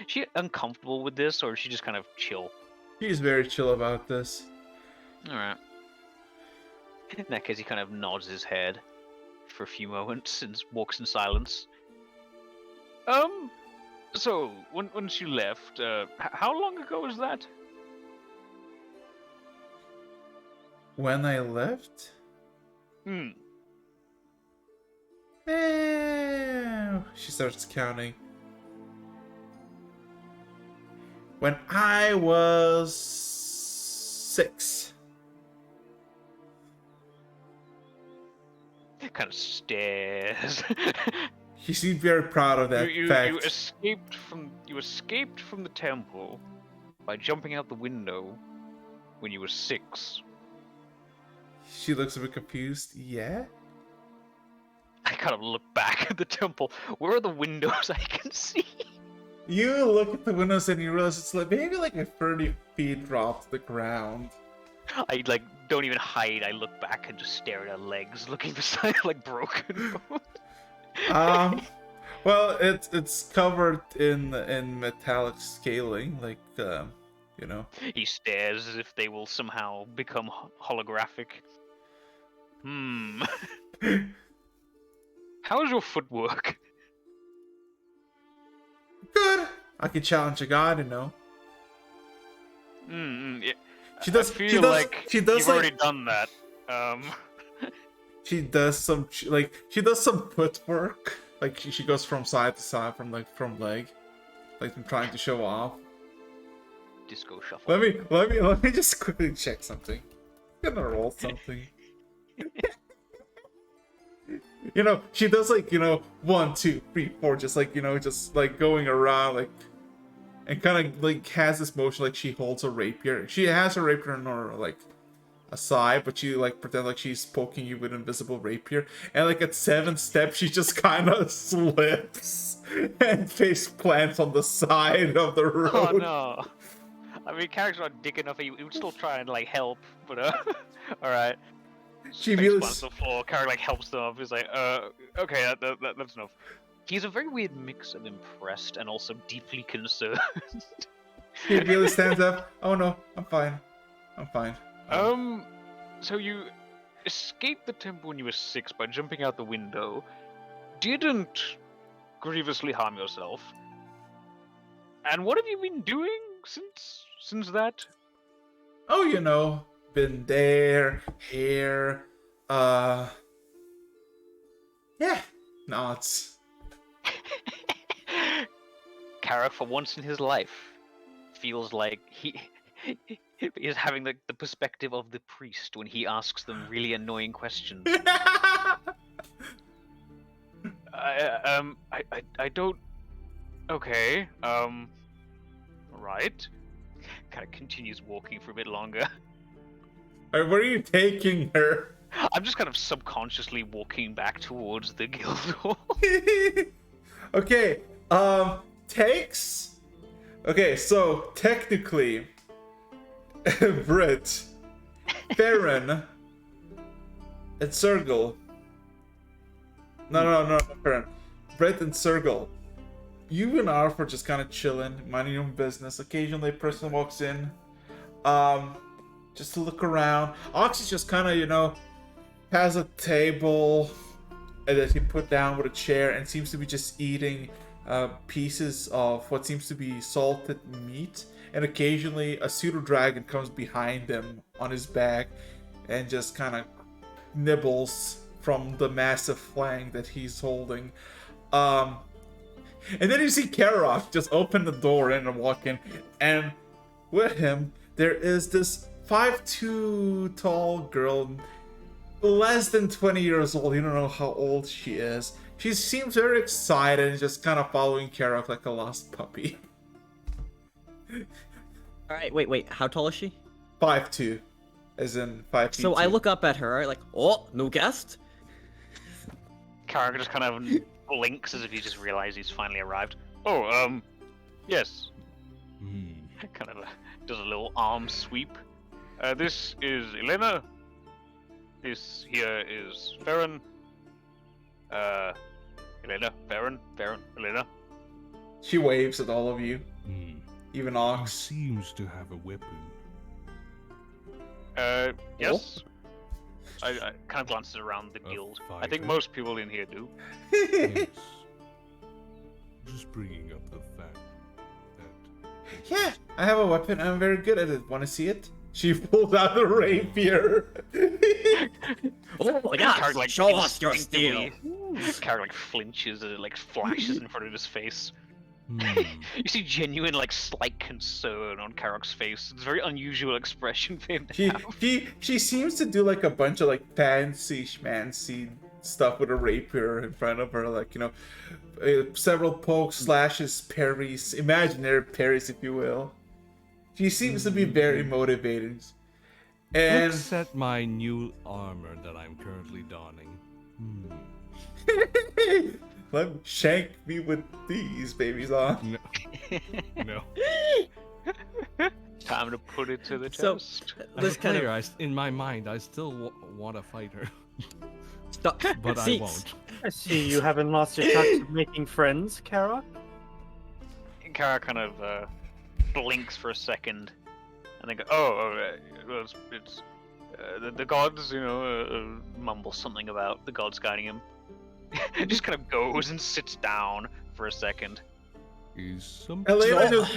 Is she uncomfortable with this, or is she just kind of chill? He's very chill about this. Alright. In that case, he kind of nods his head for a few moments and walks in silence. So, when she left, how long ago was that? When I left? She starts counting. When I was 6. Kind of stares. He seemed very proud of that fact. You escaped from the temple by jumping out the window when you were 6. She looks a bit confused. Yeah? I kind of look back at the temple. Where are the windows I can see? You look at the windows and you realize it's like maybe like a 30 feet drop to the ground. I don't even hide. I look back and just stare at her legs, looking beside like broken bones. Well, it's covered in metallic scaling, like He stares as if they will somehow become holographic. How's your footwork? Good. I can challenge a god, Yeah. She does. I feel She does. like She does. you've Like, already done that. she does some. She does some footwork. Like she goes from side to side, from leg, like I'm trying to show off. Disco shuffle. Let me just quickly check something. I'm gonna roll something. you know, she does like, you know, 1, 2, 3, 4, just like, you know, just like going around like, and kind of like has this motion like she holds a rapier. She has her rapier in her like a side, but she like pretend like she's poking you with an invisible rapier. And like at 7 steps, she just kind of slips and face plants on the side of the road. Oh no. I mean, character's not dick enough. He would still try and like help, but all right. She Face really plants on the floor. Character like helps them up. He's like, okay, that's enough. He's a very weird mix of impressed and also deeply concerned. He really stands up. Oh no, I'm fine. I'm fine. So you escaped the temple when you were 6 by jumping out the window. Didn't grievously harm yourself. And what have you been doing since that? Oh, you know, been there, here, yeah, nods. Kara, for once in his life, feels like he is having the perspective of the priest when he asks them really annoying questions. I don't. Okay. Right. Kind of continues walking for a bit longer. Where are you taking her? I'm just kind of subconsciously walking back towards the guild hall. Okay. Takes. Okay, so technically, Brit, Farron, and Sergal. No, Farron. Brit and Sergal. You and Arf are just kind of chilling, minding your own business. Occasionally, a person walks in, just to look around. Ox is just kind of, you know, has a table that he put down with a chair and seems to be just eating pieces of what seems to be salted meat. And occasionally, a pseudo dragon comes behind him on his back and just kind of nibbles from the massive flank that he's holding. And then you see Karok just open the door in and walk in, and with him there is this 5'2" tall girl, less than 20 years old. You don't know how old she is. She seems very excited and just kind of following Karok like a lost puppy. Alright, wait, how tall is she? 5'2", as in 5 feet. So I 2. look up at her, like, oh, new guest? Kara just kind of blinks as if he just realized he's finally arrived. Oh, yes. Kind of does a little arm sweep. This is Elena. This here is Farron. Elena, Farron, Elena. She waves at all of you, even He Ox. seems to have a weapon. Yes. I kind of glances around the guild. I think fighter? most people in here do. Yes. Just bringing up the fact that Yeah, I have a weapon and I'm very good at it. Want to see it? She pulls out a rapier. Oh my god, Kara, like, show us your steel! instinctively- Kara like flinches as it like flashes in front of his face. You see genuine like slight concern on Karok's face. It's a very unusual expression for him to have. She seems to do like a bunch of like fancy schmancy stuff with a rapier in front of her, like, you know, several pokes, slashes, parries, imaginary parries, if you will. She seems to be very motivated. And looks at my new armor that I'm currently donning. let me shank me with these babies on. No. Time to put it to the So, test. As this a kind player, of... in my mind, I still want to fight her, Stop. but I Seats. won't. I see you haven't lost your touch of making friends, Kara. Kara kind of blinks for a second, and then go, well, it's the gods, you know, mumble something about the gods guiding him. Just kind of goes and sits down for a second. Is some Elena just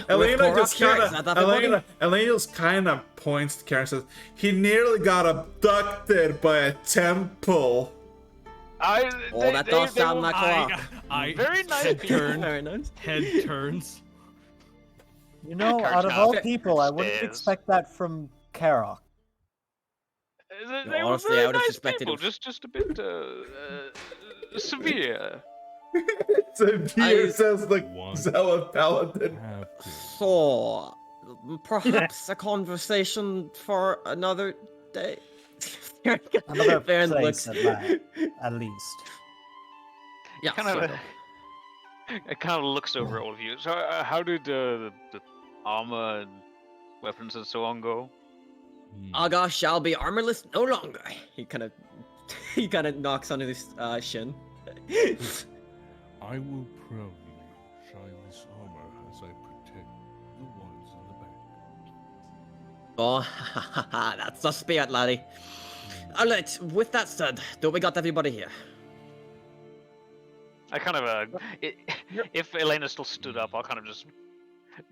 here, kind is that everybody? Elena just kind of points to Karen and says, "He nearly got abducted by a temple." Oh, that does sound like Kara. I Very nice head people. turn, Very nice. head turns. You know, out of all Karchov people, I wouldn't stares. expect that from Karok. They were honestly, very I would have nice suspected people, him. just a bit severe. So Beer sounds like One. Zealot Paladin. Have to. So, perhaps a conversation for another day. Another Baron place looks. at least. Yeah, Kind sort of. of. It kind of looks over all of you. So, how did the armor and weapons and so on go? Aga shall be armorless no longer. He kind of knocks on his shin. I will proudly shine this armor as I protect the ones in the back. Oh, that's the spirit, laddie. Alright, with that said, do we got everybody here? I kind of if Elena still stood up, I'll kind of just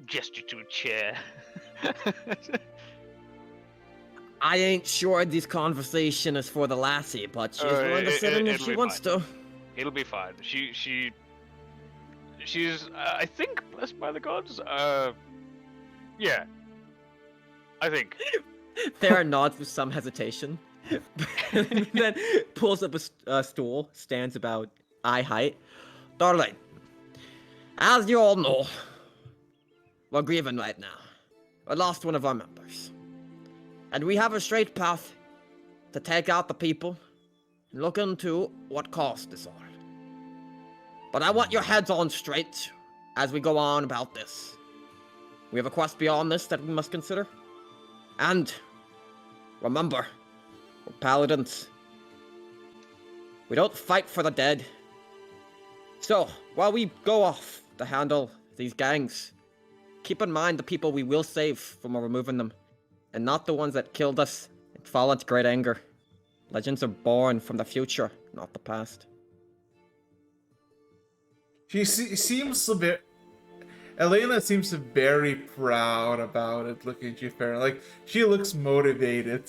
gesture to a chair. I ain't sure this conversation is for the lassie, but she's willing to sit in if it'll she be wants fine. to. It'll be fine. She's I think blessed by the gods. Yeah. I think. Thera nods with some hesitation, then pulls up a stool, stands about eye height. Darling, as you all know, we're grieving right now. We lost one of our members. And we have a straight path to take out the people and look into what caused this all. But I want your heads on straight as we go on about this. We have a quest beyond this that we must consider. And remember, we're paladins. We don't fight for the dead. So, while we go off to handle these gangs, keep in mind the people we will save from removing them, and not the ones that killed us and fall into great anger. Legends are born from the future, not the past. She seems a bit. Elena seems very proud about it. Looking at you, Farron, like she looks motivated.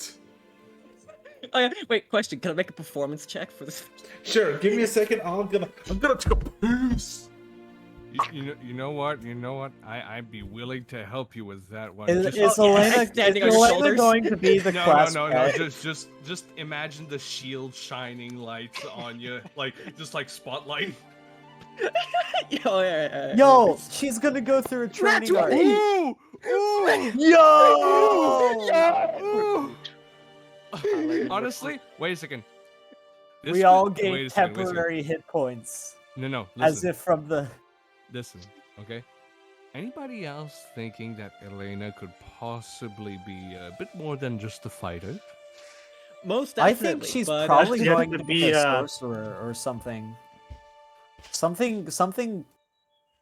Oh yeah, wait, question. Can I make a performance check for this? Sure, give me a second. I'm gonna take a piss. You know what? I'd be willing to help you with that one. Is Just- Elena, standing is on your Elena shoulders. going to be the no, class no. rep? Just imagine the shield shining lights on you, like just like spotlight. Yo, she's gonna go through a training arc. Ooh, ooh, Yo! ooh. Honestly, wait a second. This We all wait gain a second, wait a second. temporary hit points. No, As listen. if from the... Listen, okay? Anybody else thinking that Elena could possibly be a bit more than just a fighter? Most I definitely. think she's but, probably she going has to to be be, a sorcerer or something. Something...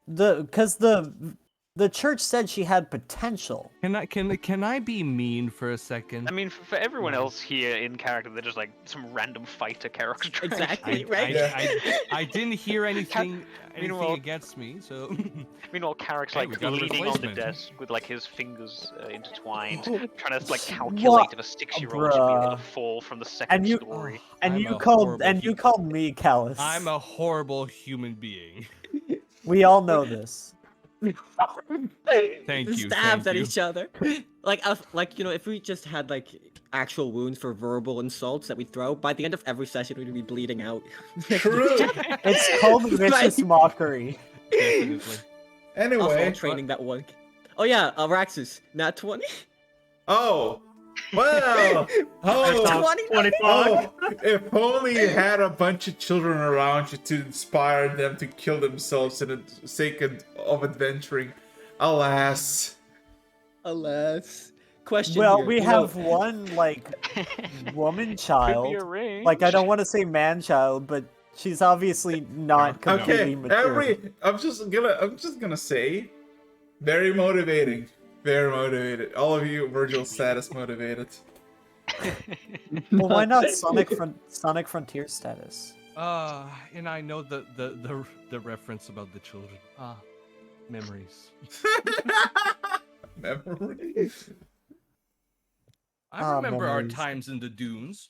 Because the church said she had potential. Can I be mean for a second? I mean, for everyone else here in character, they're just like some random fighter character. Exactly, I, right? I didn't hear anything Meanwhile- against me, so Meanwhile, Carrick's Hey, like we got a leaning on the replacement. desk with like his fingers intertwined, trying to like What? calculate if a 6-year-old should be able Bruh. to fall from the second And you- story. And I'm you a called horrible called me callous. I'm a horrible human being. We all know this. Thank you. Stabs thank at you. each other. Like, you know, if we just had like actual wounds for verbal insults that we throw, by the end of every session we'd be bleeding out. True. It's called vicious mockery. Definitely. Also, Anyway. training that one. Oh yeah, Raxus, nat 20. Oh. Well. Oh. 20. Oh, if only you had a bunch of children around you to inspire them to kill themselves in the sake of adventuring. Alas. Alas. Question. Well, here, we you have know- one like woman Could be child. arranged. Like I don't want to say man child, but she's obviously not completely Okay, mature. I'm just gonna say, very motivating. Very motivated. All of you, Virgil status motivated. Well, why not Sonic Frontier status? And I know the reference about the children. Memories. Memories. I remember our memories. times in the dunes.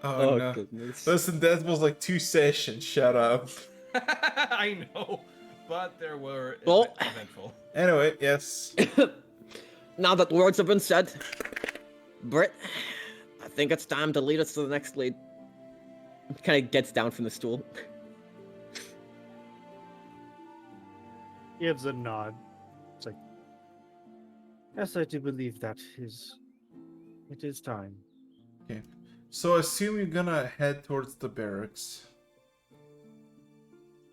Oh, no. goodness. Listen, that was like 2 sessions. Shut up. I know, but there were Well- eventful. Anyway, yes. Now that words have been said, Britt, think it's time to lead us to the next lead. Kind of gets down from the stool. Gives a nod. It's like, yes, I do believe it is time. Okay. So I assume you're gonna head towards the barracks.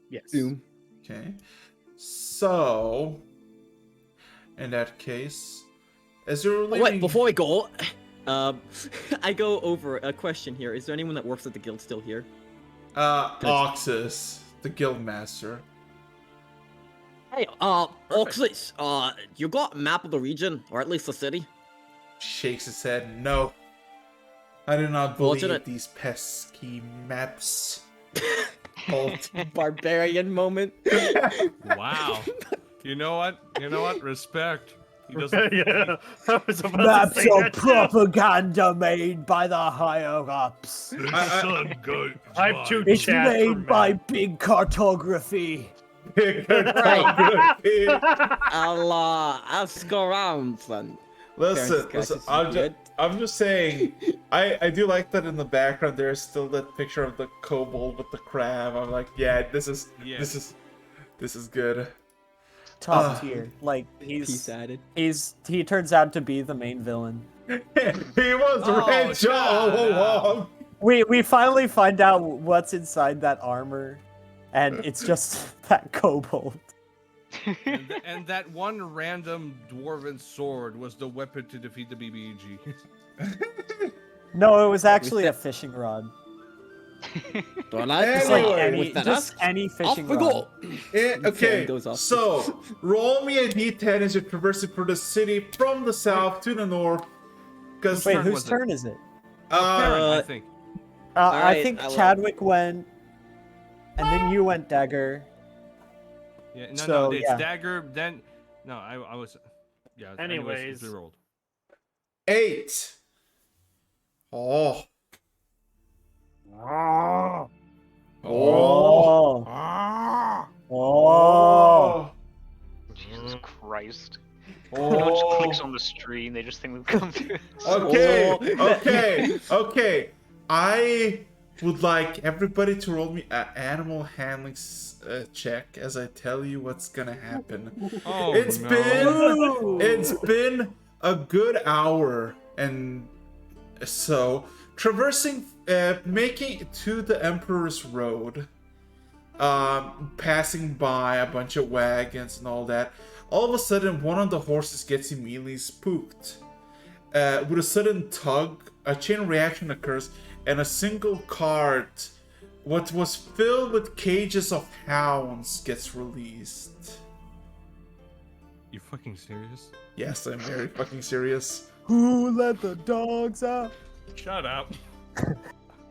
Yes. Boom. Okay. So, in that case, as you're leaving... Wait, before we go, I go over a question here. Is there anyone that works at the guild still here? Oxus, the guild master. Hey, Oxley, you got a map of the region, or at least the city? Shakes his head. No. I do not Well, it's believe in these pesky maps. Barbarian moment. Wow. You know what? Respect. He doesn't. Yeah, I was about to Maps say of that too. propaganda made by the higher ups. Son, good. I'm too It's chat for made by men. big cartography. I'll ask around then. Listen, Parents' listen, catches I'm just saying, I do like that in the background there's still that picture of the kobold with the crab. I'm like, yeah, this is good. Top tier. Like Peace added. he turns out to be the main villain. He was Oh, red shut all up. along. We finally find out what's inside that armor, and it's just that kobold. And that one random dwarven sword was the weapon to defeat the BBG. No, it was actually a fishing rod. Don't I? Just Anyway, like any, with that just ask, any off fishing we rod. go. Okay, goes off. so roll me a d10 as you're traversing through the city from the south to the north. Because Wait, turn whose was it? turn is it? Karen, I think. I Alright, think I will- Chadwick went, and then you went, Dagger. Yeah, no, So, it's yeah. dagger. Then, no, I was. Yeah. Anyways. we rolled. 8. Oh. Oh, Oh. Oh. Jesus Christ. Oh. No one just clicks on the stream, they just think we've come to it. Okay, Oh. okay. I would like everybody to roll me an animal handling check as I tell you what's gonna happen. Oh, It's been a good hour, and so traversing, making it to the Emperor's Road, passing by a bunch of wagons and all that. All of a sudden, one of the horses gets immediately spooked. With a sudden tug, a chain reaction occurs, and a single cart, what was filled with cages of hounds, gets released. You fucking serious? Yes, I'm very fucking serious. Who let the dogs out? Shut up.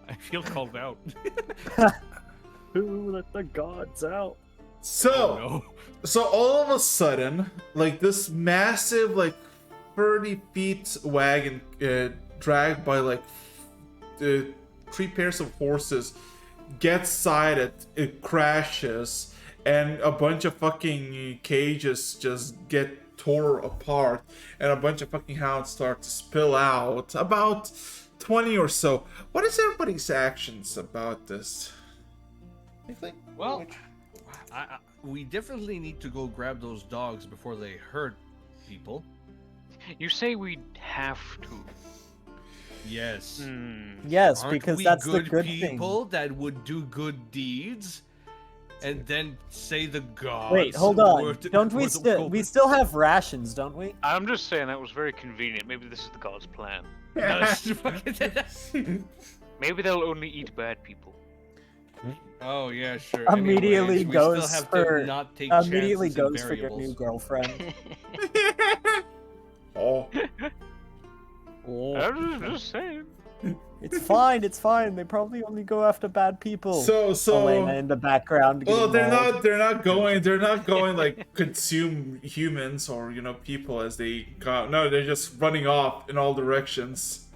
I feel called out. who let the gods out? So, Oh, no. so all of a sudden, like this massive, like 30 feet wagon, dragged by like 3 pairs of horses, gets sighted, it crashes, and a bunch of fucking cages just get tore apart, and a bunch of fucking hounds start to spill out. About 20 or so. What is everybody's actions about this? Anything? Well, we definitely need to go grab those dogs before they hurt people. You say we have to. Yes. Yes, Aren't because we that's the good good people that would do good deeds, and then say the gods. Wait, hold were on. the- Don't we were the still culprits. have rations, don't we? I'm just saying that was very convenient. Maybe this is the god's plan. Maybe they'll only eat bad people. Oh yeah, sure. Immediately Anyways, we goes still have for to not take immediately chances and goes for your new variables. girlfriend. Oh. I'm just saying. It's fine. It's fine. They probably only go after bad people. So Elena in the background. well, getting mauled. they're not going like consume humans or people as they go. No, they're just running off in all directions.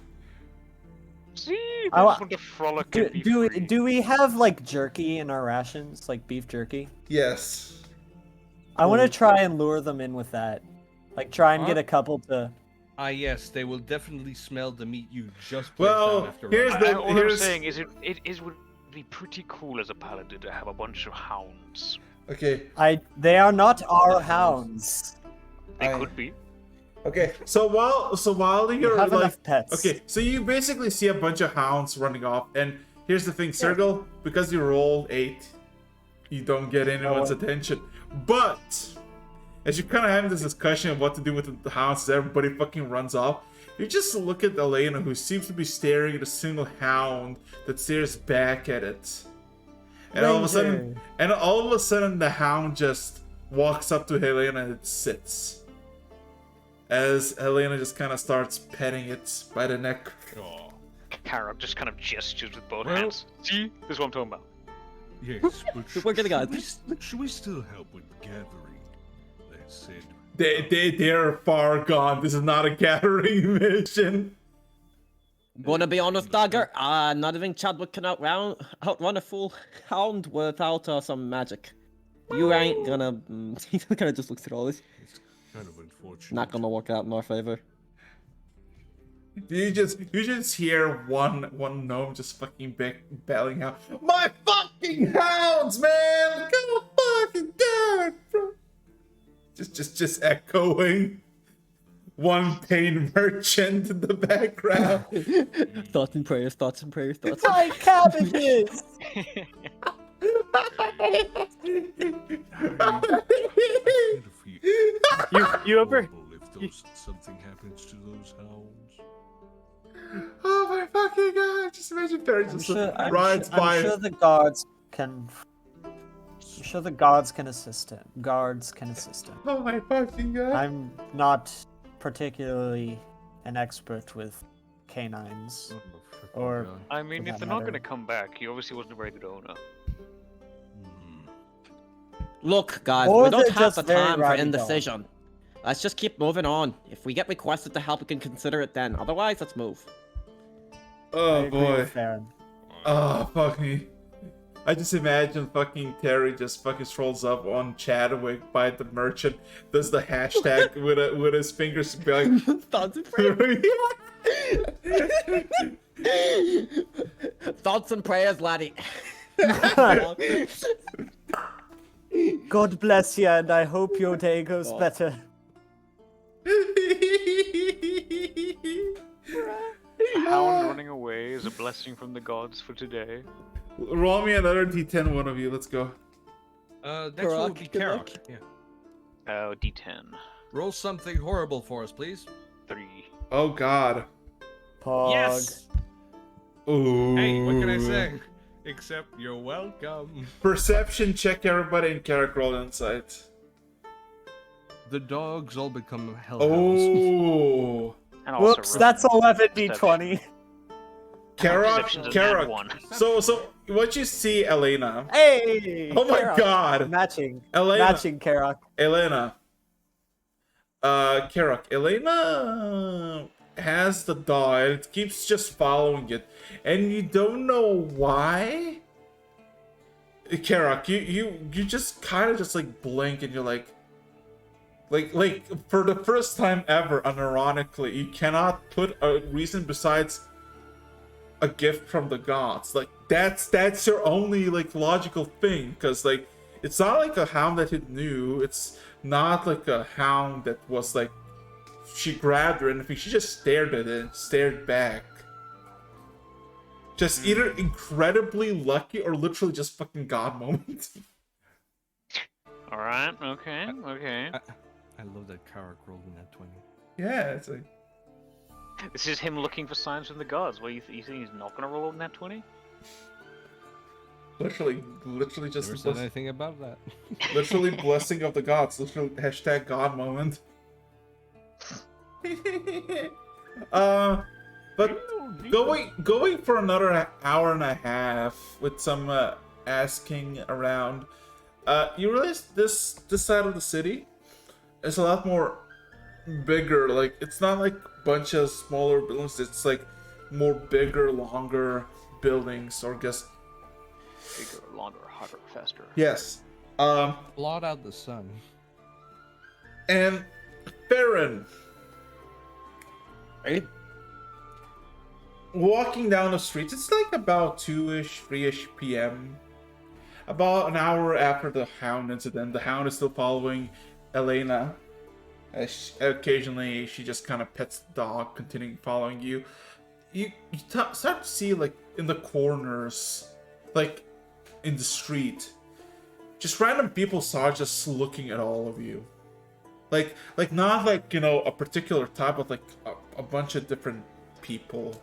See, they I just want to frolic and be free. Do we have like jerky in our rations, like beef jerky? Yes. I want to try and lure them in with that. Like try and get Huh? a couple to Yes, they will definitely smell the meat you just placed Well, down after here's running. the- All I'm here's- saying is it would be pretty cool as a paladin to have a bunch of hounds. Okay. They are not our hounds. They I- could be. Okay. So while We you're have like, enough pets. okay, so you basically see a bunch of hounds running off, and here's the thing, Sergal, because you rolled 8, you don't get anyone's Oh. attention. But as you're kind of having this discussion of what to do with the hounds, as everybody fucking runs off, you just look at Elena, who seems to be staring at a single hound that stares back at it. And all of a sudden, the hound just walks up to Helena and it sits. As Helena just kind of starts petting it by the neck. Oh, Karok just kind of gestures with both Well- hands. See? This is what I'm talking about. yes, but We're gonna go. should we still help with gathering? They said. They're far gone. This is not a gathering mission. Gonna be honest, Dagger. Not even Chadwick can outrun a full hound without some magic. You ain't gonna. He kind of just looks at all this. It's kind of unfortunate. Not gonna work out in our favor. You just hear one gnome just fucking belling out, "My fucking hounds, man! Look how fucking good, bro!" Just echoing. One pain merchant in the background. Thoughts and prayers. Thoughts and prayers. Thoughts. My cabbages! You ever- If something happens to those hounds. Oh my fucking god! Just imagine Perry just rides I'm by. sure the guards can. I'm sure the guards can assist him. Guards can assist him. Oh my fucking god! I'm not particularly an expert with canines. Or- I mean, For if that they're not matter. gonna come back, he obviously wasn't a very good owner. Look, guys, Or we don't they're have the just very time for ragdoll. indecision. Let's just keep moving on. If we get requested to help, we can consider it then. Otherwise, let's move. I Oh agree boy! with Farron. Oh fuck me! I just imagine fucking Terry just fucking strolls up on Chadwick by the merchant, does the hashtag with his fingers, be like, Thoughts and prayers. Thoughts and prayers, laddie. God bless you, and I hope your day goes better. Hound running away is a blessing from the gods for today. Roll me another D10, one of you. Let's go. Next Karak, one will be good Karak. luck. Yeah. Oh, D10. Roll something horrible for us, please. 3. Oh god. Pog. Yes. Ooh. Hey, what can I say? Except you're welcome. Perception check, everybody, and character roll insight. The dogs all become hellhounds. Oh. And also Whoops, that's 11d20. Perception's a nat Karak. 1. So what you see, Elena? Hey! Oh my Karak. god. Matching. Elena. Matching, Karak. Elena. Karak. Elena has the dog and it keeps just following it. And you don't know why? Karak, you just kind of just like blink and you're like for the first time ever, unironically, you cannot put a reason besides a gift from the gods. Like that's your only like logical thing, because like it's not like a hound that it knew. It's not like a hound that was like she grabbed her or anything. She just stared at it, stared back. Just either incredibly lucky or literally just fucking god moment. Alright, okay, okay. I love that Karak rolled in that 20. Yeah, it's like This is him looking for signs from the gods. What, you think he's not gonna roll in that 20? literally just Never said anything about that. literally blessing of the gods. Literally hashtag god moment. But going for another hour and a half with some asking around, you realize this side of the city is a lot more bigger. Like it's not like a bunch of smaller buildings. It's like more bigger, longer buildings, or just Bigger, longer, hotter, faster. yes. Blot out the sun. And Farron, Right? Walking down the streets, it's like about 2-ish, 3-ish p.m. About an hour after the Hound incident, the Hound is still following Elena. Occasionally, she just kind of pets the dog, continuing following you. You start to see, like, in the corners, like, in the street, just random people start just looking at all of you. Like not like, a particular type, but like a bunch of different people.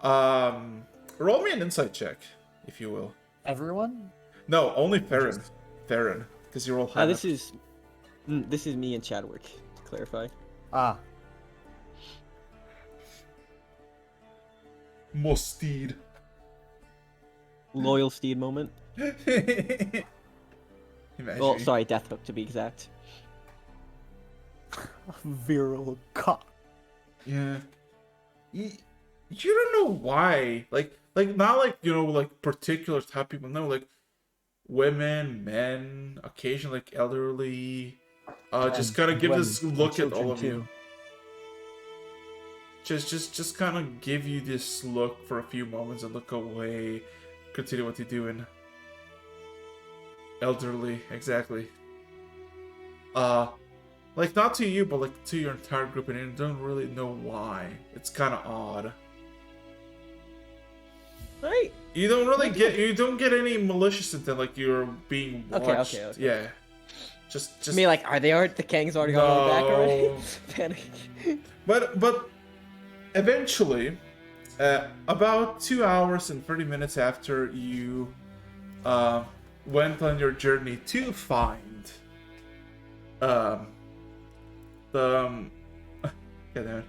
Roll me an insight check, if you will. Everyone? No, only Theron. Theron, because you roll high. This is me and Chadwick, to clarify. Ah. Mosteed. Loyal steed moment. Imagine. Well, sorry, Death Hook to be exact. Virile cock. Yeah. You don't know why. Like not like, like particular type of people. No, like women, men, occasionally like elderly. Just kind of give this look at all of you. Just kind of give you this look for a few moments and look away. Continue what you're doing. Elderly, exactly. Like not to you, but like to your entire group, and you don't really know why. It's kind of odd. Right. You don't get any malicious intent, like you're being watched. Okay. Yeah. Just. I mean, like, aren't the Kangs already on my back already? Panic. But eventually, about 2 hours and 30 minutes after you went on your journey to find God damn it.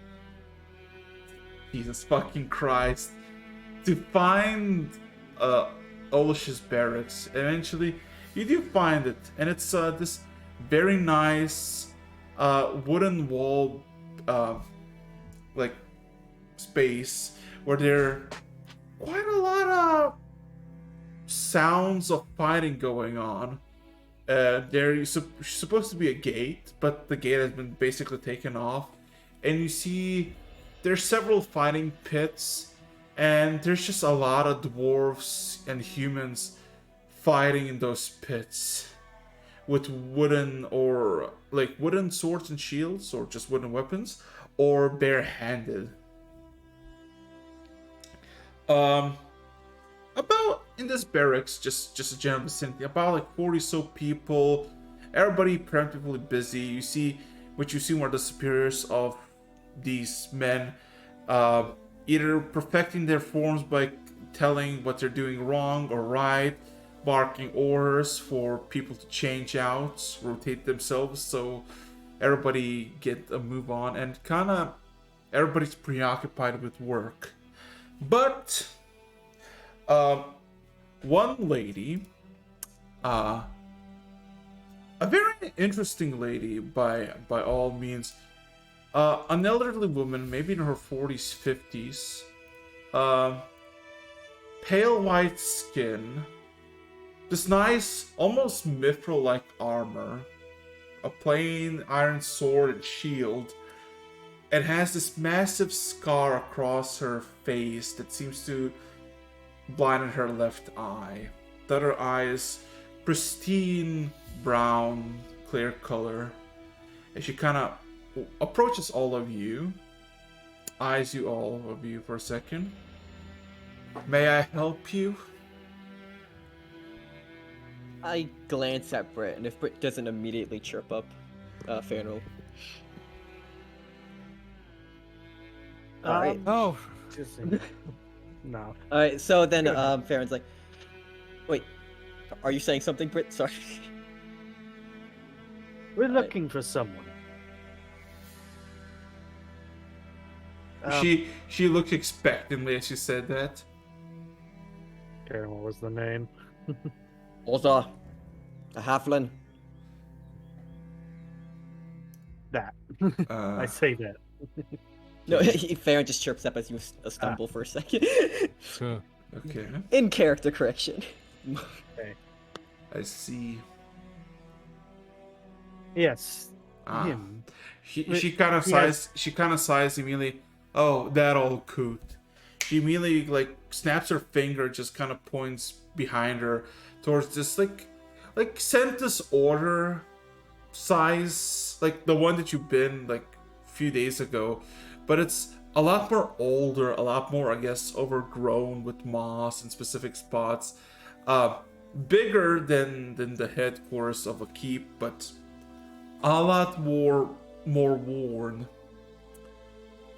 Jesus fucking Christ. To find Olish's barracks, eventually you do find it, and it's this very nice wooden wall like space where there are quite a lot of sounds of fighting going on. There's supposed to be a gate, but the gate has been basically taken off, and you see there's several fighting pits, and there's just a lot of dwarves and humans fighting in those pits with wooden swords and shields, or just wooden weapons, or barehanded. About in this barracks, just a general vicinity, about like 40 so people, everybody preemptively busy. You see are the superiors of these men, either perfecting their forms by telling what they're doing wrong or right, barking orders for people to change out, rotate themselves so everybody get a move on, and kind of everybody's preoccupied with work. But one lady, a very interesting lady by all means, an elderly woman, maybe in her 40s, 50s, pale white skin, this nice, almost mithril-like armor, a plain iron sword and shield, and has this massive scar across her face that seems to blind her left eye. The other eye is pristine brown, clear color. And she kind of approaches all of you, eyes you all of you for a second. May I help you? I glance at Britt, and if Britt doesn't immediately chirp up, Fanrel. Alright. Oh. Interesting. No. Alright, so then Farron's like, wait, are you saying something, Britt? Sorry. We're looking for someone. She looked expectantly as she said that. Okay, what was the name? Oza, a halfling. That. I say that. No, Farron just chirps up as you stumble for a second. So, Okay. In character correction. I see. Yes. Ah. Him. She kind of sighs. She kind of sighs immediately. Oh, that old coot. She immediately like snaps her finger, just kind of points behind her towards this like sent this order size, like the one that you've been like a few days ago, but it's a lot more older, a lot more, I guess, overgrown with moss in specific spots. Bigger than the headquarters of a keep, but a lot more worn.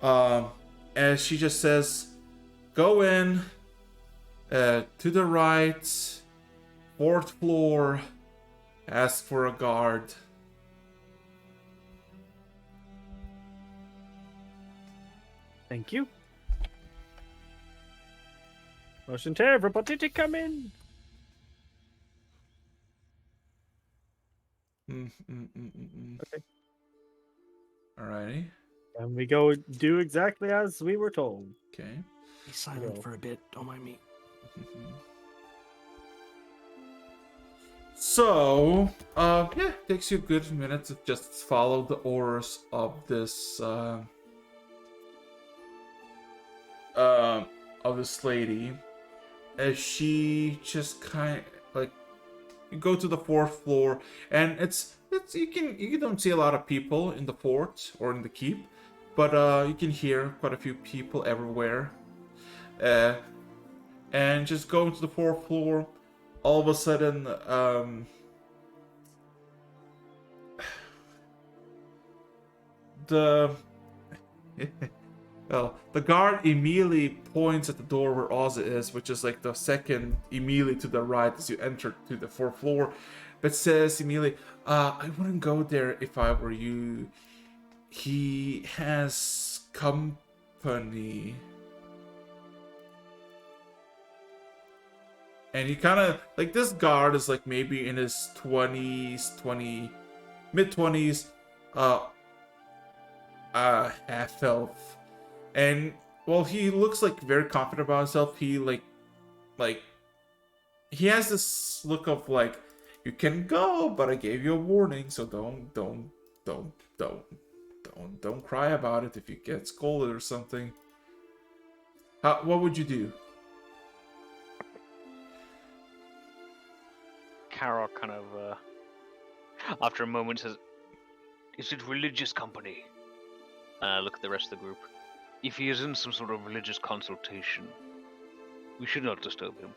As she just says, go in, to the right, 4th floor, ask for a guard. Thank you. Motion to everybody to come in. Okay. Alrighty. And we go do exactly as we were told. Okay. Be silent Go. for a bit. Don't mind me. So, yeah, takes you a good minute to just follow the orders of this, of this lady, as she just kind of like, you go to the 4th floor, and it's you don't see a lot of people in the fort or in the keep, but you can hear quite a few people everywhere. And just going to the 4th floor, all of a sudden, the guard immediately points at the door where Ozzy is, which is like the second immediately to the right as you enter to the 4th floor, but says immediately, I wouldn't go there if I were you. He has company. And he kind of, like, this guard is like maybe in his mid-20s, half-elf. And while he looks like very confident about himself, he like he has this look of like, you can go, but I gave you a warning, so don't cry about it if you get scolded or something. What would you do? Karok kind of, after a moment says, "Is it religious company?" And I look at the rest of the group. If he is in some sort of religious consultation, we should not disturb him.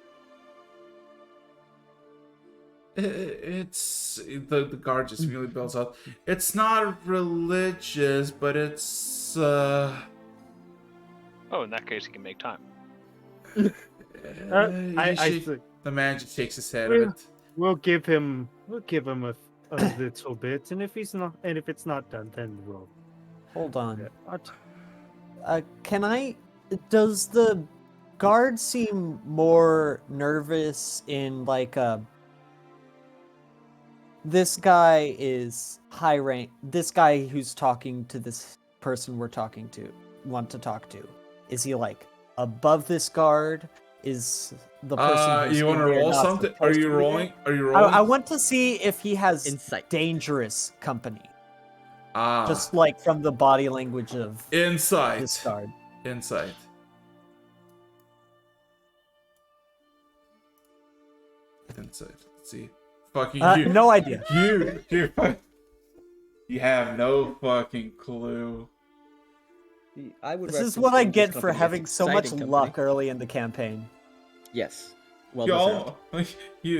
It's the guard just really bells out. It's not religious, but it's Oh, in that case, he can make time. The man just shakes his head a bit. We'll give him a little bit, and if it's not done, then we'll. Hold on. What? Does the guard seem more nervous in like this guy is high rank, this guy who's talking to this person want to talk to, is he like above this guard? Is the person you want to roll something? Are you rolling? I want to see if he has Insight. dangerous company. Ah, Just like from the body language of insight. this guard. Insight. Let's see. Fucking you. No idea. You have no fucking clue. I would. This is reference what I dangerous get for company as having so much exciting luck company. early in the campaign. Yes. Well deserved. Yeah.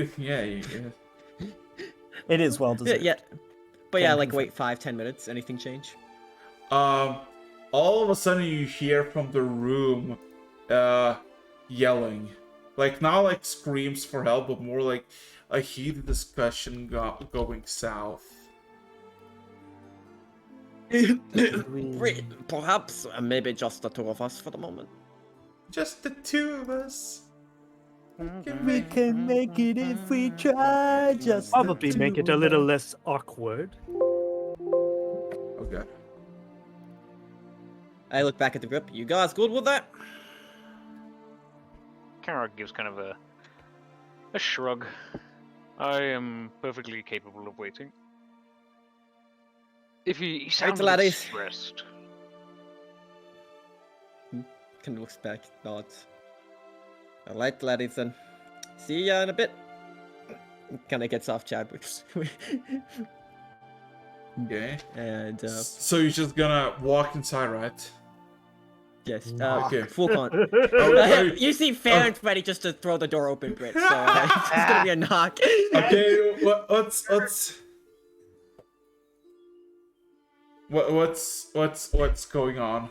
It is well Yeah, deserved. yeah. But yeah, Thank like you for- wait 5-10 minutes. Anything change? All of a sudden you hear from the room, yelling, like not like screams for help, but more like a heated discussion going south. Perhaps maybe just the two of us for the moment. Just the two of us. We can make it if we try. Just Probably the make it two a of little us. less awkward. Okay. I look back at the group. You guys good with that? Karok gives kind of a shrug. I am perfectly capable of waiting. If he sounds a bit laddies. stressed. kind of looks back, nods. Alright, laddies then. See ya in a bit. Kind of gets off Chadwick's. Okay. And, So you're just gonna walk inside, right? yes, Okay. full con. Okay. You see Farron's ready just to throw the door open, Brit, so it's gonna be a knock. Okay. What's going on?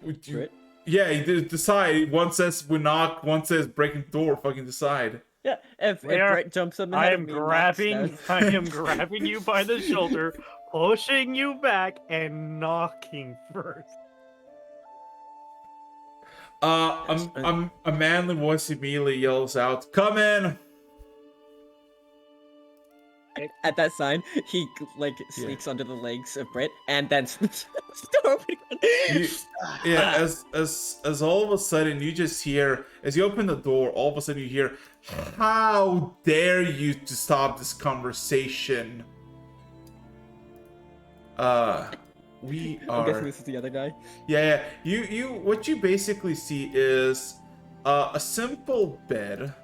Would you- Brit? Yeah, you decide. One says we knock. One says breaking the door. Fucking decide. Yeah, if Where? Brit jumps up I ahead am of me, knocks down. I am grabbing you by the shoulder, pushing you back, and knocking first. A manly voice immediately yells out, "Come in!" At that sign, he like sneaks under the legs of Brit and then the door open again. As all of a sudden you just hear, as you open the door, all of a sudden you hear, "How dare you to stop this conversation?" We I'm guessing are. this is the other guy. Yeah. What you basically see is a simple bed,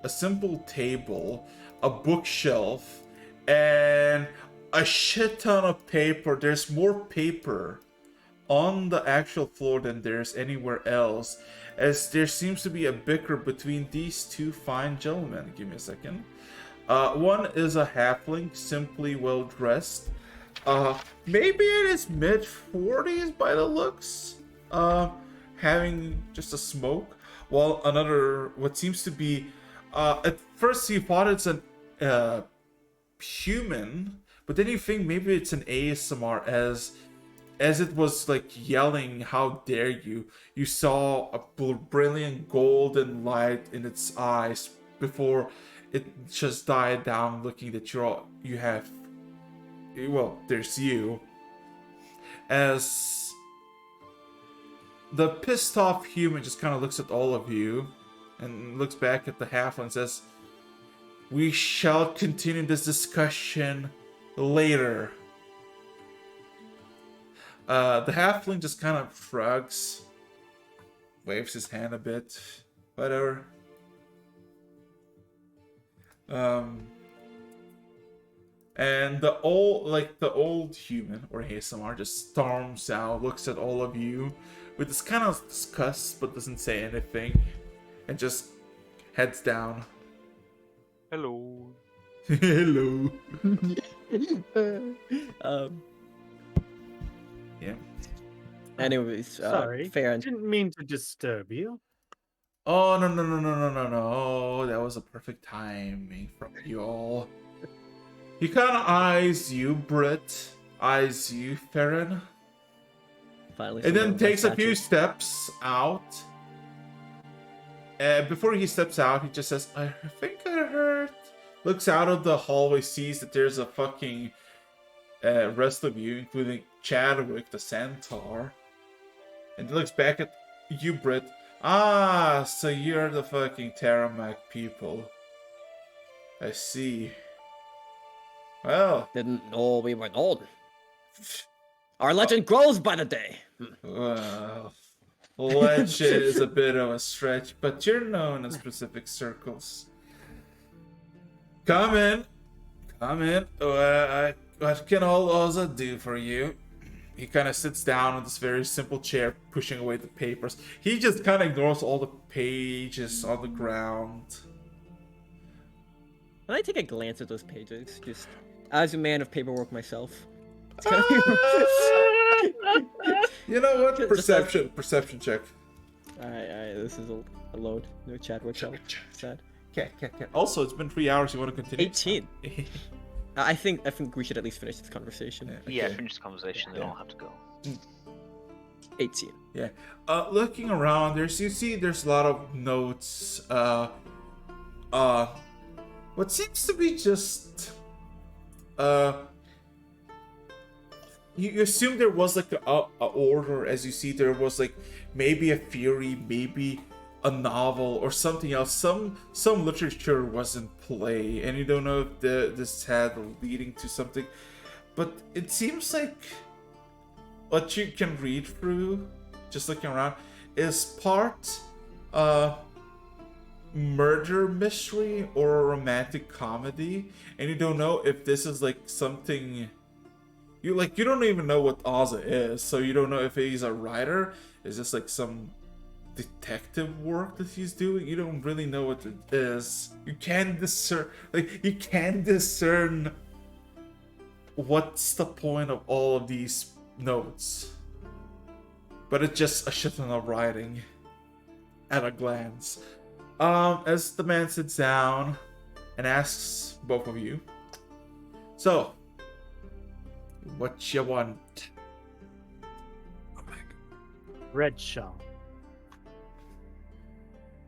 a simple table, a bookshelf, and a shit ton of paper. There's more paper on the actual floor than there's anywhere else, as there seems to be a bicker between these two fine gentlemen. Give me a second. One is a halfling, simply well dressed. Maybe in his mid-40s by the looks, having just a smoke, while another, what seems to be, at first he thought it's an human, but then you think maybe it's an ASMR, as it was like yelling, "How dare you!" You saw a brilliant golden light in its eyes before it just died down, looking that you have. Well, there's you. As the pissed off human just kind of looks at all of you and looks back at the halfling and says, "We shall continue this discussion later." The halfling just kind of shrugs, waves his hand a bit, whatever. And the old human, or ASMR, just storms out, looks at all of you with this kind of disgust, but doesn't say anything, and just heads down. Hello. Hello. Yeah. Anyways, Sorry, fair I and didn't mean to disturb you. Oh, no. That was a perfect timing from you all. He kind of eyes you, Brit. Eyes you, Farron. finally. And then someone with takes a few stature. steps out. Before he steps out, he just says, "I think I heard." Looks out of the hallway, sees that there's a fucking rest of you, including Chadwick, the centaur. And he looks back at you, Brit. "Ah, so you're the fucking Tarumak people. I see. Well, Didn't know we were known. Our legend grows by the day. well, legend is a bit of a stretch, but you're known in specific circles. Come in. What can all Oza do for you?" He kind of sits down on this very simple chair, pushing away the papers. He just kind of ignores all the pages on the ground. Can I take a glance at those pages? Just as a man of paperwork myself. You know what? Just Perception check. Alright, this is a load. No Chadwick help. Sad. Okay. Also, it's been 3 hours. You want to continue? 18. I think we should at least finish this conversation. Yeah, Okay. finish the conversation. They all have to go. 18. Yeah. Looking around, there's a lot of notes. What seems to be just you assume there was like a order, as you see there was like maybe a theory, maybe a novel or something else. Some literature was in play, and you don't know if this had leading to something. But it seems like what you can read through just looking around, is part murder mystery or a romantic comedy, and you don't know if this is like something you don't even know what Ozza is, so you don't know if he's a writer. Is this like some detective work that he's doing? You don't really know what it is. You can't discern what's the point of all of these notes. But it's just a shit ton of writing at a glance. As the man sits down and asks both of you, so, what you want? Red Shaw.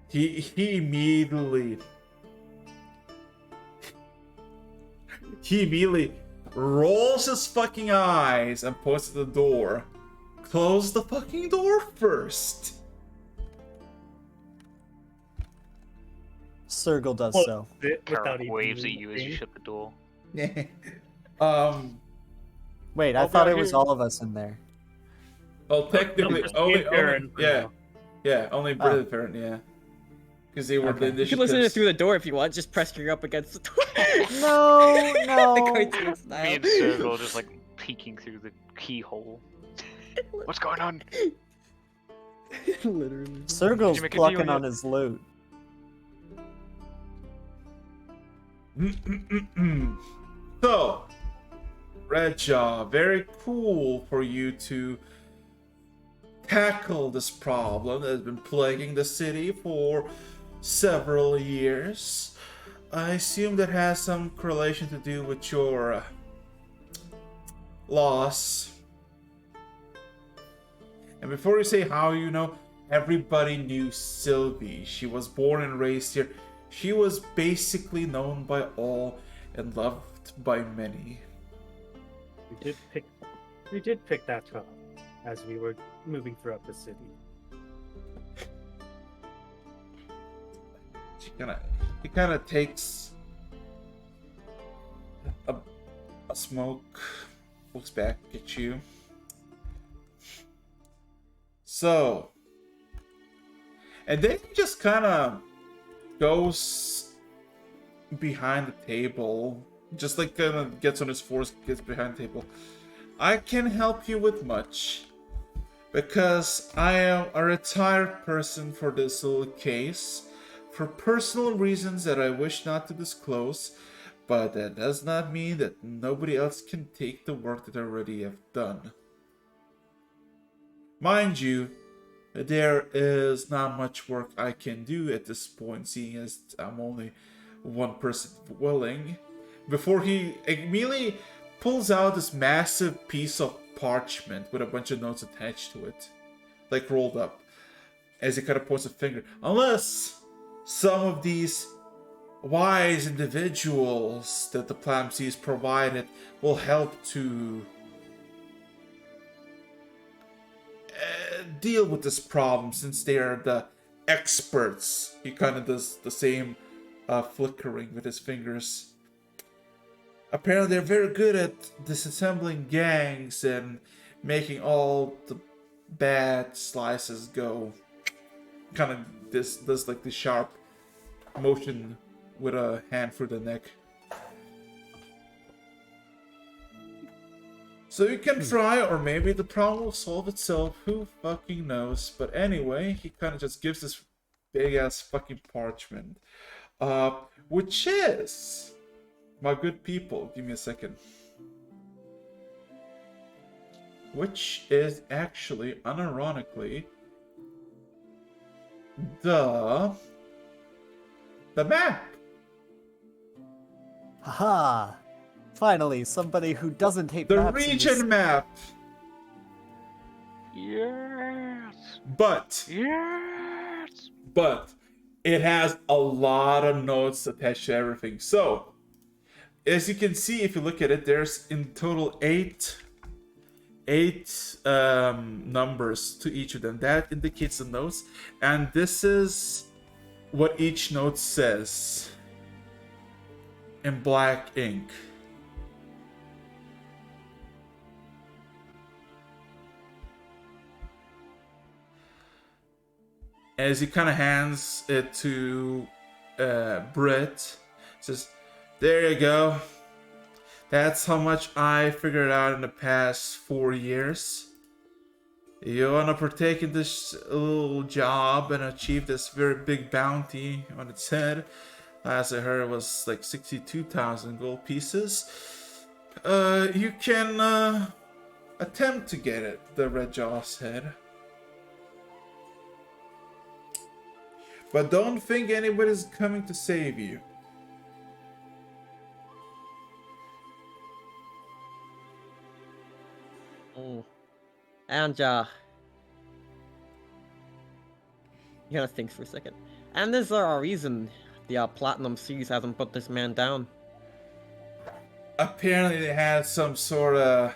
He immediately rolls his fucking eyes and points to the door. Close the fucking door first. Sergal does Well, so. Without Tarumak even waves at you as you moving. shut the door. Wait, I I'll thought go it was here. all of us in there. Well, technically, just only, me and Baron for yeah, now. yeah, only British parent, yeah, because they were Okay. the You You can listen to it initiatives. through the door if you want. Just press your up against the door. No, The no. cartoon Me style. and Sergal just like peeking through the keyhole. What's going on? Literally. Sergal's make a deal plucking on yet? his loot. So, Redjaw, very cool for you to tackle this problem that has been plaguing the city for several years. I assume that has some correlation to do with your loss. And before you say how you know, everybody knew Sylvie. She was born and raised here. She was basically known by all and loved by many. We did pick that up as we were moving throughout the city. He kind of takes a smoke, looks back at you. So, and then he just kind of goes behind the table, just like kind of gets on his force, gets behind the table. I can help you with much, because I am a retired person for this little case, for personal reasons that I wish not to disclose, but that does not mean that nobody else can take the work that I already have done. Mind you, there is not much work I can do at this point, seeing as I'm only one person willing. Before he immediately pulls out this massive piece of parchment with a bunch of notes attached to it, like rolled up, as he kind of points a finger. Unless some of these wise individuals that the Plamsy has provided will help to deal with this problem, since they are the experts. He kind of does the same flickering with his fingers. Apparently they're very good at disassembling gangs and making all the bad slices go. Kind of does like the sharp motion with a hand through the neck. So you can try, or maybe the problem will solve itself. Who fucking knows? But anyway, he kind of just gives this big ass fucking parchment. Which is, my good people, give me a second. Which is actually, unironically, the map. Haha! Finally, somebody who doesn't hate The maps in this- region map. Yes. But Yes. it has a lot of notes attached to everything. So, as you can see, if you look at it, there's in total eight numbers to each of them. That indicates the notes, and this is what each note says in black ink. as he kind of hands it to Britt. Says, "There you go. That's how much I figured out in the past 4 years. You wanna partake in this little job and achieve this very big bounty on its head. Last I heard it was like 62,000 gold pieces. You can attempt to get it, the Red Jaw's head. But don't think anybody's coming to save you." And you gotta think for a second. And there's a reason the Platinum Seas hasn't put this man down. Apparently they had some sort of...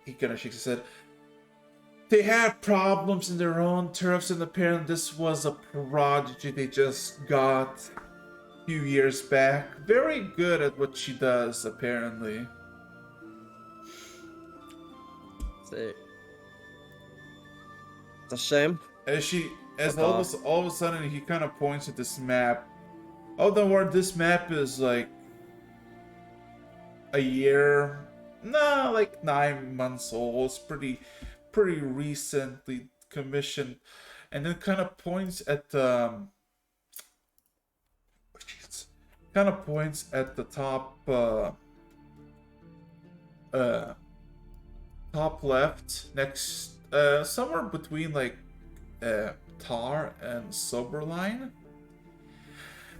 He kind of shakes his head. They had problems in their own turfs, and apparently this was a prodigy they just got a few years back. Very good at what she does, apparently. It's a shame. As all of a sudden he kind of points at this map. Oh, don't worry, this map is like a year, no, like 9 months old. It's pretty recently commissioned, and then kind of points at the top left, next somewhere between like Tar and Soberline.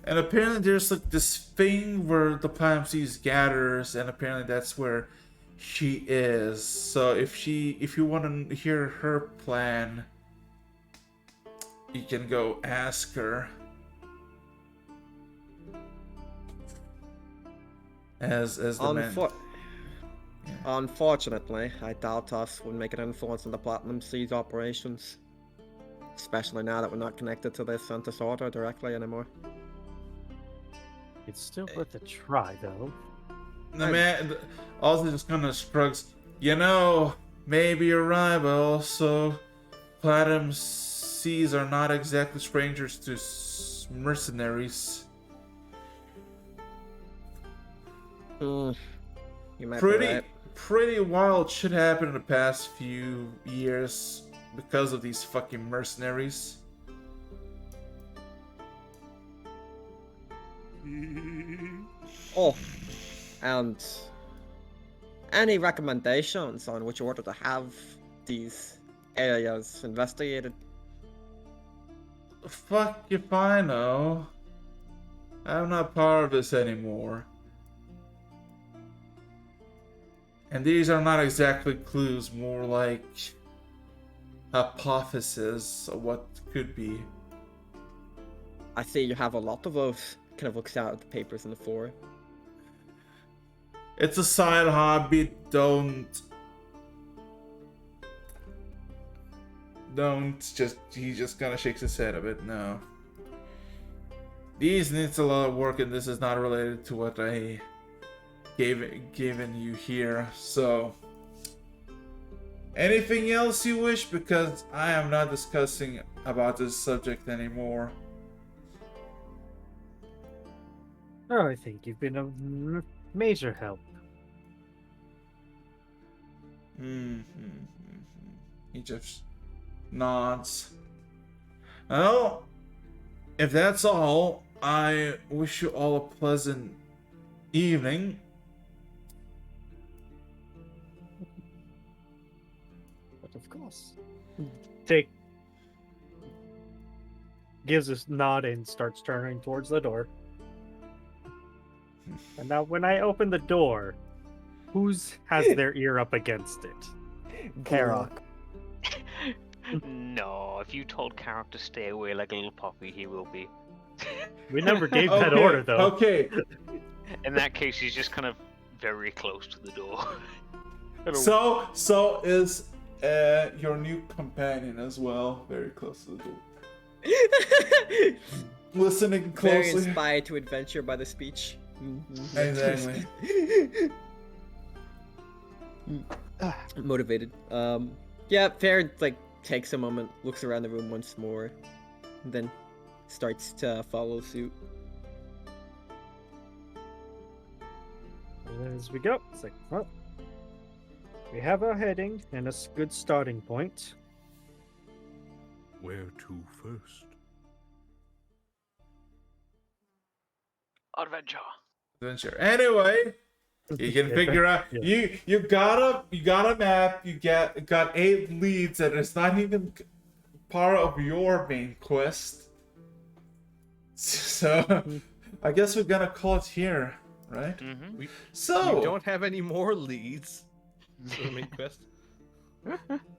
And apparently there's like this thing where the Platinum Seas gathers, and apparently that's where she is. So if you want to hear her plan, you can go ask her. As the man. Unfortunately, I doubt us would make an influence on the Platinum Seas operations. Especially now that we're not connected to this Sentis Order directly anymore. It's still worth a try, though. The man also just kind of shrugs. You know, maybe you're right, but also Platinum Seas are not exactly strangers to mercenaries. You might be right. Pretty wild shit happened in the past few years because of these fucking mercenaries. Oh, and any recommendations on which order to have these areas investigated? Fuck if I know. I'm not part of this anymore. And these are not exactly clues, more like hypotheses of what could be. I see you have a lot of those. Kind of looks out at the papers on the floor. It's a side hobby. He just kind of shakes his head a bit. No. These needs a lot of work, and this is not related to what I given you here. So, anything else you wish? Because I am not discussing about this subject anymore. Oh, I think you've been a major help. He just nods. Well, if that's all, I wish you all a pleasant evening. But of course. Jake gives a nod and starts turning towards the door. And now when I open the door, who's has their ear up against it? Karok. No, if you told Karok to stay away like a little puppy, he will be. We never gave that order, though. Okay. In that case, he's just kind of very close to the door. So is your new companion as well, very close to the door. Listening Very closely. inspired to adventure by the speech. Exactly. Motivated. Yeah, Fair like takes a moment, looks around the room once more, and then starts to follow suit. And as we go, it's like, well, we have our heading and a good starting point. Where to first? Adventure. Anyway, you can Yeah, figure out. yeah. You got a map. You got 8 leads, and it's not even part of your main quest. So, I guess we're gonna call it here, right? Mm-hmm. We So, don't have any more leads for the main quest.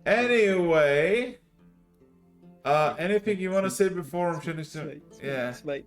anyway, anything you want to say before I'm finishing? Yeah. Smite.